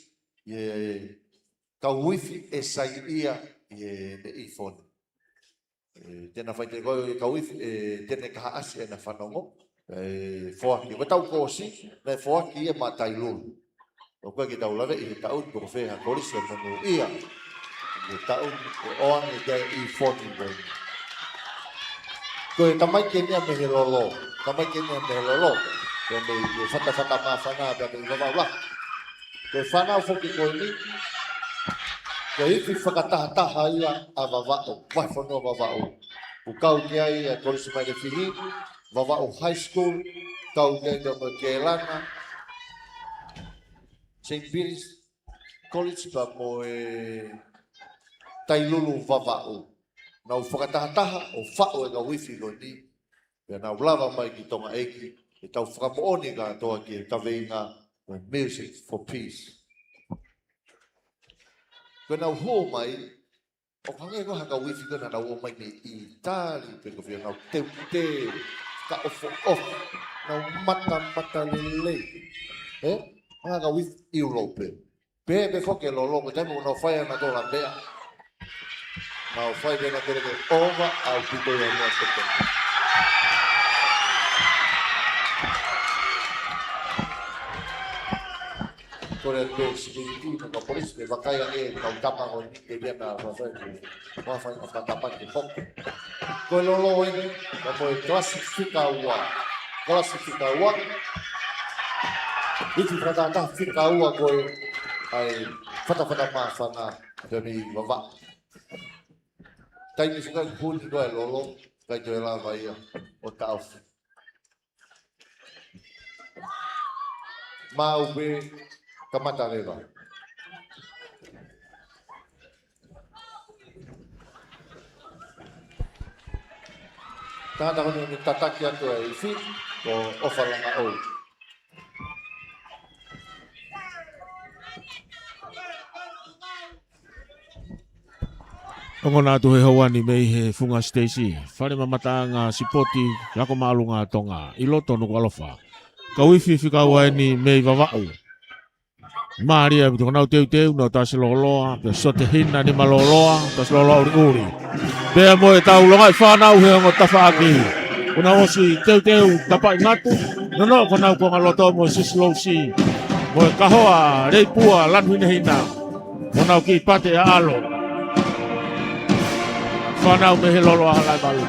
kau wifi e sai ia ne I foni. Tēnā whai te koe kau wifi tēnei kaha asi e na whanongo, whaki, koe tau kōsi, nei whaki e mātai lulu. O koe ki tau lawe I he taun ko wheha korisi e manu ia. He taun e oan e kai I whoni koe. Koe tamai kenia me he lolo. Tamai kenia me he lolo. Koe me whata maa whana pia me wawawa. Koe whanau whoki koe ni. Koe iwi whakatahataha ia a wawao. Wai whanua wawao. Ko kau ki ai a korisi mai le whihi. Wawao high school. Kau ki ai te mo Keilana. St. Peter's College pa mo tailulu wawao. Nau whakatahataha o whao e ka wifi ko ni. Pea nau lava mai ki tonga eki. E tau whakamooni ka toa ki e kaweinga Music for Peace. Koe nau huo mai, o hange ko haka wifi ko na nau huo mai ni I tali. Pea ko whia nau teu, ka ofo, nau mata lelei. Nga with Europe. Pe foke lolo ko temo no fai na to lambea. Na fai na tere over au pito ya na tete. Kore ko spiriti no polisi ke vakaya e ka tapa ko ni ke dia na fai. Wa fai na tapa ke fok. Ko lolo e ko classifica wa. Iti whakata whika ua koe ai whata maa whana te mi wawa. Taimi whika I pūni koe lolo, kai te lawa ia o tauwhi. Mā upe kamata rewa. Tāna honi mi tataki atu ai whi, ko ofalanga ou. Ongo nā tu he hawani mei he funga Stacy. Whare mamata ngā sipoti yako maalu ngā tonga. I loto Nuku'alofa. Ka wifi whikau ai ni mei wawau. Māria bitu kanau teu no tasi loloa. Pea sote hina ni maloloa. Tasi loloa uri. Pea moe tau longai whanau he ongo tawhaaki. Una osi teu tapai ngatu. Nono kanau ko ngā loto mo sislousi. Moe kahoa reipua lanhuina hina. Monau ki pate a alo. Whanau me he lolo a halai malu.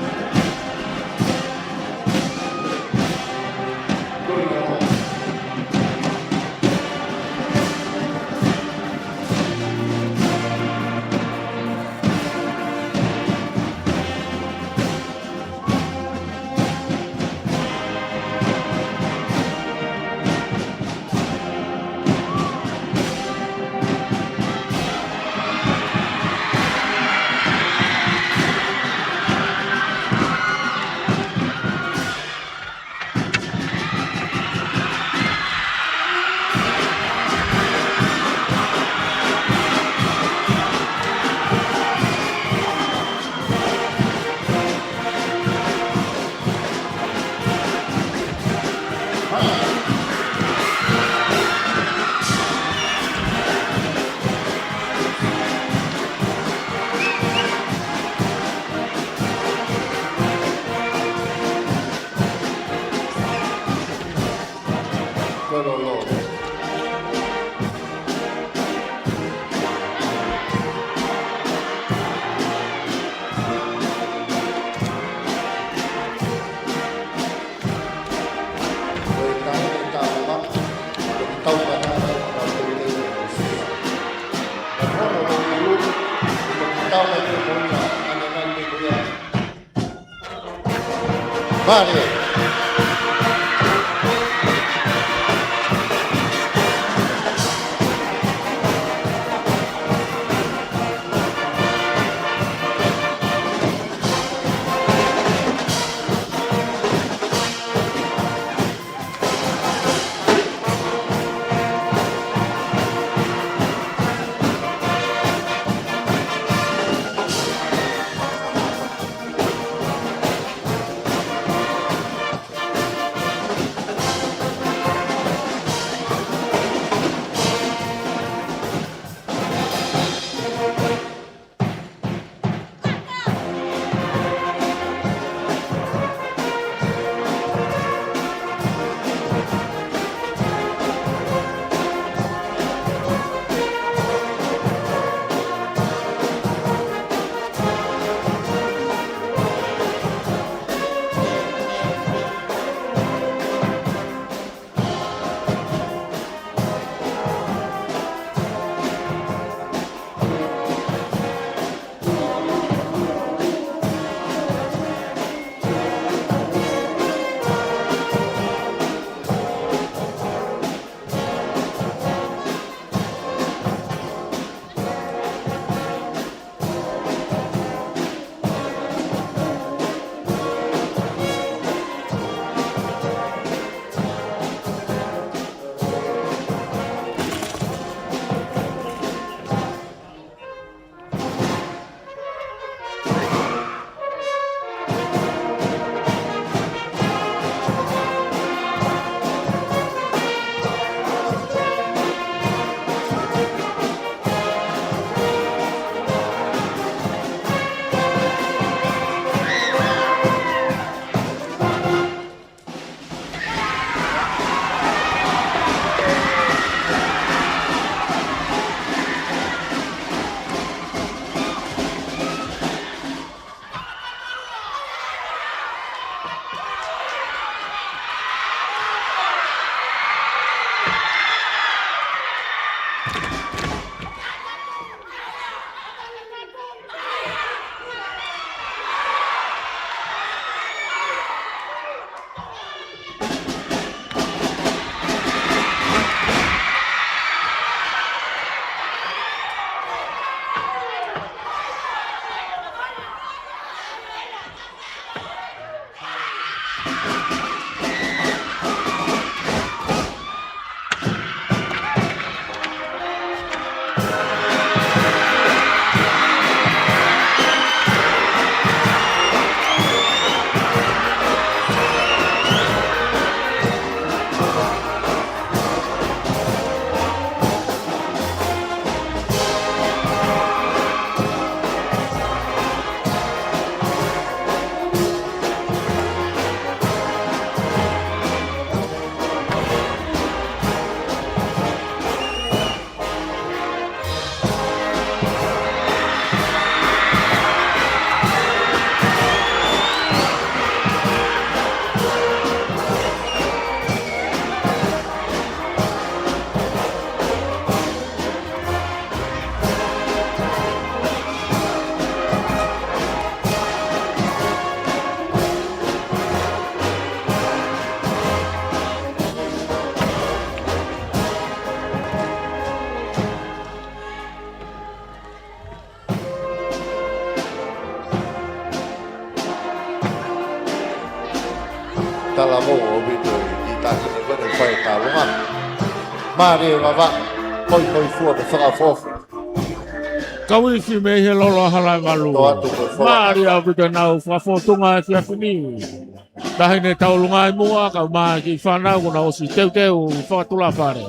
lo. Vale. tala mo o bito i ta ni ko ni fai ta longa ma re wa wa koi koi fu de fra fo Kawi fi me he lolo hala malu. Mari au bito nau fa fo tunga fi afini. Tahi ne tau lunga i mua ka ma ki whanau kuna o si teu teu whakatula whare.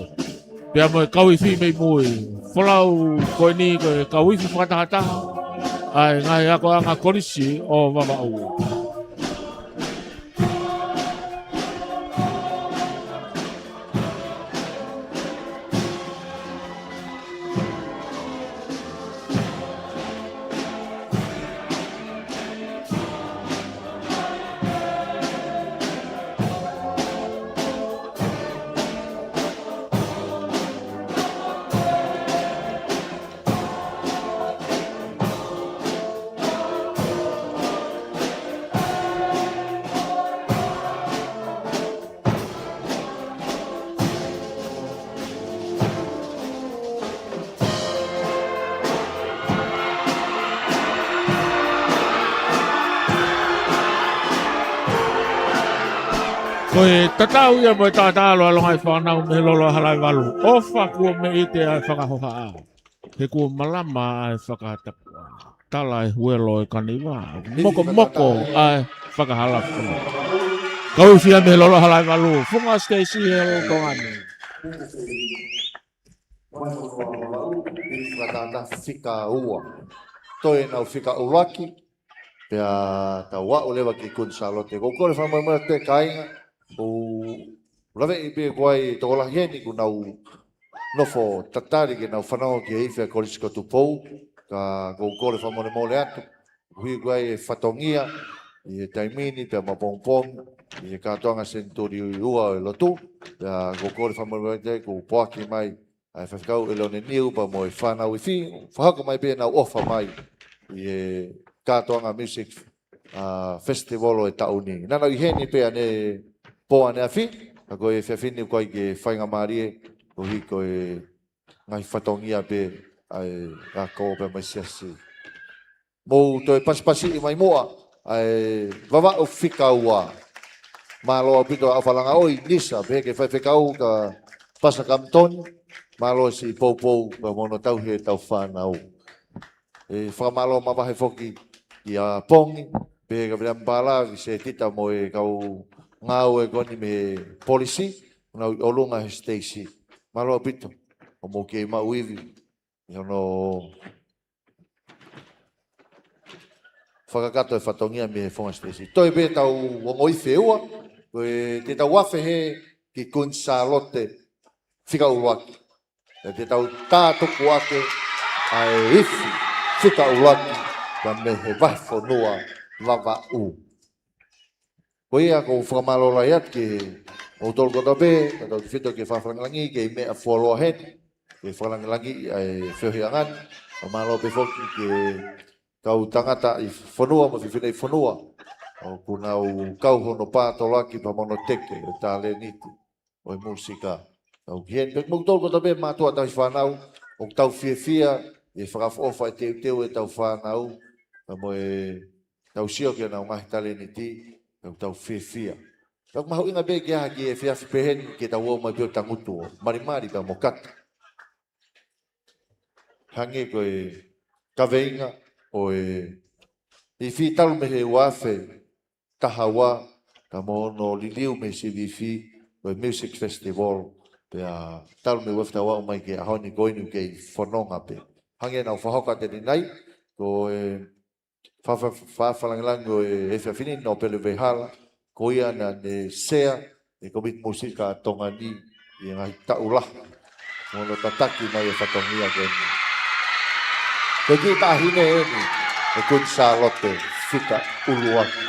Pea mo e kawi fi me mui. Whalau koe ni koe kawi fi whakatahataha. Ai ngai ako anga korisi o wamau. Koe tatau ia mo tatalo alonga I whanau me lolo halai walu. Ofa kua me ite ai whakahoha a. He kua malama ai whakatapua. Tala e huelo e kaniwa. Moko ai whakahala whanu. Kau fia me lolo halai walu. Funga Stacy he lo tongane. Whatata fika ua. Toi nau fika uraki. Pea ta wa'u lewa ki kun salote. Ko kore whamai mara te kainga. O lawe I pe kuai tokola heni ku nau nofo tatari ke nau whanau ki eiwhea College ko Tupou. Ka ko kore whamone mole atu. Hui kuai e whatongia. I e taimini pea mapongpong. I e katoanga senturi ua e lotu. Pea ko kore whamone mole te ku poaki mai. Ai whakau e lone niu pa mo e whanau I fi. Whahaka mai pe nau ofa mai. I e katoanga music festival o e tauni. Nana I heni pea ne poa ne afi. Ka koe e whiawhini koe ke whainga marie. Ko hi koe ngai whatongia pe ai a ko pe mai siasi. Mo toi paspasi I mai moa. Ai wawa o whika ua. Malo apito a whalanga oi nisa. Pe ke whaiwhikau ka pasa kamtoni. Malo si pou ka mono tau he tau whanau. E whamalo mawahe whoki I a pongi. Pe ka vira mbala se tita mo e kau ngau e goni me polisi. Nau olunga he Stacy. Malo apito. O mo kei mauivi. Iono whakakato e whatongia me Funga Stacy. Toi pe tau wongoife ua. Koe te tau wafe he ki kun salote whika uruaki. Te tau tātoku ake ai ifi whika uruaki ka me he whaifonua wawa u. Ko ia ko whakamalola iat ki o tolu kota be, ka tau ki whito ki whawhalangi ke I mea fuoloa heni, ke whalangi ai whiohiangan, o malo pe whoki ke kau tangata I whanua, ma whiwhina I whanua, o kunau kau hono pātolaki pa mono teke, o tāle niti, o I musika. Au hien pe mo tolu kota be mātua tau I whanau, o tau whiawhia, e whakafofa e teu e tau whanau, ka mo e tau sio ke nau ngahi tale niti, o tau whiawhia. Kau mahu inga be ke aha ki e whiawhi pehen ke tau o mai pio tangutu o marimari ka mo kata. Hange ko e kaweinga o e I whi talu me he wafe tahawa ka mo no liliu me si wifi o e music festival pea talu me wafta wau mai ke ahoni goinu ke I whanonga pe. Hange nau whahoka te nai ko e whawhalangilango e whiawhini no pele Heilala ko ia na ne sea e komit musika Tonga ni I ngai taulaha. Mono tataki mai e whatongia ke ni. Ko ki tahine e ni e kun salote whika uruaki.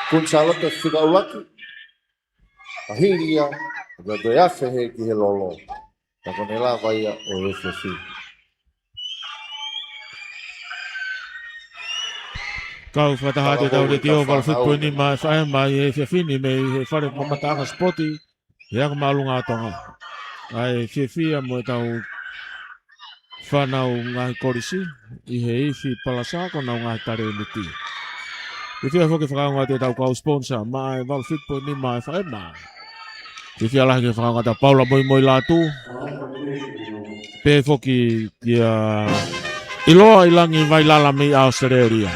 Kun salote whika uruaki. Ahiria, ga doe afe he ki he lolo. Ta kone la vaia o e whiawhi. Kau whataha te tau re tio wala whitpo ni mai whae mai e whiawhini me he whare mamataka spoti. He aka maalunga atonga. Ai whiawhia mo e tau whanau ngahi korisi. I he iwi palasa ko nau ngahi tare niti. I whia whoke whakaunga te tau kau sponsor. Mai wala whitpo ni mai whae mai. I whia lahi ke whakaunga ta Paula moi lātu. Pe whoki kia iloa ilangi Heilala me Australia.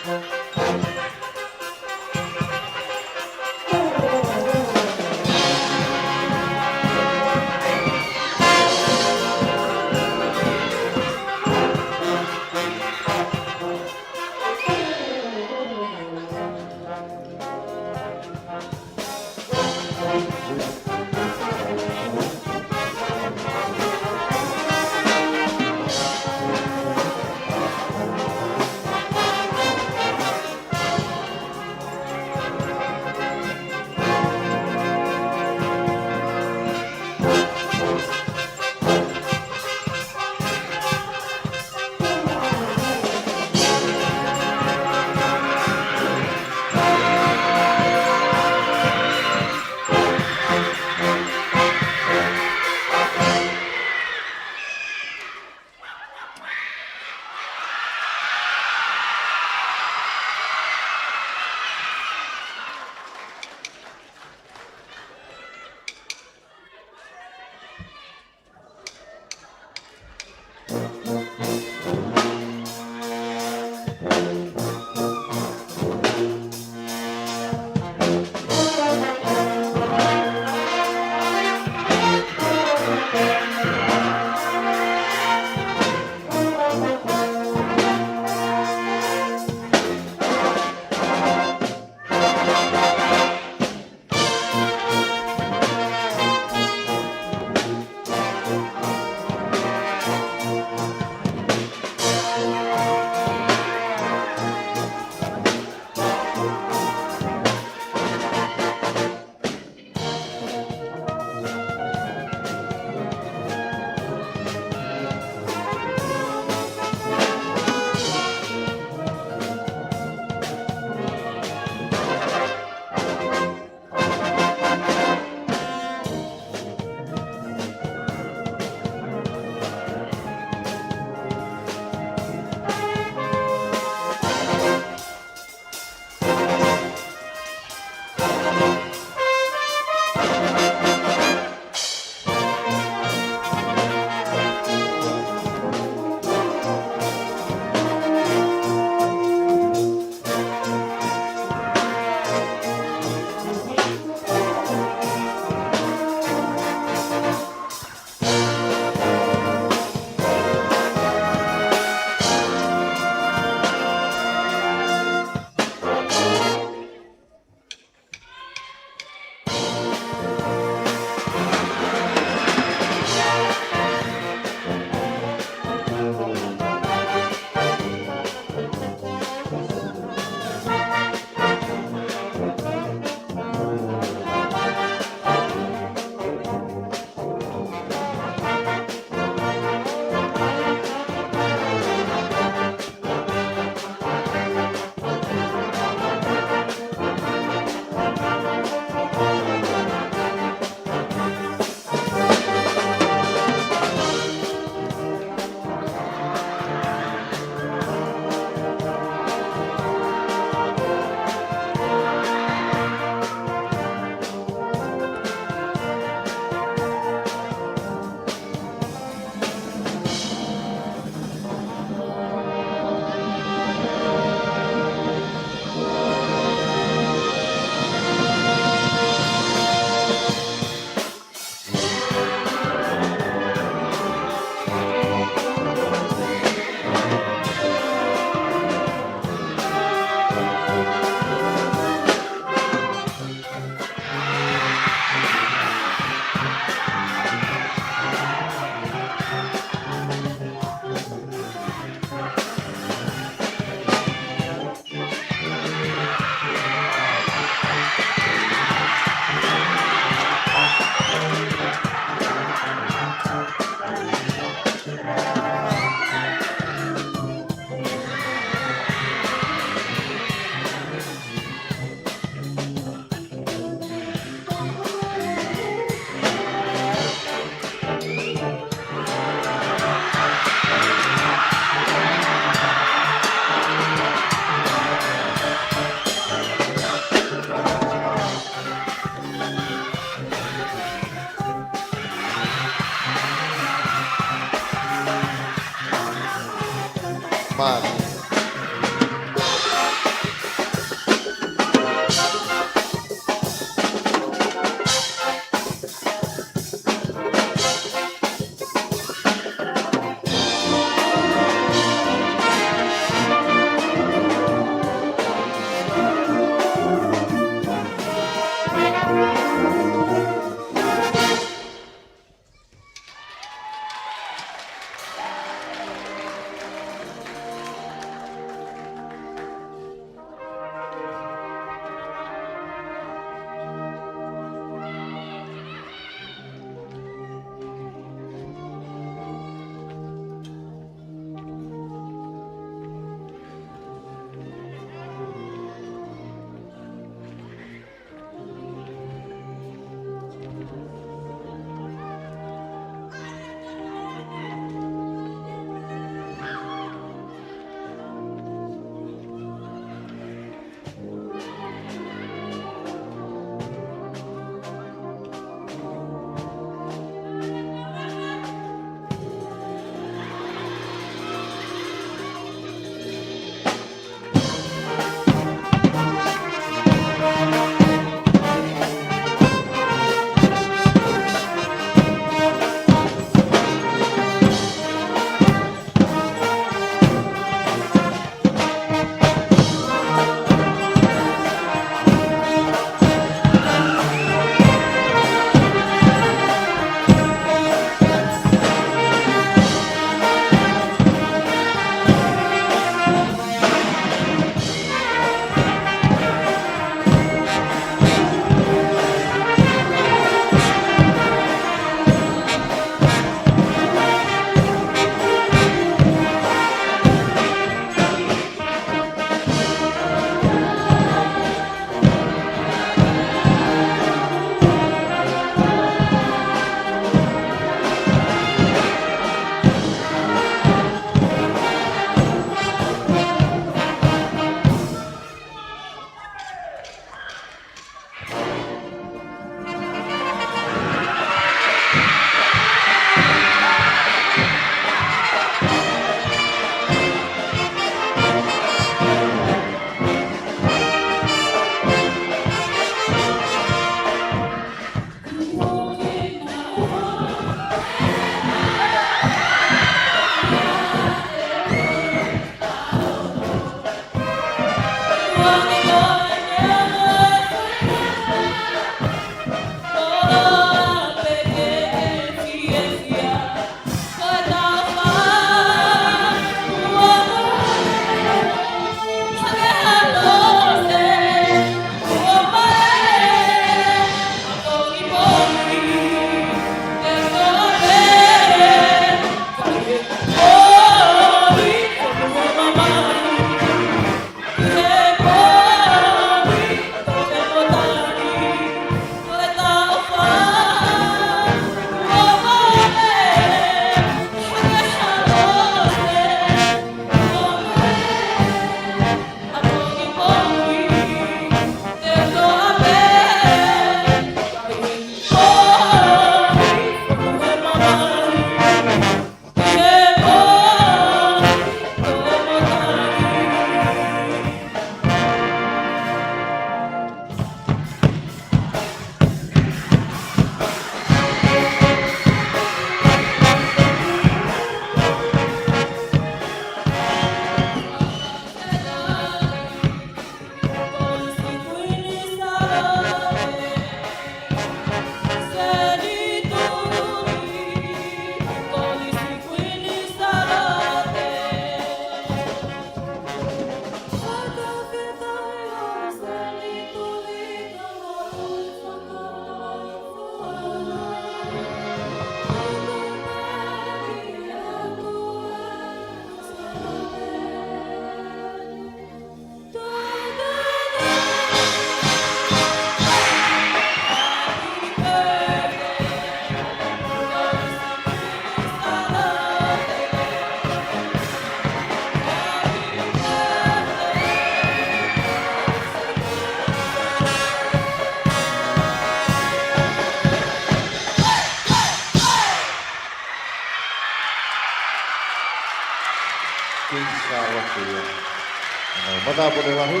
Mata po na lahi,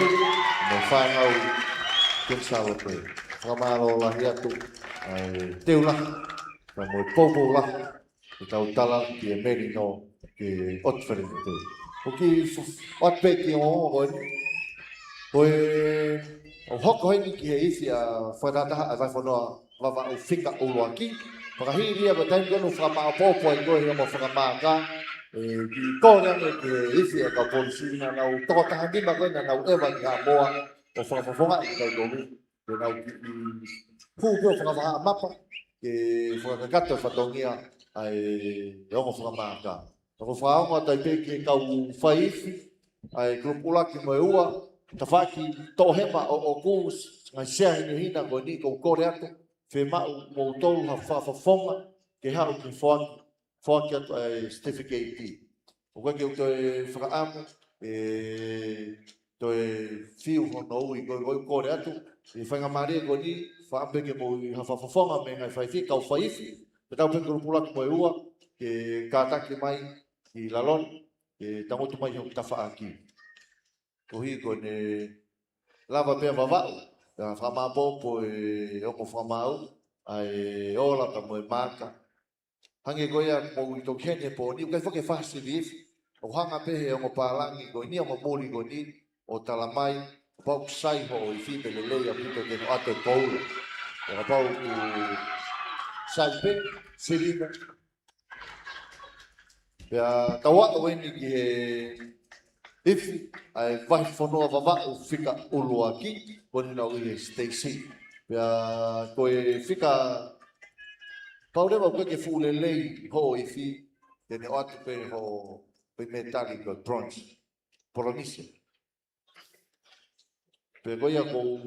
may whanau kinsawa po. Whamaro lahi atu, ay teula, na mo popo la, ikaw tala ki e meri no ki otwhere te. O ki otpe ki o koe o hoko hei ki he isi a whanataha a vai whanoa wawa o whika o loaki. Whakahi ria ba taim kono whakamā popo ai koe hea mo whakamā ka. Ki kōrea me ki he isi a ka polisi na nau tokotaha nima koe na nau ewa ki ngā moa o whakafonga i kai tōmi. Ke nau ki pūpio whakawha mapa ke whakakato whatongia ai ongo whakamā ka. Nako whaonga tai pe ki kau whaifi ai klupulaki mo e ua. Ta whaki tōhema o kūs ngai sea hina koe ni kou kore ato whe mau mou tolu ha whawhawhonga ke hau ki whaki atu ai certificate pi. O koe ki o toi whakaamu toi whiu hono ui koe kore atu i whainga maria koe ni whaapeke mou ha whawhawhonga me ngai whaifi kau whaifi me tau pengu rupulaki mo e ua ke kātaki mai i lalon ke tangotu mai hau tawha aki. Kohi kone lava pia vavau, whamapopo e ongo whamau, ai ola ka mo e maka. Hange koia mo i tō kene po ni, ukai whake whasi vifi, o hanga pehe ongo pālangi koi ni, ongo mōri koi ni, o talamai, o pau kusai ho i whipe le leia pito keno ato e koula. O pau ku sai pe, sirina. Pea tawa o weni ki he ifi, ai vai whanua wawau whika ulua ki, koni nau i Stacey. Pea koe whika paurewa koe ke fulelei ho ifi, tene o atu pe ho pe metali koe bronze, Polynesia. Pea koe ia kou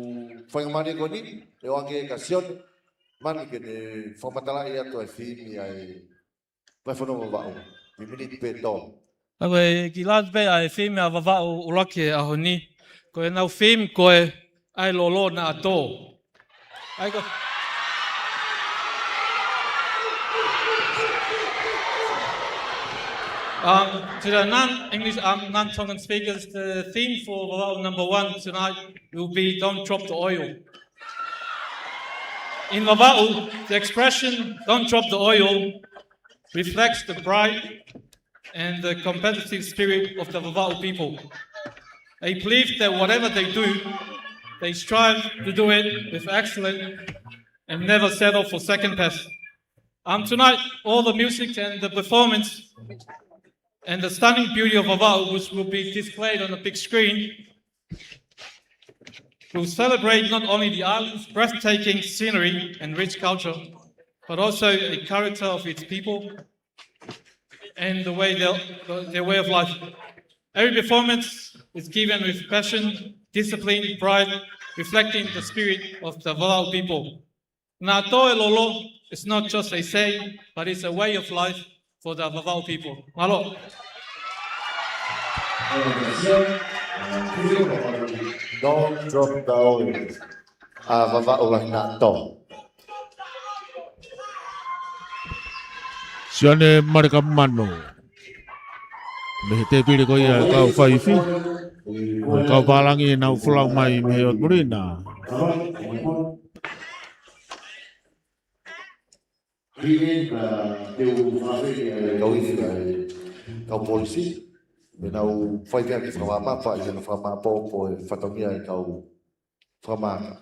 whaingamari koni, e wange ka sione, mani ke ne whamatalai atu ai whimi ai vai whanua wawau, i miniti pe tō. Koe ki latpe ai whim a wawau urake a honi. Koe nau whim koe ai lolo na ato. Ai ko... To the non-English, non-Tongan speakers, the theme for wawau number 1 tonight will be "Don't Drop the Oil." In wawau, the expression "Don't drop the oil" reflects the pride and the competitive spirit of the Wawau people. They believe that whatever they do, they strive to do it with excellence and never settle for second best. Tonight, all the music and the performance and the stunning beauty of Wawau, which will be displayed on the big screen, will celebrate not only the island's breathtaking scenery and rich culture, but also the character of its people and the way their way of life. Every performance is given with passion, discipline, pride, reflecting the spirit of the Wawau people. Nā toe lolo is not just a saying, but it's a way of life for the Wawau people. Malo. Don't drop the oil. Wawau lahi nā tō. Siane marika mano. Me te pire ko ia kau whaifi. Kau palangi nau whulau mai me o murina. Kau ifi kau polisi. Me nau whaifi ki whamamapa i tena whamapopo e whatongia i kau whamaka.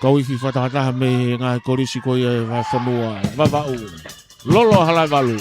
Kau ifi whatahataha me ngā korisi ko ia e whanua wawau. Lolo halai walu.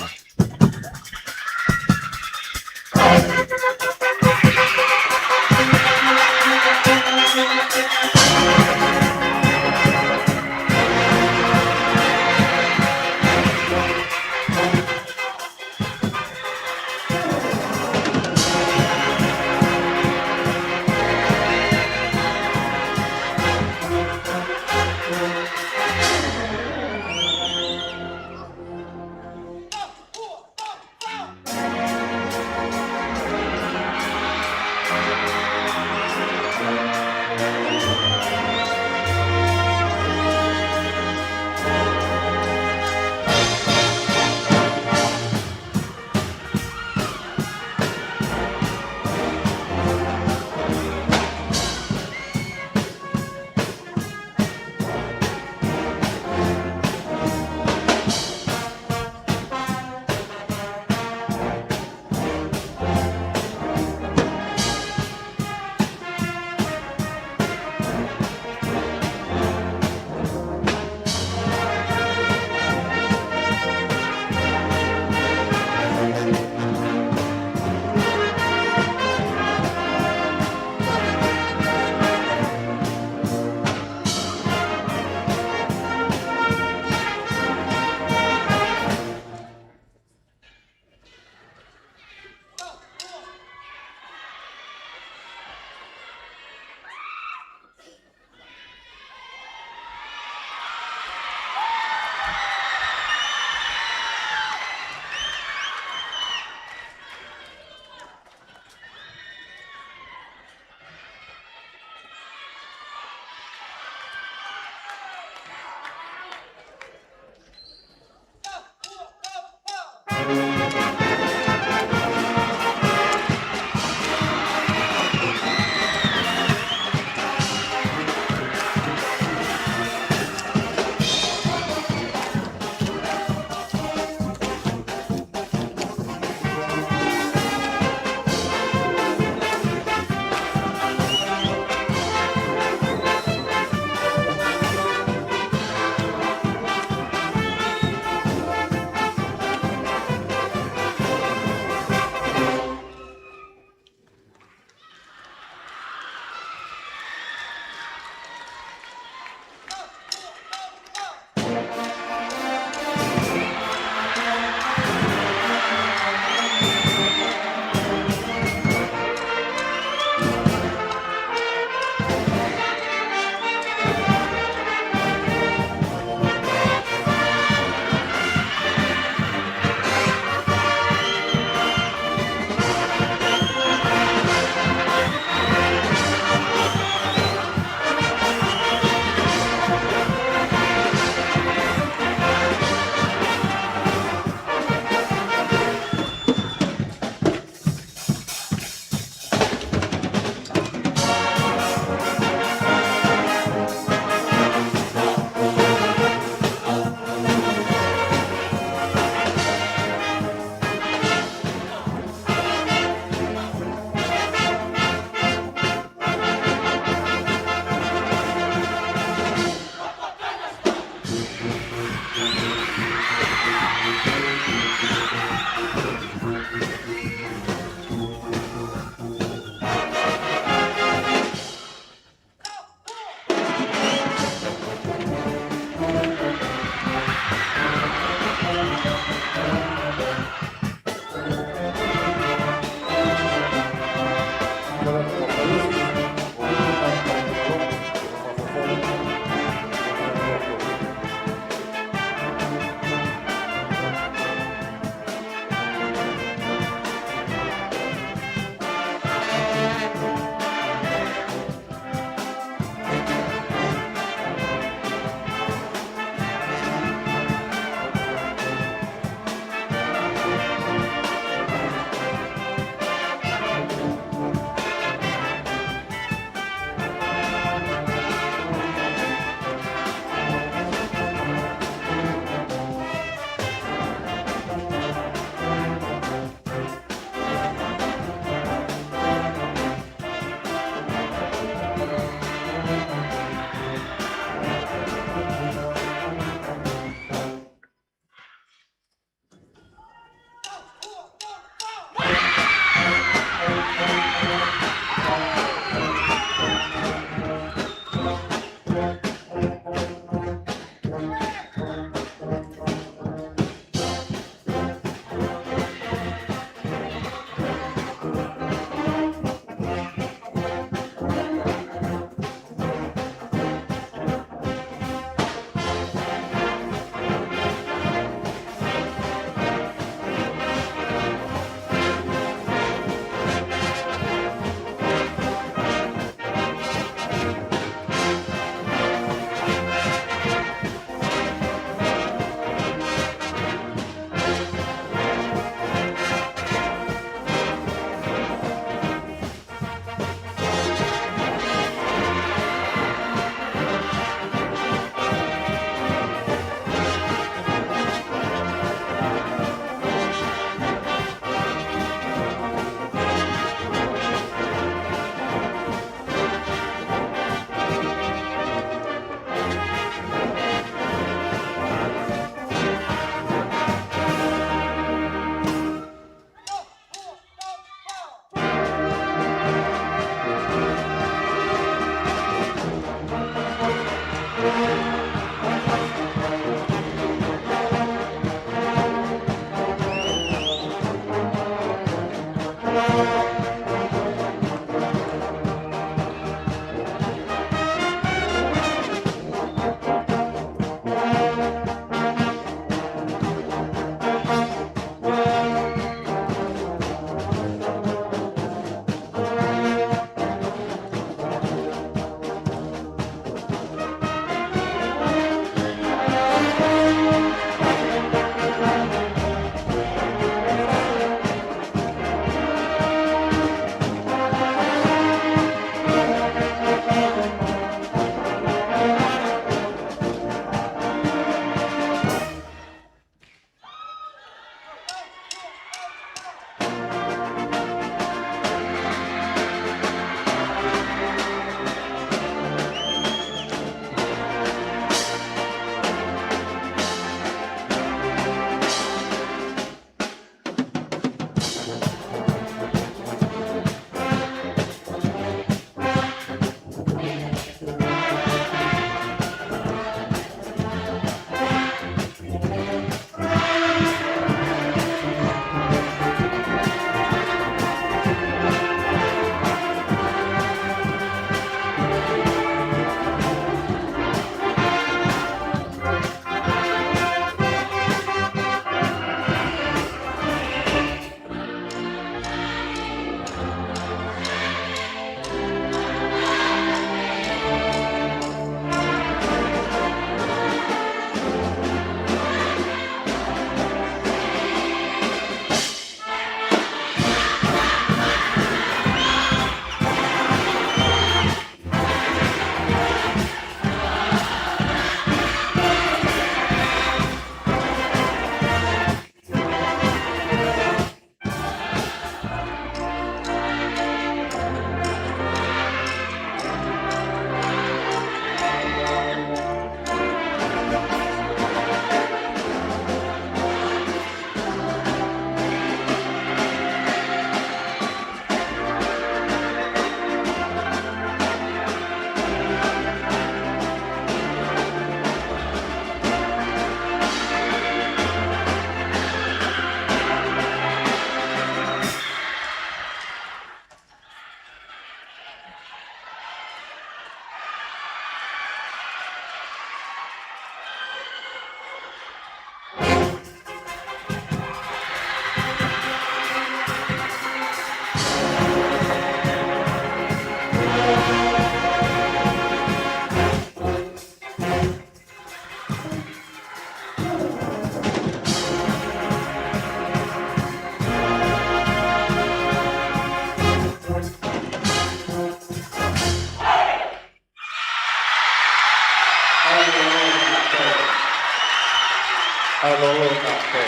lolo na ko.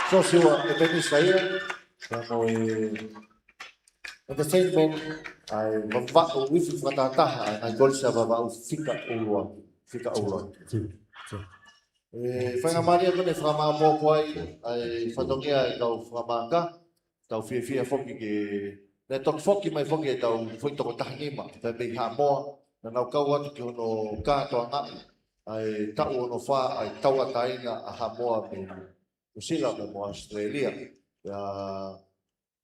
So siwa e peni saya mo entertainment ai vava o wifi fatata ai gol sa vava o fika ulua. Whainga maria kone whama mō koai ai whatongia e tau whamanga, tau whiawhia whoki ke... Ne tok whoki mai whoki e tau whaitoko tahanima, tai mei ha moa, na nau kau atu ki hono kātoa ngai, ai tau ono wha, ai tau ataina a ha moa me Usila me mo Australia.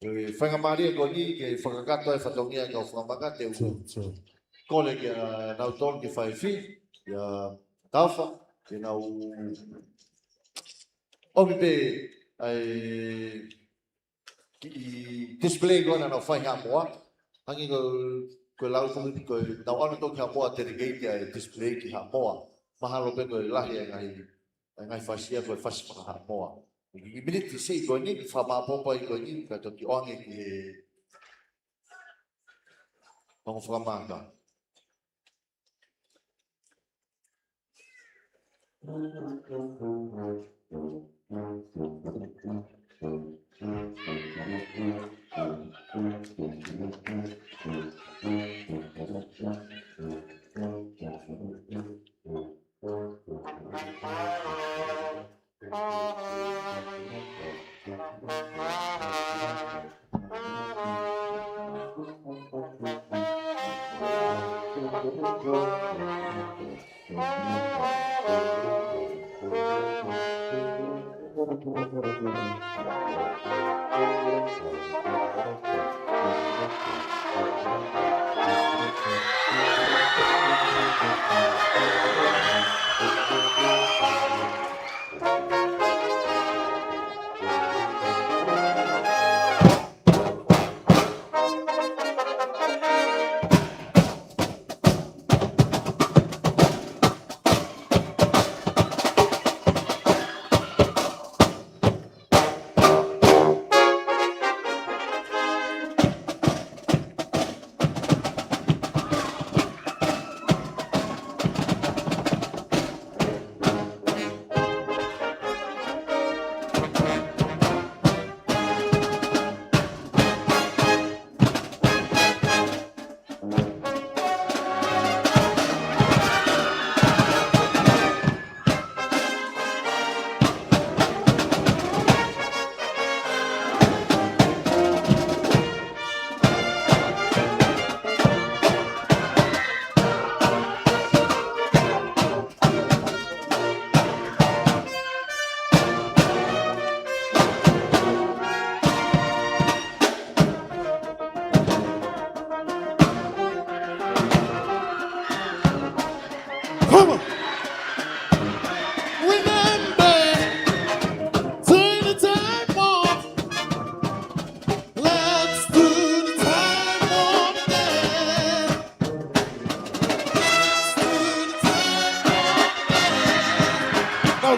Whainga maria koni ke whakakato e whatongia kau whamanga te kole ki nau tōn ki whaiwhi, tauwha, you know, obviously, display going on a fine more. Hanging go loud for me, go now on to more delegate display ki ha more. Mahalo be go lahi and I fasia for fast for ha more. You need to say go in from a papa go in ka to ki on ki from manga.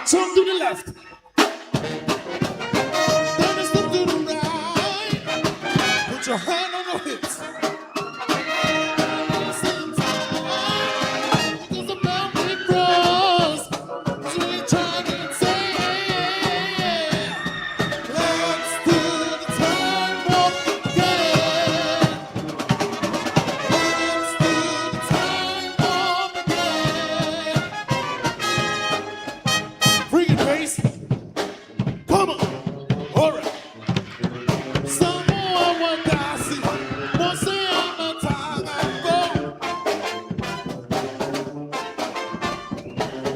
Turn to the left. Then a step to the right. Put your hand on your hips. Same time, there's a boundary cross. So you try to say, let's do the time walk again. Let's do the time walk again. Bring it, bass. Come on. All right. Someone want to see. Won't say I'm not tired of go.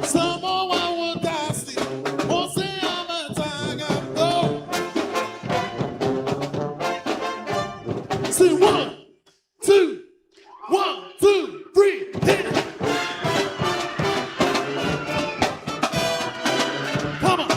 Someone want to see. Won't say I'm not tired of go. See 1, 2, 1, 2, 3, hit it. Come on.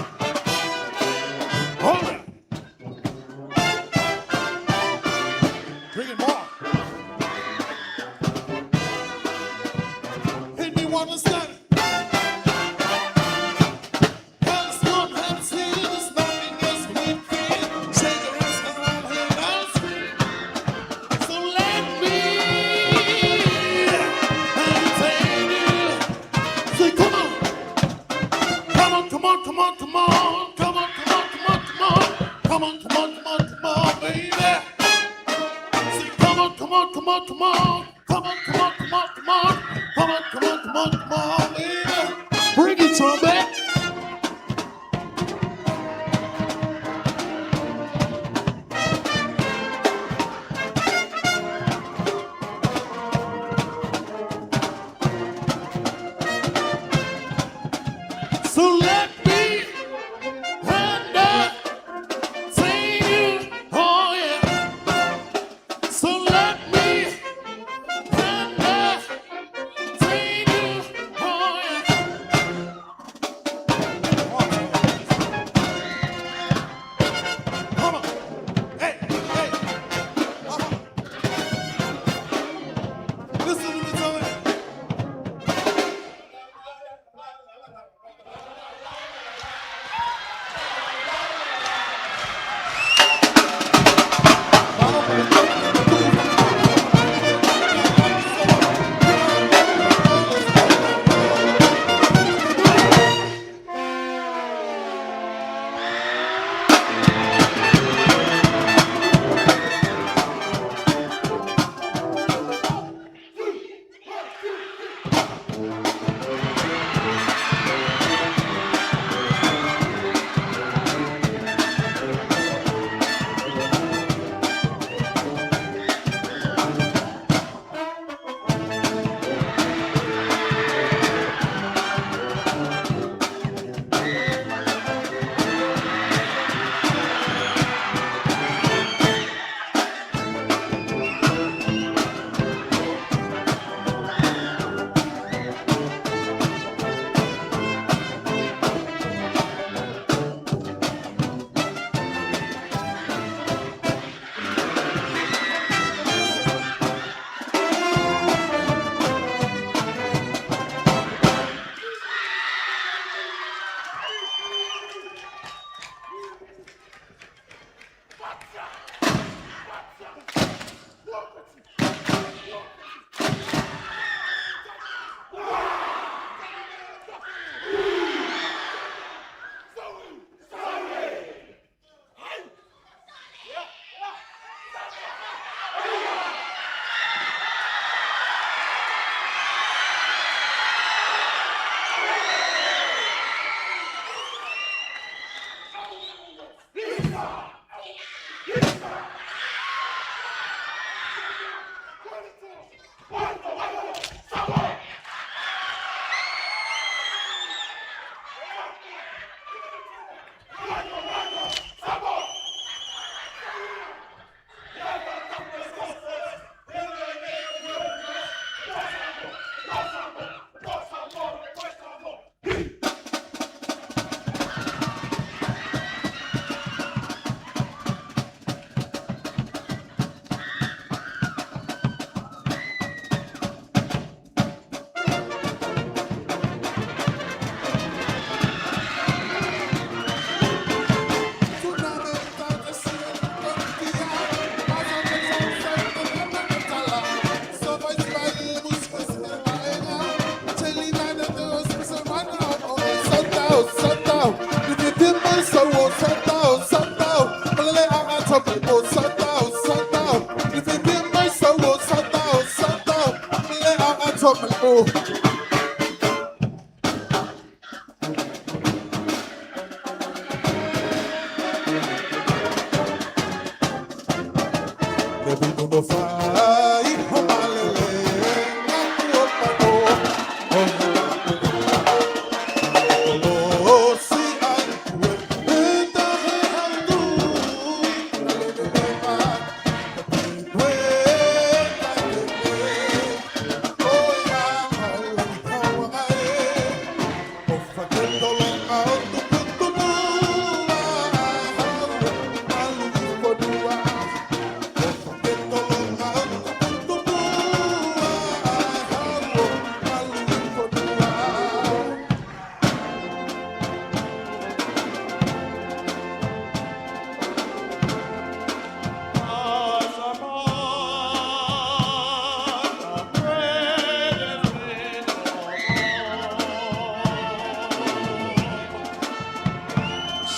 on, come on, come on, come on, come on, come on, come on, come on, come on, come on, come on, baby. Say, come on, come on, come on, come on, come on, come on, come on, come on, come on, come on, come on, come on, baby. Bring it, trumpet. So let me entertain you, oh yeah. So let me entertain you, oh yeah. Come on, hey, hey, listen to me, Tony.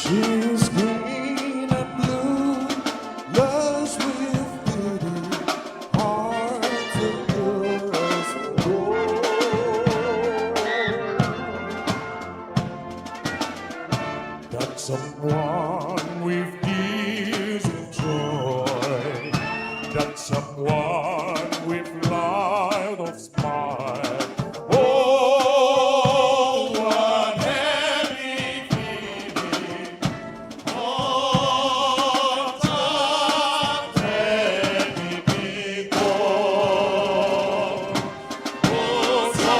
She's green and blue, loves with beauty, hearts of girls gold. That's someone with tears of joy. That's someone with light of smile. Oh, what happy feeling. Oh, some happy people. Oh, so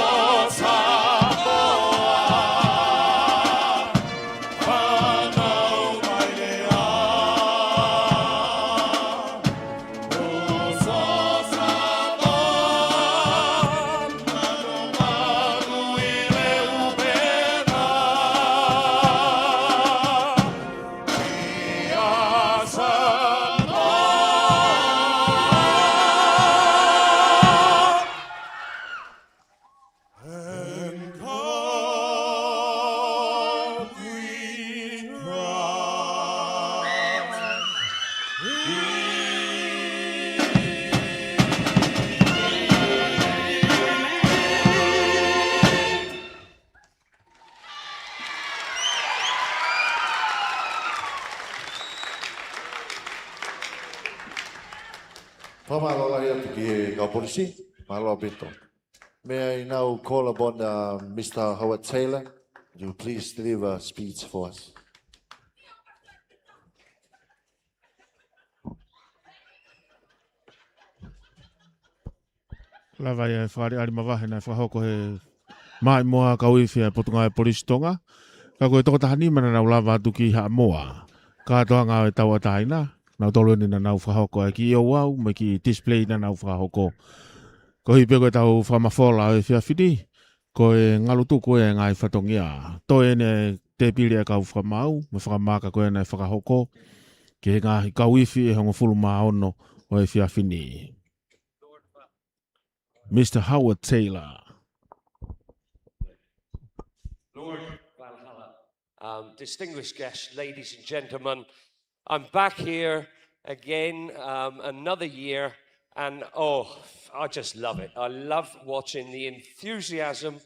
Samoa. Whanau mai lea. Oh, so Samoa. Manu manu i le upena. Ia Samoa. And God we Whamalola atu ki e Ngauporisi, mahaloa pito. May I now call upon Mr. Howard Taylor to please deliver a speech for us. Lava ia e whaare ari mawahe nei whahoko he mai moa ka uiwhia potunga e polisi Tonga. Ka koe toko tahani mana nau lava atu ki haa moa. Ka toa ngā e tau ataina. Nau tolu ni na nau whahoko e ki i au me ki display na nau whahoko. Ko hipe koe tau whamawhola e whia whini. Ko e ngalutu koe e ngai whatongia. Toi ene te pili e kau whamau. Me whakamaka koe nei whakahoko. Ki he ngā ka uiwhi e hongo fulu maa ono o e whia whini. Mr. Howard Taylor. Lord Valhalla, distinguished guests, ladies and gentlemen, I'm back here again another year, and oh, I just love it. I love watching the enthusiasm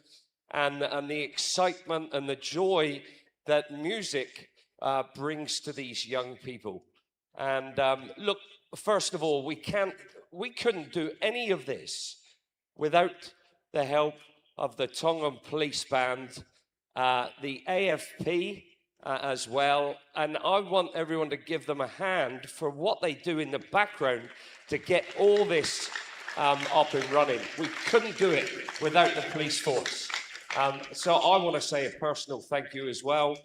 and the excitement and the joy that music brings to these young people. And look, first of all, we couldn't do any of this without the help of the Tongan Police Band, the AFP as well, and I want everyone to give them a hand for what they do in the background to get all this up and running. We couldn't do it without the police force. So I want to say a personal thank you as well.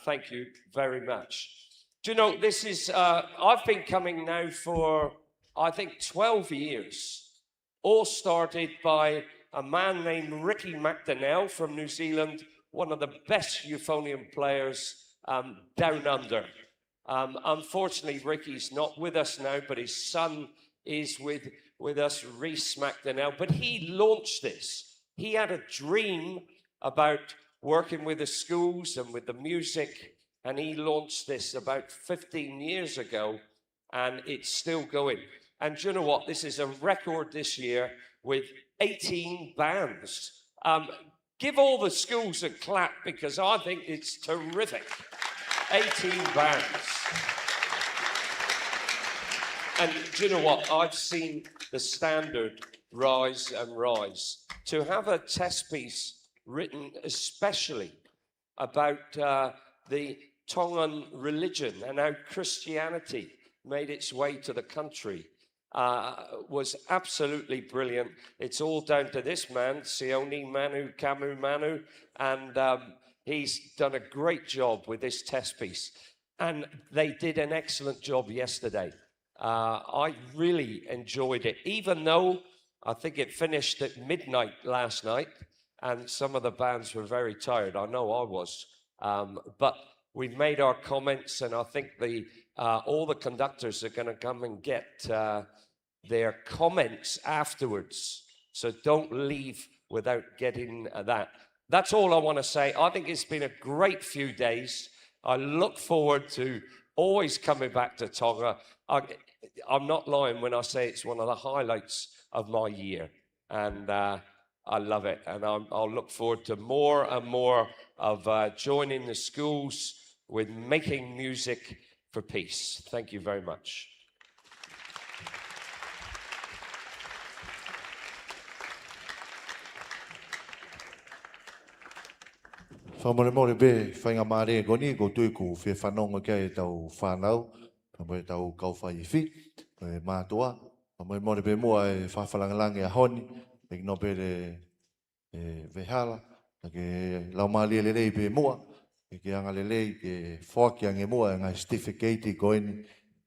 Thank you very much. Do you know, this is, I've been coming now for, I think, 12 years. All started by a man named Ricky McDonnell from New Zealand, one of the best euphonium players down under. Unfortunately, Ricky's not with us now, but his son is with us, Rhys McDonnell. But he launched this. He had a dream about working with the schools and with the music, and he launched this about 15 years ago, and it's still going. And do you know what? This is a record this year with 18 bands. Give all the schools a clap because I think it's terrific. 18 bands. And do you know what? I've seen the standard rise and rise. To have a test piece written especially about the Tongan religion and how Christianity made its way to the country was absolutely brilliant. It's all down to this man, Sione Manu Kamu Manu, and he's done a great job with this test piece. And they did an excellent job yesterday. I really enjoyed it, even though I think it finished at midnight last night, and some of the bands were very tired. I know I was. But we've made our comments, and I think all the conductors are going to come and get their comments afterwards. So don't leave without getting that. That's all I want to say. I think it's been a great few days. I look forward to always coming back to Tonga. I'm not lying when I say it's one of the highlights of my year, and I love it. And I'll look forward to more and more of joining the schools with making music for peace. Thank you very much. Whamore be, whainga maare goni, ko tui ku whi whanonga kia e tau whanau, mo e tau kauwhai whi, e mātua, whamore be mua e whawhalangalangi a honi, e no be e Heilala, ke lau maali le rei be mua, e ke anga le rei ke whaki ange mua, e ngai certificate ko eni,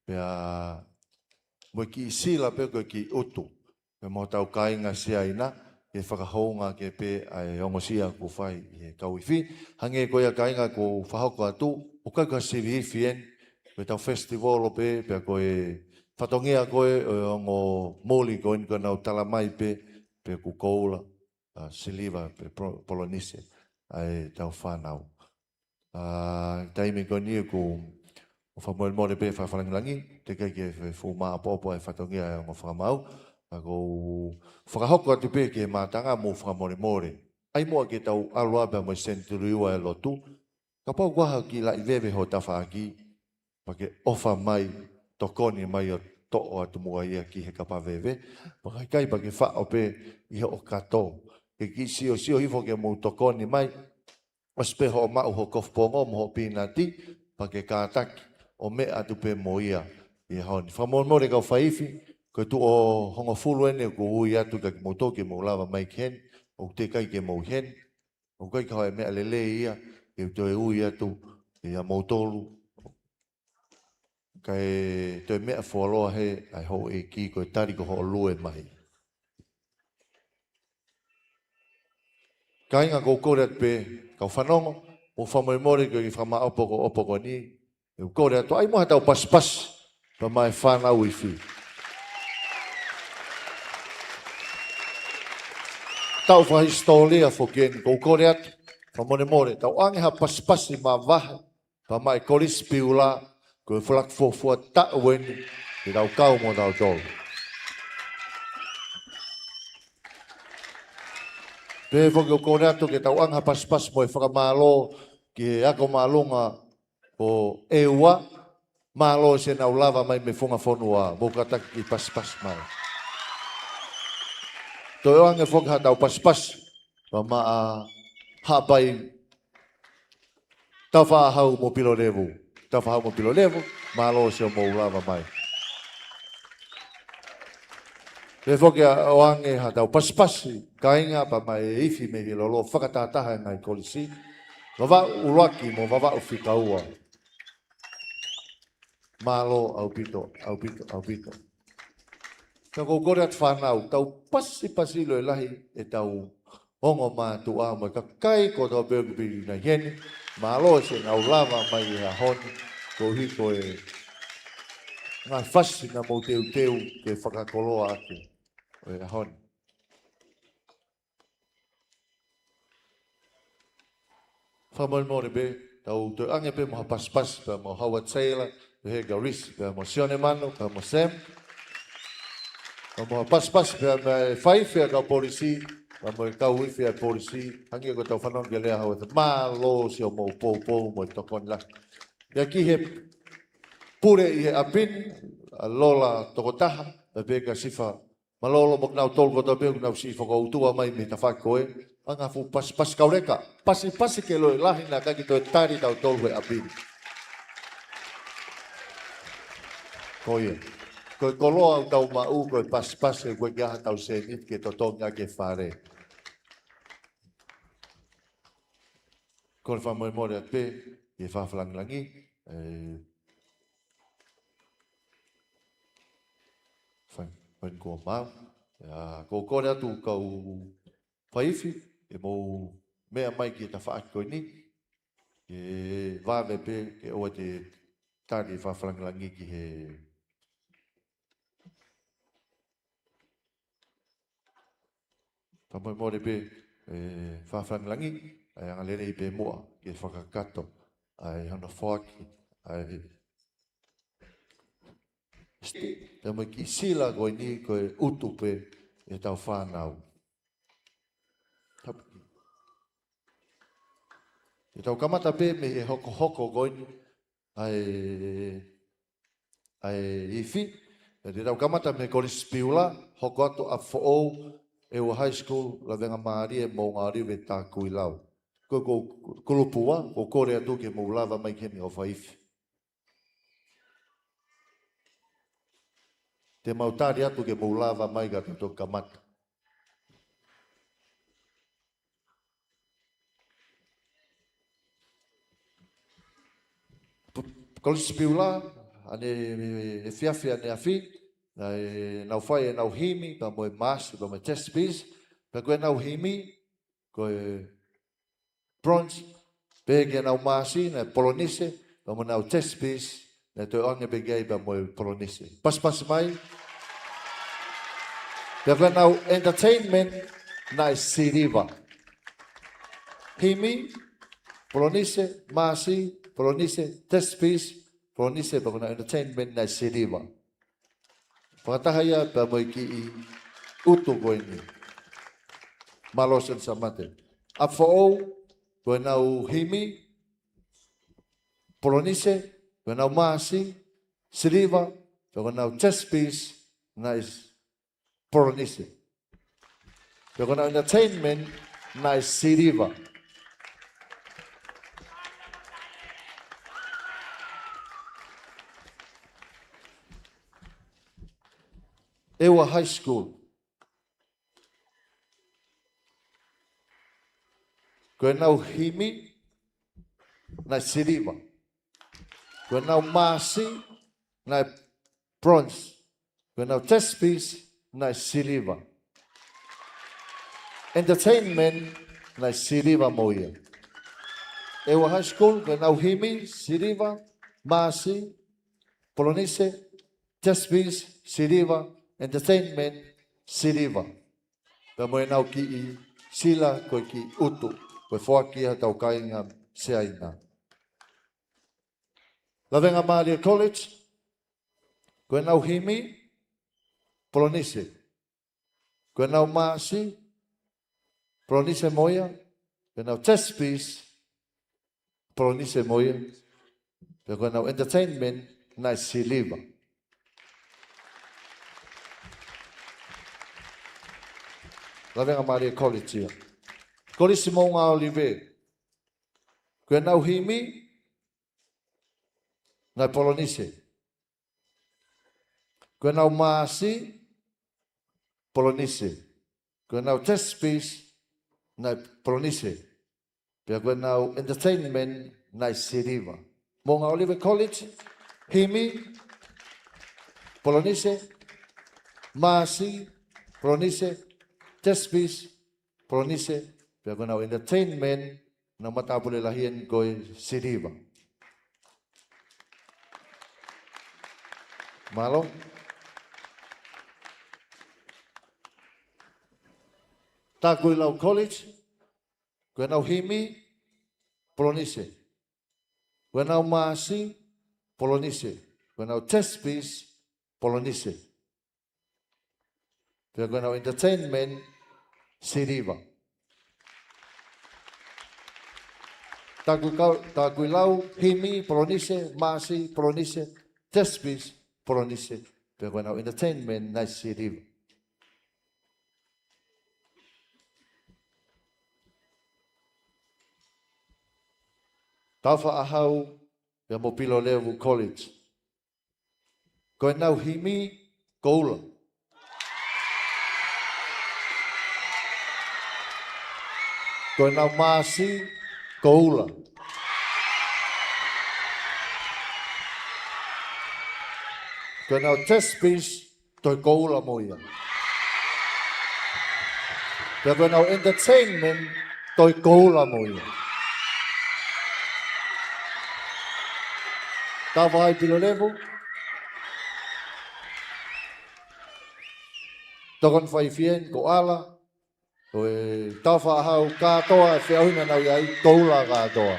pe a mo ki sila pe ko ki utu, pe mo tau kainga sia ina, ke whakahounga ke pe ai ongosia ko whai e kauiwhi. Hange ko ia kainga ko whahoko atu, o kai ka sivi fien, pe tau festival o pe ko e whatongia ko e ongo moli ko inko nau talamai pe ku koula, siliva pe Polonise, ai tau whanau. Taimi ko ni ko o whamoe pe whawhalangilangi, te kai ke whuma apopo e whatongia e ongo whamau, ko whakahoko atu pe ke mātanga mō whakamore. Ai mua ke tau aloa bea mo senturiua e lotu. Ka pau waha ki la i vewe ho tawha aki. Pa ke ofa mai, tokoni mai o to'o atu mua ia ki he kapa vewe. Pa kai pa ke wha o pe i o kato. Ke ki sio hifo ke mō tokoni mai. Ospe ho mau ho kofpongo mo ho pinati. Pa ke kātaki o me atu pe mo ia. I haoni. Whamore kau whaifi. Ko tu o hongo fulu ene ko ui atu ka ki moto ke mo lava mai ken, o te kai ke mo hen, o kai ka hoi mea lele ia, e to e ui atu, e a motolu, ka e to e mea fualoa he, ai ho e ki ko e tari ko ho lue mai. Ka inga ko kore at pe, ka whanongo, o whamoemore ko i whama opoko ni, e kore atu, ai moha tau paspas, pa mai whanau i whi. Tau whahistolia fo ken ko kore atu, pa more, tau ange ha paspasi ma vahe, pa mai koris piula, ko e whalak fofua ta weni, i tau kau mo tau tolu. Pe fo ko kore atu ke tau ange ha paspas mo e whakamalo, ki ako malunga ko eua, malo se nau lava mai me funga fonua, bokatak ki paspas mai. To e ange fok ha tau paspas, pa maa hapai tau whahau mo pilo levu. Tau whahau mo pilo levu, malo se o mo lava mai. Te fok o ange ha tau paspasi, kainga pa mai ifi me hilolo, whakatataha ngai kolisi, wawa uruaki mo wawa ufikaua. Malo au pito. Ka ko kore at whanau, tau pasi lo e lahi e tau hongo mātua mo ka kai ko tau bergubiri na heni, malo se ngau lava mai e a honi, ko hiko e ngā whasi na mo teu ke whakakoloa ake o e a honi. Whamoemore be, tau te ange pe moha paspas, pe mo Howard Taylor, pe he Garis, pe mo Sione Manu, pe mo Sam, mo paspas pe me whaiwhia ka polisi, mo e kau iwhia polisi, hangi ko tau whanong ke lea hau e te malo si o mo pou mo e tokon la. Ia ki he pure i he apin, a lola tokotaha, me pe ka sifa, malolo mo knau tolko tau pe knau sifa ko utua mai me ta whakoe, anga fu pas kaureka, pasi ke lo e lahi na kaki to e tari tau tolko e apin. Koe. Koe koloa au tau mau, koe pas e koe kia tau se nit ke totonga ke whare. Koe whamoemore at pe, e whawhalangilangi, whain kua mau. Ko kore atu kau whaifi, e mou mea mai ki ta whaaki koe ni, e vāme pe, ke oa te tari whawhalangilangi ki he Whamoemore pe whawhalangilangi, ai anga lere i pe mua ke whakakato. ai hana whaki, ai te mai ki sila koe ni koe utupe e tau whanau. E tau kamata pe me he hoko hoko koe ni ai iwi. E te tau kamata me kore spiula, hoko atu a whoou e o high school la venga maari e mō ngā riwe tā kui lau. Ko kulupua, ko kore atu ke mō lava mai kemi o whaifi. Te mautari atu ke mō lava mai ka tuto kamata. Kolisi piula, ane e fiafi ane afi, nau whai e nau himi, ka moe masu, ka moe test piece, ka koe nau himi, koe bronze, pēke nau masi, na polonise, ka moe nau test piece, na toi ange pēkei pa moe polonise. Pas mai, ka koe nau entertainment, na e siriva. Himi, polonise, masi, polonise, test piece, polonise, pa kuna entertainment na siriva. Pakatahaya pa mo ki i utu koe ni. Malosan sa mate. A whaou, koe nau himi, polonise, koe nau maasi, siriva, koe nau test piece, na polonise. Koe nau entertainment, na siriva. Ewa high school. Koe nau himi, na siriva. Koe nau masi, na bronze. Koe nau test piece, na siriva. Entertainment, na siriva moia. Ewa high school, koe nau himi, siriva, masi, polonise, test piece, siriva, entertainment, siriva. Ka moe nau ki i sila koe ki utu, koe whakia tau kainga seaina. Lavenga Maria College, koe nau himi, polonise. Koe nau maasi, polonise moia. Koe nau test piece, polonise moia. Koe nau entertainment, na siriva. Lavenga Maria College ia. Kolisi mō ngā olive. Koe nau himi, nai polonise. Koe nau maasi, polonise. Koe nau test piece, nai polonise. Pea koe nau entertainment, nai siriva. Mō ngā olive college, himi, polonise, maasi, polonise, test piece, polonise, pia koe nau entertainment, na matapule lahien koe siriva. Malo? Tā koe lau college, koe nau himi, polonise. Koe nau maasi, polonise. Koe nau test piece, polonise. Pia koe nau entertainment, siriva. Tā koe lau, himi, polonise, maasi, polonise, test piece, polonise. Pia koe nau entertainment, nai siriva. Tawha ahau, pia mo pilo level college. Koe nau himi, koula. Koe nau maasi, koula. Koe nau test piece, toi koula moia. Koe nau entertainment, toi koula moia. Tawa ai pilo level. Tokon whaifien ko ala. Koe tawha ahau kātoa e whiauhina nau iai, koula kātoa.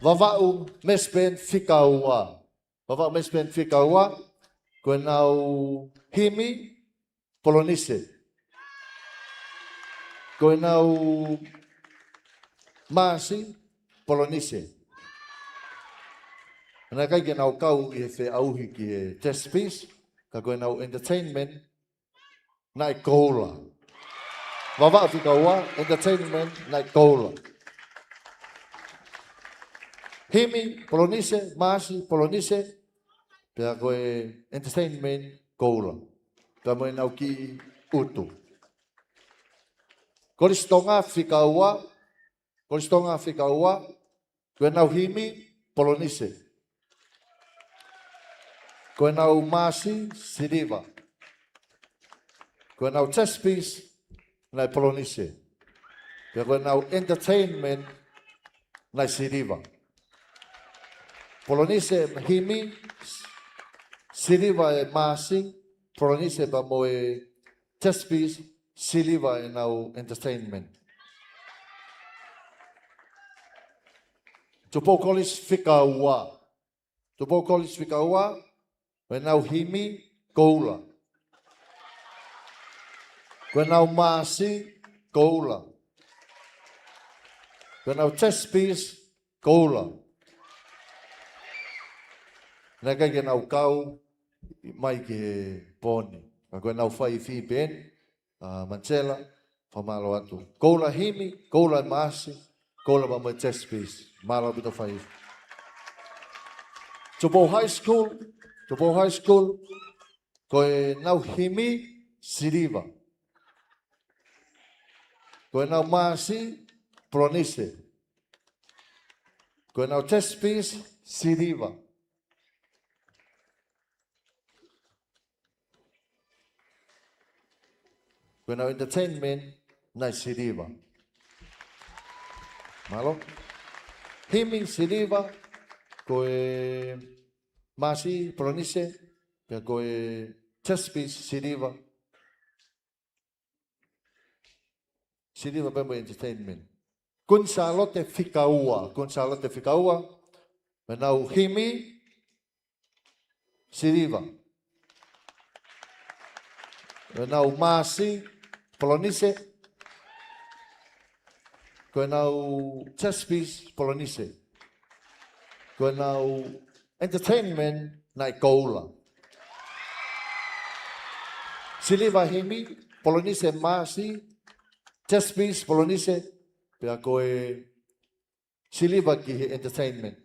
Vava'u mespen fikaua. Vava'u mespen fikaua. Koe nau himi polonise. Koe nau masi polonise. Nā kai ke nau kau i he auhi ki he test piece, ka koe nau entertainment, nai koula. Wawa whika ua, entertainment, nai koula. Himi, polonise, masi, polonise, pia koe entertainment, koula. Pia moe nau ki utu. Koristonga whika ua, koe nau himi, polonise. Koe nau masi, siriva. Koe nau chess piece, nai polonise. Koe nau entertainment, nai siriva. Polonise himi, siriva e masi, polonise pa moe chess piece, siriva e nau entertainment. Tupou College whika ua. Tupou College whika ua, koe nau himi, koula. Koe nau masi, koula. Koe nau chess piece, koula. Nā kai ke nau kau, mai ki he pōni. Koe nau whai whi pen, Mancela, whamalo atu. Koula himi, koula masi, koula ma mai chess piece. Malo bito whai. Tupou High School, koe nau himi, siriva. Koe nau masi, polonise. Koe nau chess piece, siriva. Koe nau entertainment, nai siriva. Malo? Himi, siriva, koe masi, polonise, koe chess piece, siriva. Siriva bembo entertainment. Kun Charlotte Fikaua. Nau himi, siriva. Nau masi, polonise. Koe nau chess piece, polonise. Koe nau entertainment, nai koula. Siriva himi, polonise masi, chess piece, polonise, pia koe siliva ki he entertainment.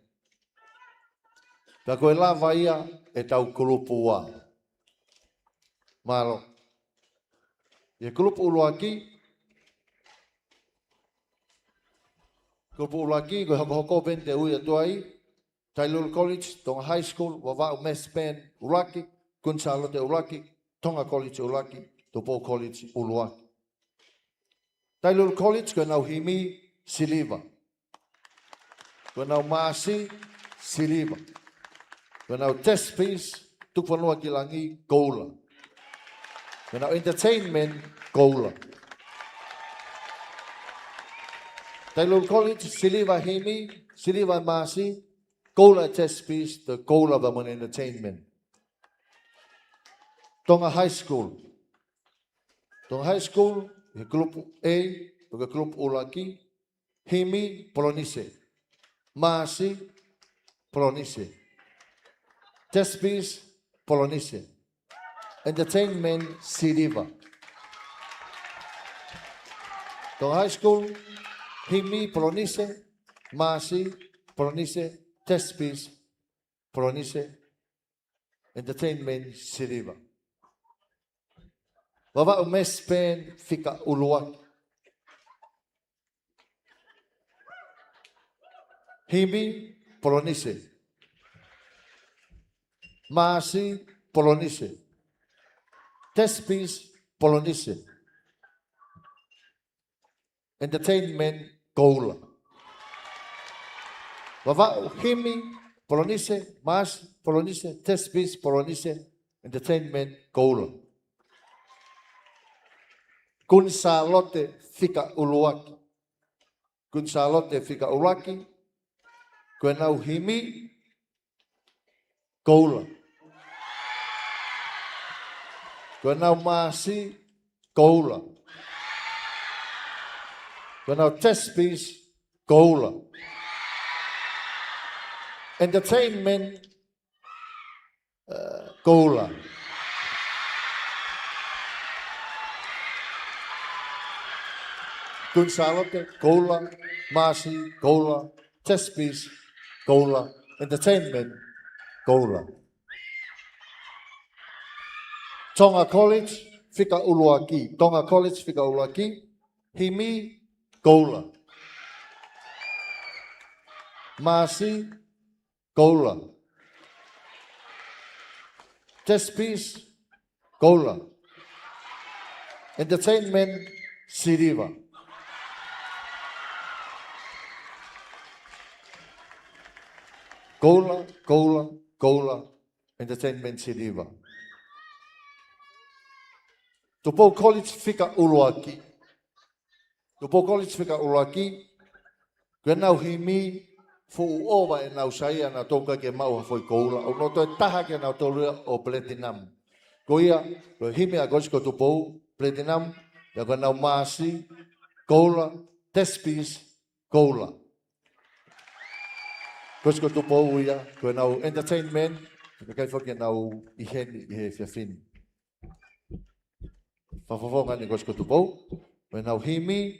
Pia koe lava ia e tau kulupu ua. Malo. Ia kulupu ulua ki. Kulupu ulua ki, koe hoko vente ui atuai. Tupou College, Tonga High School, Wawau Mess Band, Ulaki, Kun Charlotte Ulaki, Tonga College Ulaki, Tupou College Uluaki. Tupou College, koe nau himi, siliva. Koe nau masi, siliva. Koe nau test piece, tupanua ki langi, koula. Koe nau entertainment, koula. Tupou College, siliva himi, siliva masi, koula test piece, the koula vaman entertainment. Tonga High School. Tonga High School, he grupo A, porque grupo Ulaki, himi, polonise. Masi, polonise. Test piece, polonise. Entertainment, siriva. Tonga High School, himi, polonise. Masi, polonise. Test piece, polonise. Entertainment, siriva. Wawa umes pen fika uluaki. Himi, polonise. Masi, polonise. Test piece, polonise. Entertainment, koula. Wawa himi, polonise, masi, polonise, test piece, polonise, entertainment, koula. Kun Charlotte fika uluaki. Kun Charlotte fika uluaki. Koe nau himi, koula. Koe nau masi, koula. Koe nau test piece, koula. Entertainment, koula. Kun salote, koula, masi, koula, test piece, koula, entertainment, koula. Tonga College, fika uluaki. Tonga College, fika uluaki. Himi, koula. Masi, koula. Test piece, koula. Entertainment, siriva. Koula, koula, koula, entertainment, siriva. Tupou College fika uluaki. Tupou College fika uluaki. Koe nau himi, fu uova e nau saia na tonga ke mau foi koula. O no toi taha ke nau tolua o platinum. Ko ia, koe himi a gosko tupou, platinum, ya koe nau masi, koula, test piece, koula. Gosko tupou ia, koe nau entertainment, kai foki nau iheni ihe fiafini. Whawhawhonga ni gosko tupou, koe nau himi,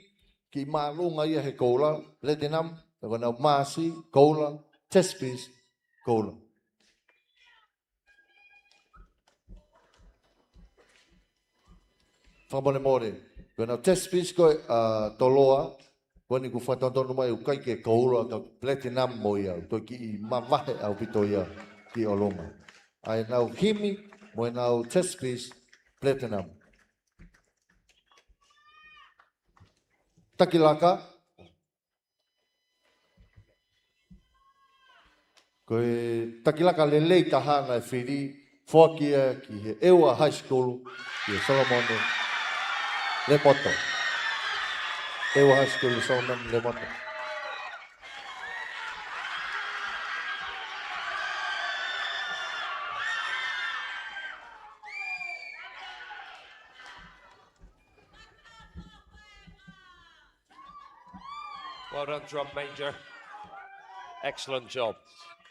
ki maalunga ia he koula, platinum, koe nau masi, koula, test piece, koula. Whamone more, koe nau test piece koe toloa, koe ni ku whatantonu mai ukai ke koula, ka platinum mo ia, toi ki I mawahe au pito ia ki olonga. Ai nau himi, mo nau test piece, platinum. Takilaka. Koe takilaka lelei tahana e whiri, whakia ki he Ewa High School, ki he Solomon Lemoto. Ewa High School, Solomon Lemoto. Well done, drum major. Excellent job.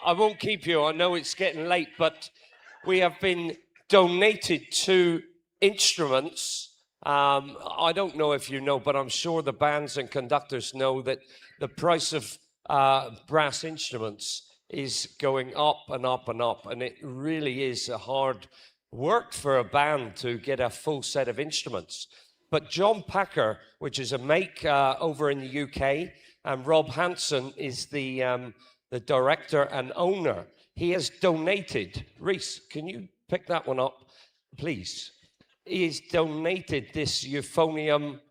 I won't keep you. I know it's getting late, but we have been donated 2 instruments. I don't know if you know, but I'm sure the bands and conductors know that the price of brass instruments is going up and up and up, and it really is a hard work for a band to get a full set of instruments. But John Packer, which is a make over in the UK, and Rob Hanson is the director and owner. He has donated, Reese, can you pick that one up, please? He has donated this euphonium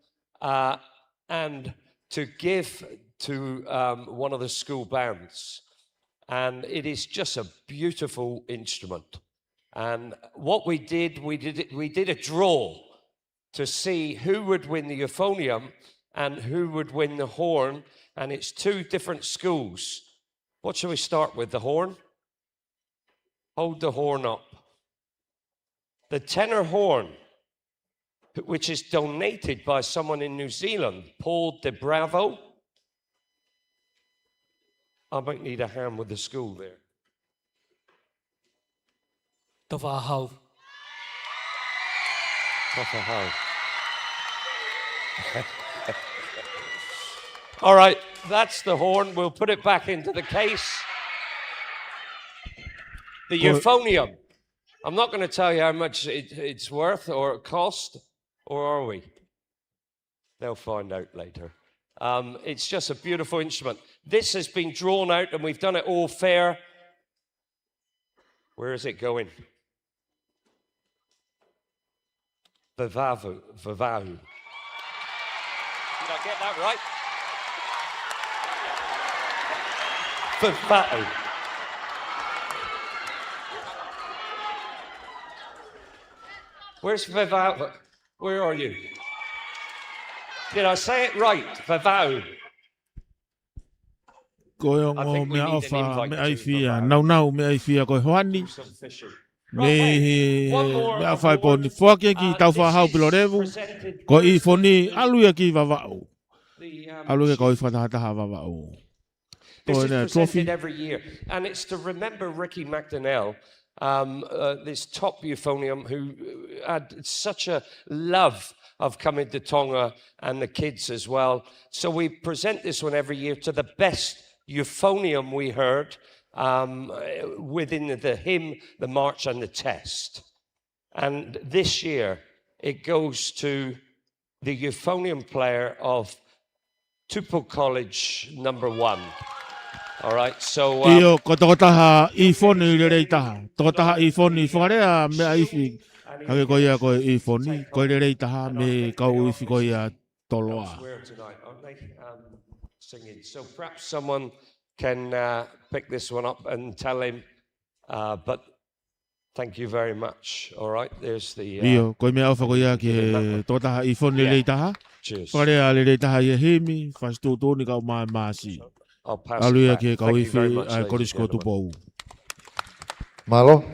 and to give to one of the school bands. And it is just a beautiful instrument. And what we did a draw to see who would win the euphonium and who would win the horn. And it's 2 different schools. What shall we start with, the horn? Hold the horn up. The tenor horn, which is donated by someone in New Zealand, Paul De Bravo. I might need a hand with the school there. Tawahau. Tawahau. All right, that's the horn. We'll put it back into the case. The euphonium. I'm not going to tell you how much it's worth or it cost, or are we? They'll find out later. It's just a beautiful instrument. This has been drawn out, and we've done it all fair. Where is it going? Vavavu. Did I get that right? Vavavu. Where's Vavavu? Where are you? Did I say it right? Vavavu. Ko I ngo think we me need an ofa invite me to ai fia Vava'u. nau me ai fia ko hoani Do some fishing. me Right, hey, one more me afai po award. ni foke ki tau fa hau This pilo is revu presented ko i first foni the- alu ya ki vava'u the, alu ke ko i whata ha vava'u This to is ne presented trophy every year, and it's to remember Ricky McDonnell, this top euphonium who had such a love of coming to Tonga and the kids as well. So we present this one every year to the best euphonium we heard within the hymn, the march, and the test. And this year it goes to the euphonium player of Tupou College #1. All right, so Io ko toko taha i foni le rei taha. Toko taha i foni whakarea me a iwi. Hake ko ia ko i foni. Ko le rei taha me kau iwi ko ia toloa. elsewhere tonight, aren't they? Singing. So perhaps someone can pick this one up and tell him. But thank you very much. All right, there's the. Io, ko mea ofa ko ia ke toko taha i foni le rei taha. Cheers. Whakarea le rei taha ia hemi. Whastu tōni kau maa maasi. I'll pass Alu it ia back. ke kau Thank you very iwi much, ai ladies and korisko gentlemen. tupou. Malo.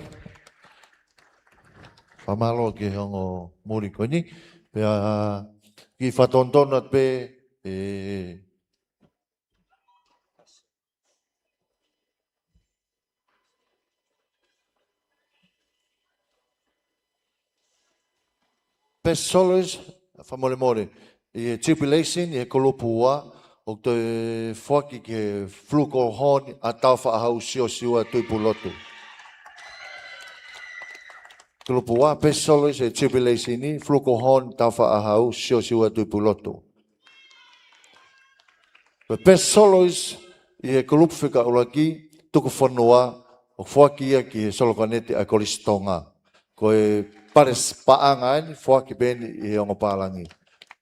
Pamalo ke hongo muri koni. Pea ki whatondona pe Best soloist, whamole more. I tribulation, I kolopua, o te whaki ke fluko honi a tau whaahau sio siwa tuipu lotu. Kolopua, best soloist, I tribulation ni, fluko honi tau whaahau sio siwa tuipu lotu. The best soloist, I kolupu whika uraki, tuku whanua, o whaki ia ki solokanete a kolistonga. Ko e pares paanga ni whaki beni I ongo palangi.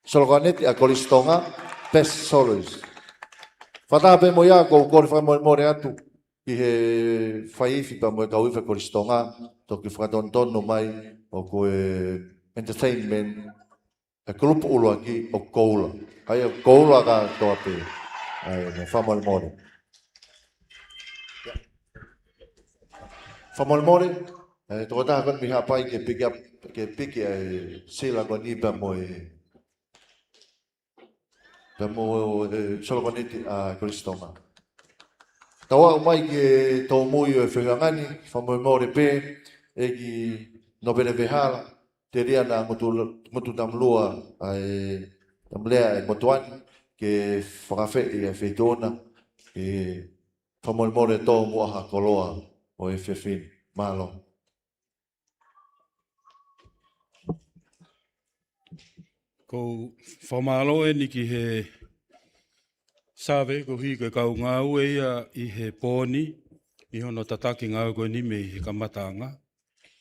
Solokanete a kolistonga, best soloist. Whatape mo ia ko kore whamore atu ki he whaiwhi pa mo e kauiwha kolistonga, toki whakatontono mai o ko e entertainment, e kulupu uraki o koula. Ai o koula ka toa pe. Ai me whamore more. Whamore more, toko taha kon miha pai ke piki ai sila kon ipa mo e solokoniti a Kristonga. Tawa umai ke tau mui e whengangani, whamoi more pe, e ki nopere vehala, te ria na ngutu tamlua ai tamlea e motuani, ke whakawhe e whetona, ke whamoi more tau muaha koloa o e whewhin, malo. Ko whamalo e ni ki he sawe ko hi ke kau ngau e ia I he pōni, I hono tataki ngau ko ni me he kamatanga.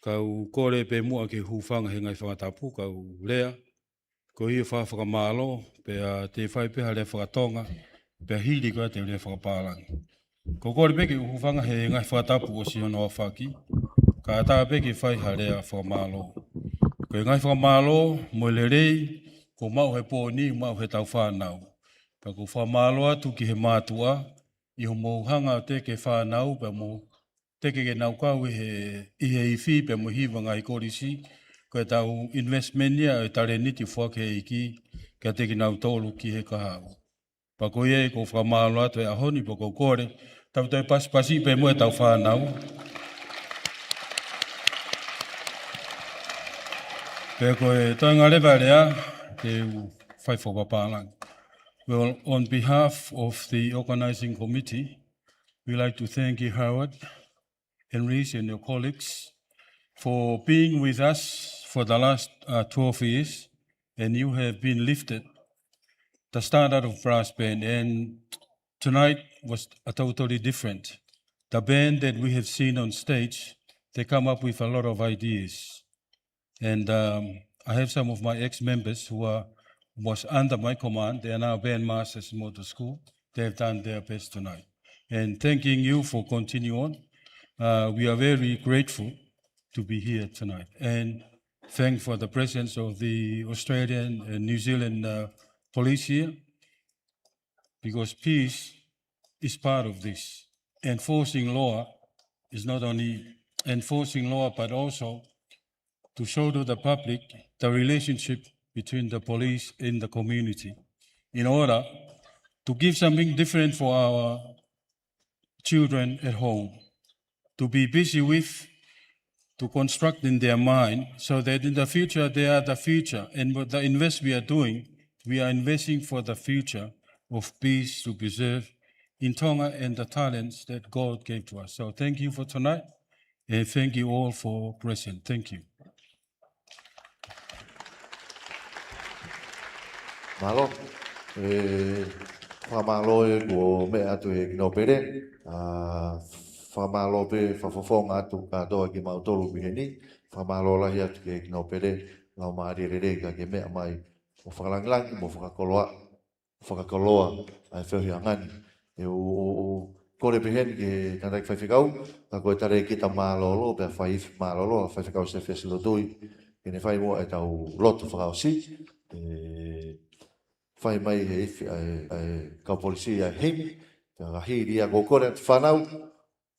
Kau kore pe mua ke hufanga he ngai whangatapu, kau lea. Ko hi whawhakamalo, pe a te whai peha le whakatonga, pe a hiri koe te le whakapalangi. Ko kore pe ke hufanga he ngai whakatapu o si hono a whaki, ka tā pe ke whai ha lea whakamalo. Ko e ngai whakamalo, mo le rei, ko mau he pōni, mau he tau whanau. Pa ko whamalo atu ki he mātua, I ho mouhanga o te ke whanau, pa mo te ke nau kau I he iwi, pa mo hiwa ngai korisi, ko e tau investment ia e tare niti whake iki, ka te ke nau tolu ki he kahau. Pa ko ie ko whamalo atu e ahoni, pa ko kore, tau te pasipasi pa mo e tau whanau. Pe ko e toinga lewa rea, te whaifopapālang. Well, on behalf of the organizing committee, we'd like to thank you, Howard, Henrys, and your colleagues for being with us for the last 12 years, and you have been lifted the standard of brass band, and tonight was totally different. The band that we have seen on stage, they come up with a lot of ideas. And I have some of my ex-members who was under my command. They are now bandmasters in motor school. They have done their best tonight. And thanking you for continuing on. We are very grateful to be here tonight. And thank for the presence of the Australian and New Zealand police here. Because peace is part of this. Enforcing law is not only enforcing law, but also to show to the public the relationship between the police and the community in order to give something different for our children at home, to be busy with, to construct in their mind so that in the future they are the future. And what the invest we are doing, we are investing for the future of peace to preserve in Tonga and the talents that God gave to us. So thank you for tonight, and thank you all for present. Thank you. Malo, whamalo e ko me atu e kino pere, whamalo pe whawhawhonga atu katoa ki mautolu piheni, whamalo lahi atu ke kino pere, lau maari rere ka ke mea mai, mo whakalanglangi, mo whakakoloa, ai whiwhi angani, e o kore piheni ke tandak whaiwhikau, ka koe tare ki ta malolo, pe whaifi malolo, whaiwhikau se whesilo tui, ke ne whai mua e tau loto whakau si, whai mai he iwi kau polisi ai himi, ka hiri a kōkore atu whanau,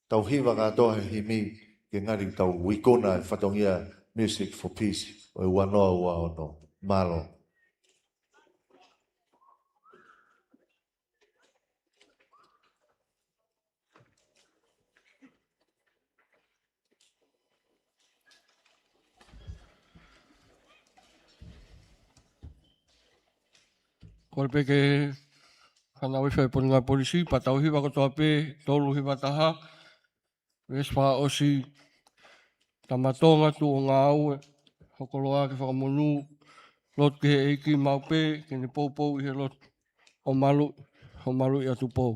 tau hiwa katoa he himi, ke ngari tau wikona e whatongia Music for Peace, o e wanoa ua ono, malo. Ko pe ke kana wifa po nga polisi pa tau hiwa ko to pe tolu hiwa taha wes pa osi tamatonga tu o ngā au hokoloa ke whakamonu lot ke eiki mau pe ke ne poupou i he lot o malu i atu pou.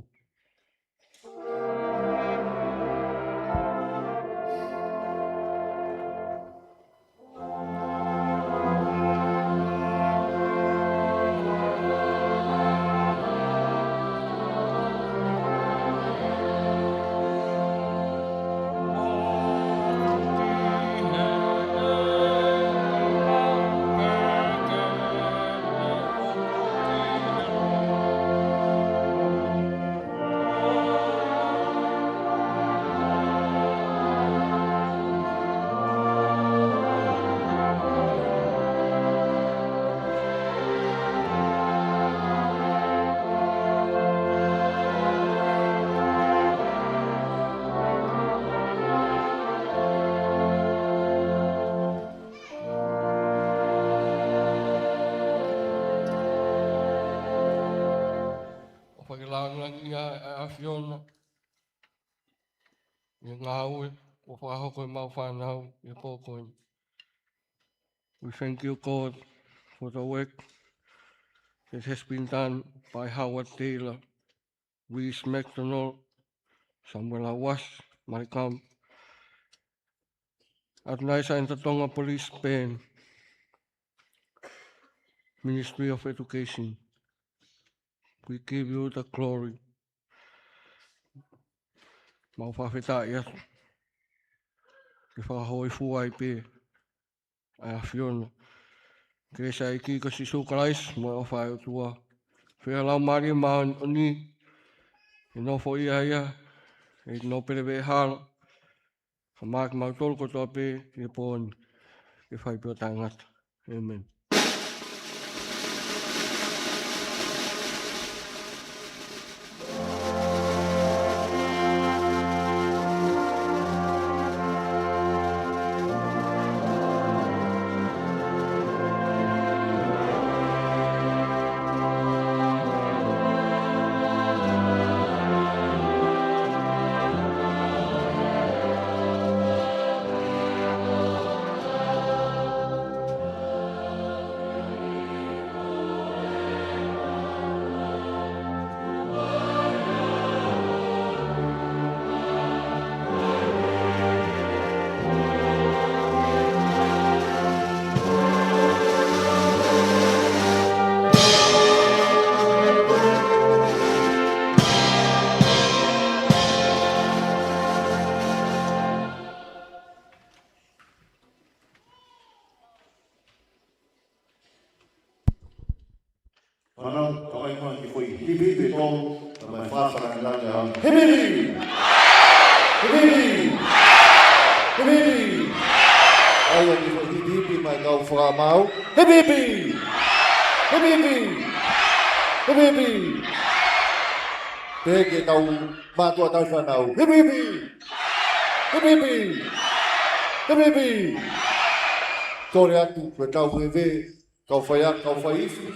Fiona, i ngā ue, o whakahoko i mau whanau, i pōkoin. We thank you, God, for the work that has been done by Howard Taylor, Reese McDonald, Samuel Awas, Marikam, at Naisa and the Tonga Police Band, Ministry of Education. We give you the glory. Mau whawheta ia, ki whakahoi fuai pē, ai a Fiona. Kresa i ki ka si sukarais, mo o whai o tua. Whia lau mari maa ni, e no fo ia ia, e no perewe hala, ka maak mau tolu kotoa pē, i pōni, ki whai pio tangata. Amen. Hibibi! Hibibi! Hibibi! Ai ni ko hibibi mai kau whakamau. Hibibi! Hibibi! Hibibi! Peke tau matua tau whanau. Hibibi! Hibibi! Hibibi! Tore atu, koe tau hewe, kau whaiak, kau whaifi.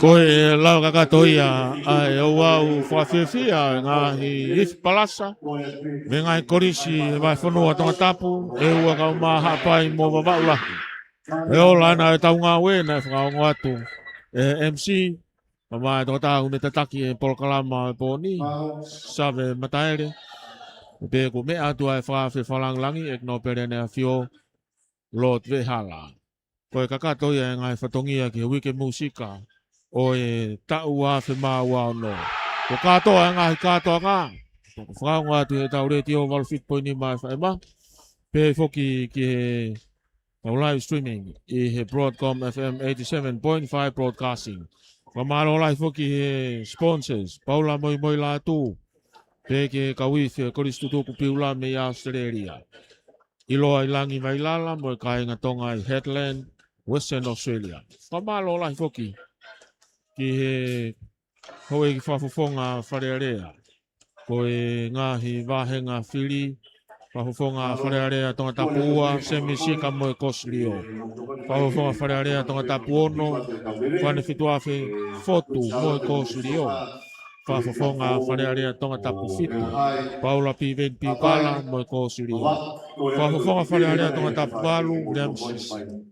Ko e lau kakatoia ai o au whawhiwhia ngahi if palasa me ngai korisi vai whanua Tongatapu e ua kau maha pai mo wawaula e o lana e tau ngā wena e whakaongo atu e MC ma Tongatapu ne tataki e polokalama e pōni save mataere pe ko me atu ai whawhiwhalangi e kno perene a whio Lord Heilala. Ko e kakatoia e ngai whatongia ki wike musika o e tau a whi māua no. Ko katoa e ngahi katoa ngā. Ko whakaunga atu e tau reti o 105.5 mai whaema. Pe foki ki he live streaming i he Broadcom FM 87.5 broadcasting. Ko maro lai foki he sponsors. Paula moi moi la tu. Pe ke kawithi e koristutu kupiula me i Australia. Iloa i langi Heilala mo e kainga Tonga i Headland. Western Australia. Whamalo lai foki ki he hoe ki whafufonga wharearea. Ko e ngahi wahenga whiri, whafufonga wharearea Tongatapu ua, semisika mo e koslio. Whafufonga wharearea Tongatapu ono, whanewhituafe fotu mo e koslio. Whafufonga wharearea Tongatapu fitu. Paula pi ven pi kala mo e koslio. Whafufonga wharearea Tongatapu walu,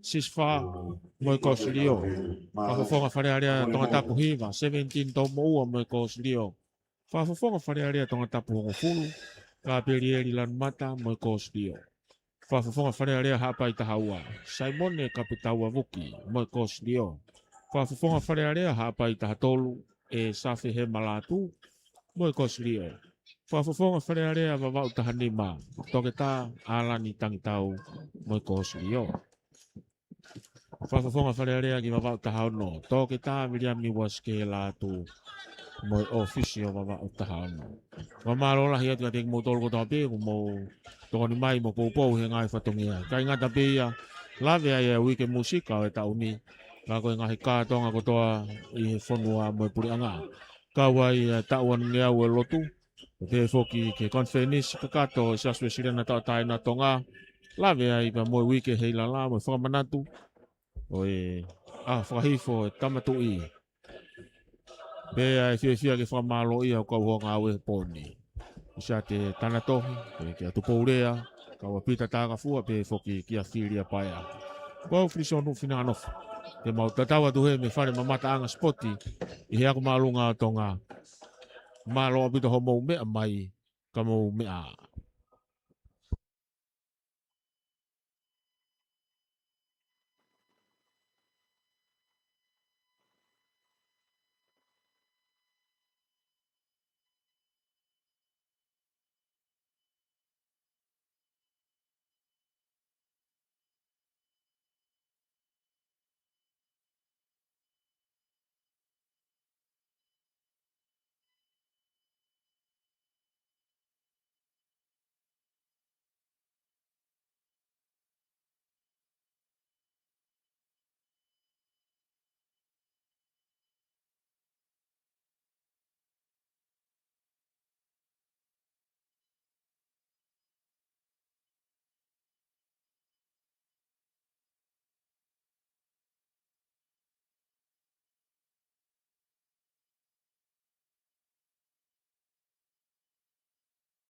sisfa mo e koslio. Whafufonga wharearea Tongatapu hiva, 17 tomo ua mo e koslio. Whafufonga wharearea Tongatapu hongo fulu, ka perieri lan mata mo e koslio. Whafufonga wharearea hapa i tahaua, Simone kapitaua vuki mo e koslio. Whafufonga wharearea hapa i tahatolu, e safi he malatu mo e koslio. Whafufonga wharearea vavau tahanima, toketa alani tangitau mo e koslio. Whafufonga wharearea ki vavau tahaono, toketa miriami waske latu mo e ofisio vavau tahaono. Wamarola hi atu ka teki mo tolu ko tape, ko mo tokoni mai mo poupou he ngai whatongia. Kai ngata peia, lave ai e wike musika o e tauni. Ka koe ngahi kātonga kotoa i he whanua mo e puri anga. Ka wai tauan ngeau e lotu. Te foki ke konfenis kakato e saswe sirena tau taina Tonga. Lave ai pa mo e wike Heilala mo e whakamanatu. O e whakahifo e tamatu i. Pea e whiawhia ke whamalo i au kauhonga au e pōni. Isa te tanatohi, ke a Tupou rea, kaua pita tāka fua pe foki ki a whiria paia. Kau frisonu whina anofa. Te mau tatawa tuhe me whare mamata anga spoti i he ako maalunga o Tonga. Malo apita ho mou mea mai ka mou mea.